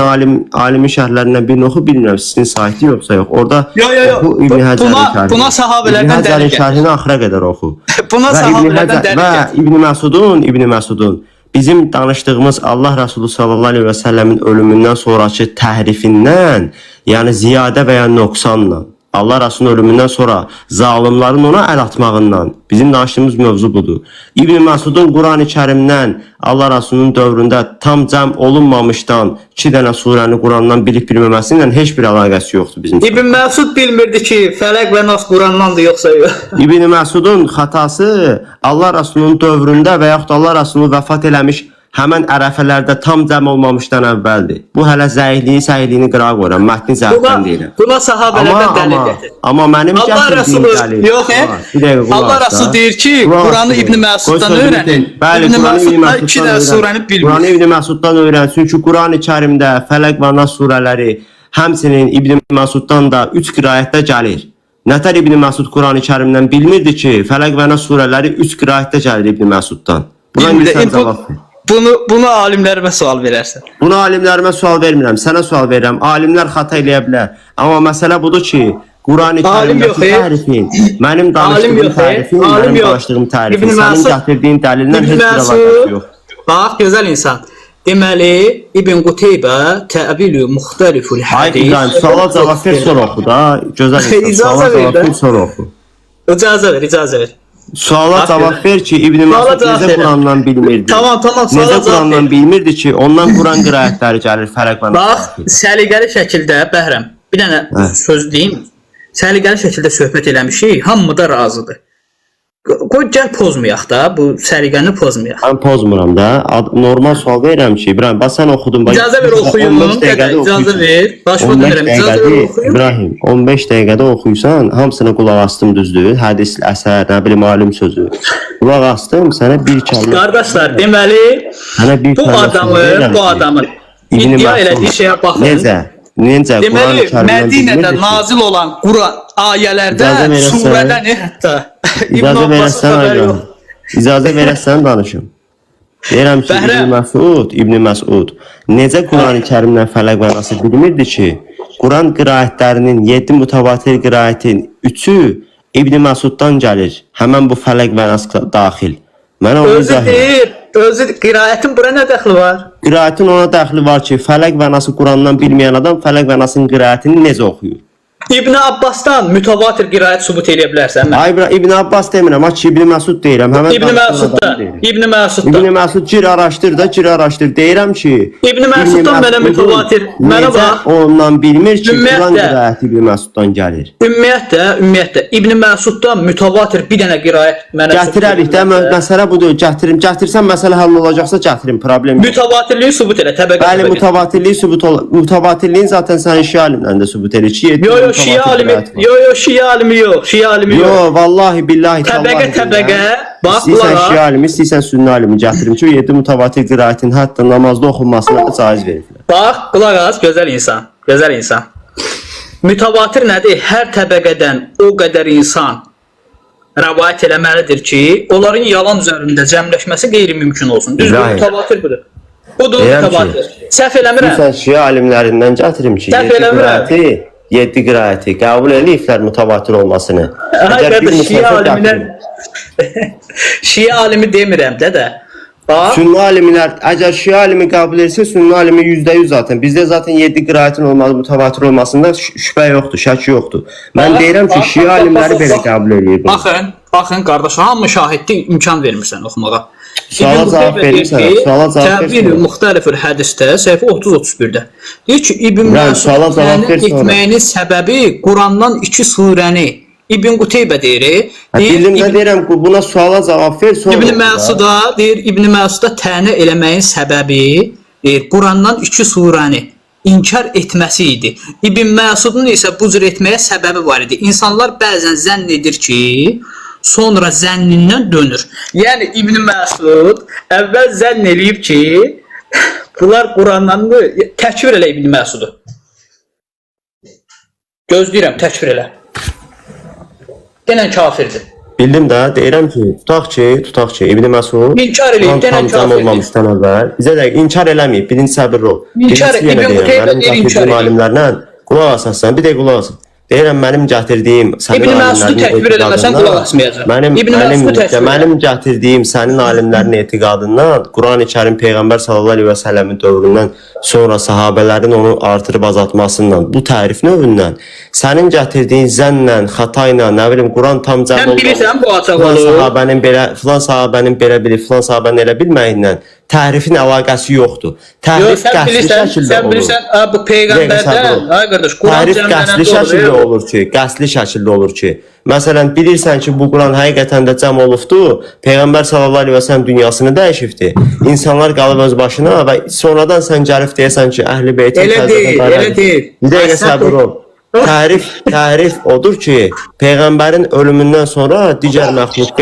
alimin şərhlərindən birini oxu, bilmirəm sizin saytı yoxsa yox. Orada
Yo.
oxu İbn Həcərin şərhini.
Buna sahabələrdən
İbn Həcərin
dəlil gətir.
şərhini axıra qədər oxu.
Buna sahabələrdən dəlil
Və
gətir.
İbn Məsudun bizim danışdığımız Allah Resulü sallallahu aleyhi və səlləmin ölümündən sonraki təhrifindən, yəni ziyadə və ya nöqsanla, Allah Resulünün ölümündən sonra zalimlərin ona əl atmağından bizim danışdığımız mövzu budur. İbn Məsudun Qurani-Kərimdən Allah Resulünün dövründə tam cəm olunmamışdan 2 dənə surəni Qurandan bilib-bilməməsi ilə heç bir əlaqəsi yoxdur bizim.
İbn Məsud bilmirdi ki, Fələq və Nas Qurandandır yoxsa yox.
İbn Məsudun xatası Allah Resulünün dövründə və yaxud Allah Resulü vəfat eləmiş həmən ərəfələrdə tam cəm olmamışdan əvvəldir. Bu hələ səhiyyini qırağa qoyuram, mətni zəifdən deyirəm.
Buna sahabələrdən dəlil gətir.
Amma mənim
Allah
gətirdiyim
Resulü
dəlil.
yox, Allah Resulü deyir ki, Quranı İbn Məsuddan öyrənin. İbn Məsuddan 2 dənə surəni bilmir.
Quranı İbn Məsuddan öyrən. Çünki Qurani-Kərimdə Fələq və Nas surələri həmçinin İbn Məsuddan da 3 qiraətdə gəlir. Nətər İbn Məsud Qurani-Kərimdən bilmirdi ki, Fələq və Nas surələri 3 qiraətdə gəlir İbn Məsuddan. Buna sən cavab ver.
Bunu alimlərimə sual verərsən.
Bunu alimlərimə sual vermirəm, sənə sual verirəm. Alimlər xəta eləyə bilər. Amma məsələ budur ki, Qurani-Kərimdəki tərifin, mənim danışdığım tərifin, sənin gətirdiyin dəlildən heç bir əlaqəsi yox.
Bax, gözəl insan. Deməli, İbn Qutaybə təbil-i müxtəliful hədis.
Ay İbrahim, suala cavab ver, sonra oxu da. Gözəl insan, suala cavab ver, sonra oxu.
İcazə ver.
Suala cavab ver ki, İbn Məsud necə Qurandan bilmirdi?
Tamam,
necə Qurandan bilmirdi ki, ondan Quran qiraətləri gəlir, fərq var.
Bax, səliqəli şəkildə, Bəhrəm, bir dənə söz deyim. Səliqəli şəkildə söhbət eləmişik, hamı da razıdır. Qoy gəl pozmayaq da, bu səliqəni pozmayaq.
Mən pozmuram da, normal sual verirəm ki, İbrahim, bax sən oxudun.
İcazə ver oxuyum, icazə ver. Başqa deyirəm, icazə ver oxuyum.
İbrahim, 15 dəqiqədə oxuyursan, hamısına qulaq astım düzdür, hədis, əsər, nə bilim, alim sözü. Qulaq astım, sənə bir kəlmə.
Qardaşlar, deməli, bu adamın iddia elədiyi şeyə baxın.
Necə?
Deməli, Mədinədə nazil olan Quran ayələrdə, surələri hətta
İcazə verəsən danışım. Deyirəm ki, İbn Məsud necə Qurani-Kərimdən Fələq və Nası bilmirdi ki, Quran qiraətlərinin 7 mütəvatir qiraətin 3-ü İbn Məsuddan gəlir. Həmən bu Fələq və Nas daxil.
Özü qiraətin bura nə dəxli var?
Qiraətin ona dəxli var ki, Fələq və Nası Qurandan bilməyən adam Fələq və Nasın qiraətini necə oxuyur?
İbn Abbasdan mütəvatir qiraət sübut edə bilərsən?
İbn Abbas demirəm, İbn Məsud deyirəm.
İbn Məsuddan.
İbn Məsud gir araşdır. Deyirəm ki,
İbn Məsuddan mənə mütəvatir. Mənə bax.
Ondan bilmir ki, Quran qiraəti İbn Məsuddan gəlir.
Ümumiyyətlə İbn Məsuddan mütəvatir bir dənə qiraət mənə
gətirərik də, məsələ budur. Gətirsən məsələ həll olacaqsa gətirin, problem yox.
Mütəvatirliyi sübut elə, təbəqə.
Bəli, mütəvatirliyin zaten sən şiə alimlərində sübut edir ki,
Şiə alimi yox.
Yox, vallahi billahi
təbəqə. Bax,
istəyirsən şiə alimi, istəyirsən sünni alimi gətirim ki, 7 mütəvatir qiraətin hətta namazda oxunmasına da caiz verirlər.
Bax, qulaq as, gözəl insan. Mütəvatir nədir? Hər təbəqədən o qədər insan rəvayət eləməlidir ki, onların yalan üzərində cəmləşməsi qeyri-mümkün olsun. Düzdür, mütəvatir budur. Budur mütəvatir. Səhv eləmirəm.
Sən şiə alimlərindən gətirim ki, 7 qiraəti qəbul eləyiblər mütəvatir olmasını.
Şiə alimi demirəm də.
Sünni alimlər, əgər şiə alimi qəbul etsə, sünni alimi %100 zaten. Bizdə zaten 7 qiraətin olmalı, mütəvatir olmasında şübhə yoxdur, şək yoxdur. Mən deyirəm ki, şiə alimləri belə qəbul edir.
Baxın qardaş, hamı şahidlik imkan vermirsən oxumağa.
Suala cavab verirsən.
Təbil-i müxtəlifül hədisdə səhifə 30-31-də. Deyir ki, İbn Məsudun etməyinin səbəbi Qurandan 2 surəni İbn Qutaybə deyir.
Bildim də deyirəm, buna suala cavab ver.
İbn Məsuda tənə eləməyin səbəbi Qurandan 2 surəni inkar etməsi idi. İbn Məsudun isə bu cür etməyə səbəbi var idi. İnsanlar bəzən zənn edir ki, sonra zənnindən dönür. Yəni İbn Məsud əvvəl zənn eləyib ki, Bunlar Qurandan təkfir elə İbn Məsudu. Gözləyirəm, təkfir elə. Denən kafirdir.
Bildim də, deyirəm ki, tutaq ki, İbn Məsud
İnkar eləyib, denən kafirdir.
olmamışdan əvvəl bizə də inkar eləməyib, birinci səbirli ol.
İnkar
Birincisi yenə
İbn
deyirəm,
Qutaybə
mənim
deyir, inkar
gətirdiyim
eləyib.
alimlərlə qulaq asasın, bir də qulaq asın. Deyirəm, mənim gətirdiyim sənin
İbn Məsudu təkfir eləməsən qulaq asmayacaq. İbn Məsudu təkfir
mənim gətirdiyim sənin alimlərin etiqadından Qurani-Kərim Peyğəmbər sallallahu əleyhi və səlləmin dövründən sonra sahabələrin onu artırıb azaltmasından, bu tərif növündən sənin gətirdiyin zənnlə, xata ilə, nə bilim Quran tam cəm
Sən bilirsən bu açıq
filan
olur.
sahabənin belə bilib, filan sahabənin elə bilməyindən tərifin əlaqəsi yoxdur. Tərif
Sən
qəsdi
bilirsən,
şəkildə
sən
olur.
bilirsən, bu peyğəmbərdən, ay qardaş, Quran
Tərif qəsdi şəkildə
cəmlənən
olur ki, qəsdi şəkildə olur ki. Məsələn, bilirsən ki, bu Quran həqiqətən də cəm olubdur. Peyğəmbər sallallahu əleyhi və səlləm dünyasını dəyişibdi. İnsanlar qalıb öz başına və sonradan sən gəlib deyəsən ki, Əhl-i Beytin
Elə deyil, elə deyil.
Bir dəqiqə səbir ol. Tərif odur ki, Peyğəmbərin ölümündən sonra digər məxluq,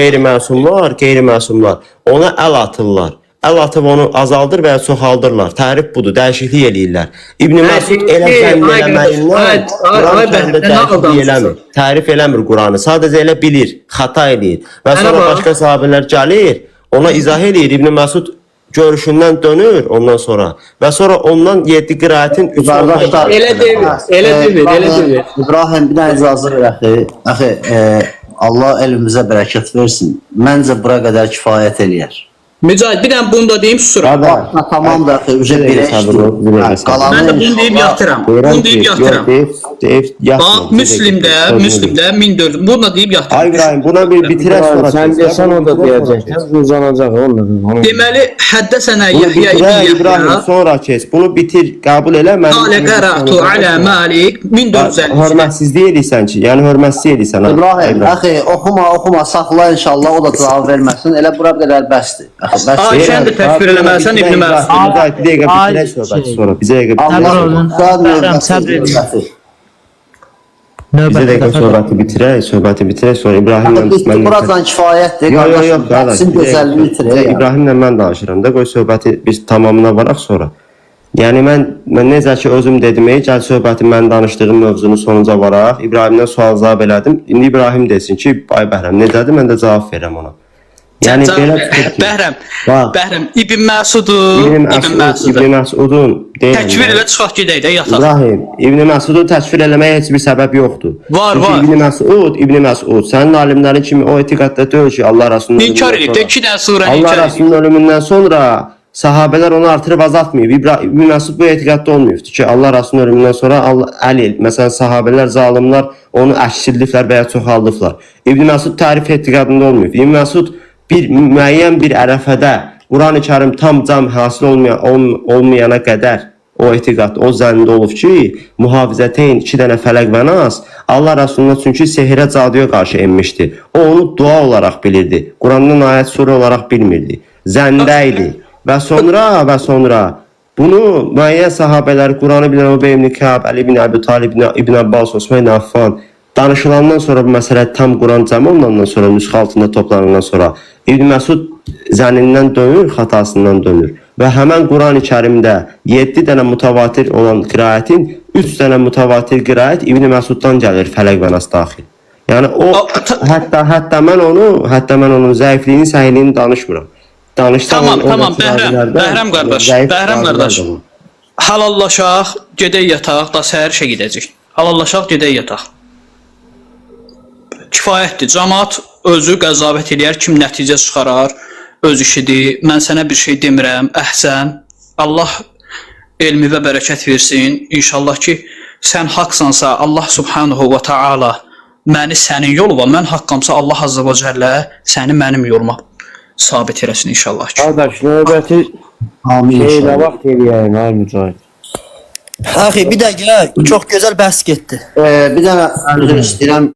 qeyri-məsumlar ona əl atırlar. Əl atıb onu azaldır və ya çoxaldırlar. Tərif budur, dəyişiklik eləyirlər. İbn Məsud elə zənn eləməyindən Quran kəndə dəyişiklik eləmir. Tərif eləmir Quranı. Sadəcə elə bilir, xata eləyir. Və sonra başqa sahabələr gəlir, ona izah eləyir. İbn Məsud görüşündən dönür ondan sonra və sonra ondan 7 qiraətin 3
Qardaşlar,
Elə deyil, elə deyil, elə deyil.
İbrahim, bir dənə icazə ver axı. Allah elmimizə bərəkət versin. Məncə bura qədər kifayət eləyər.
Mücahid, bir dənə bunu da deyim, susuram.
Tamam da axı, ücə bir
Mən də bunu deyib yatıram. Bunu deyib yatıram. Bax, Müslimdə 1400. Bunu da deyib yatıram.
Ay İbrahim, buna bir bitirək sonra.
Sən desən o da deyəcək. Uzanacaq onunla.
Deməli, həddəsənə
Bunu
Yahya
bitirək
ibn
İbrahim,
Yahya
sonra kes. Bunu bitir, qəbul elə.
Qalə qara'tu alə Malik 1450.
Hörmətsizlik eləyirsən ki, yəni hörmətsizlik eləyirsən.
İbrahim, axı, oxuma, saxla inşallah, o da cavab verməsin. Elə bura qədər bəsdir.
Ay, sən də təkfir eləməlisən İbn Məsud.
Bir dəqiqə bitirək söhbəti sonra. Bir dəqiqə söhbəti bitirək sonra İbrahimlə
Buradan kifayətdir.
Yox,
Qardaşım, gözəlliyi itirək.
İbrahimlə mən danışıram da, qoy söhbəti biz tamamına varaq sonra. Yəni mən necə ki özüm dedim, gəl söhbəti mən danışdığım mövzunu sonuca varaq. İbrahimdən sual cavab elədim. İndi İbrahim desin ki, ay Bəhrəm necədir? Mən də cavab verəm ona. Yəni belə
Bəhrəm İbn Məsudun təkfir elə çıxaq gedək də yataq.
İbrahim, İbn Məsudu təkfir eləməyə heç bir səbəb yoxdur.
Var.
İbn Məsud sənin alimlərin kimi o etiqadda deyil ki, Allah Rəsulunun
İnkar edib də 2 dənə surəni
Allah
inkar edib.
Rəsulunun ölümündən sonra sahabələr onu artırıb azaltmayıb. İbn Məsud bu etiqadda olmayıbdır ki, Allah Rəsulunun ölümündən sonra məsələn sahabələr, zalimlər onu əksildiflər və ya çoxaldıflar. İbn Məsud tərif etiqadında olmayıb. İbn Məsud bir müəyyən bir ərəfədə Qurani-Kərim tam cam hasil olmayana qədər o etiqad, o zənnində olub ki, mühafizəteyn 2 dənə fələq və nas Allah Rəsuluna çünki sehirə caduya qarşı enmişdi. O onu dua olaraq bilirdi. Qurandan ayət surə olaraq bilmirdi. Zəndə idi. Və sonra bunu müəyyən sahabələr Quranı bilən Übey ibn Kəb, Əli ibn Əbi Talib, İbn Abbas, Osman ibn Affan danışılandan sonra bu məsələ tam Quran cəm olunandan sonra, nüsxə altında toplanandan sonra İbn Məsud zənnindən dönür, xatasından dönür. Və həmən Qurani-Kərimdə 7 dənə mütəvatir olan qiraətin 3 dənə mütəvatir qiraət İbn Məsuddan gəlir, fələq və nas daxil. Yəni o hətta mən onun zəifliyini, səhiyliyini danışmıram.
Tamam, Bəhrəm qardaş. Halallaşaq, gedək yataq, da səhər işə gedəcək. Halallaşaq, gedək yataq. Kifayətdir. Cəmaət özü qəzavət eləyər, kim nəticə çıxarar, öz işidir. Mən sənə bir şey demirəm, əhsən. Allah elmi və bərəkət versin. İnşallah ki, sən haqsansa, Allah subhanahu və taala məni sənin yoluna, mən haqqamsa Allah azza və cəllə səni mənim yoluma sabit eləsin inşallah ki.
Qardaş, növbəti şeylə vaxt eləyəyim, ay Mücahid.
Axı, bir dəqiqə, çox gözəl bəhs getdi.
Bir dənə üzr istəyirəm.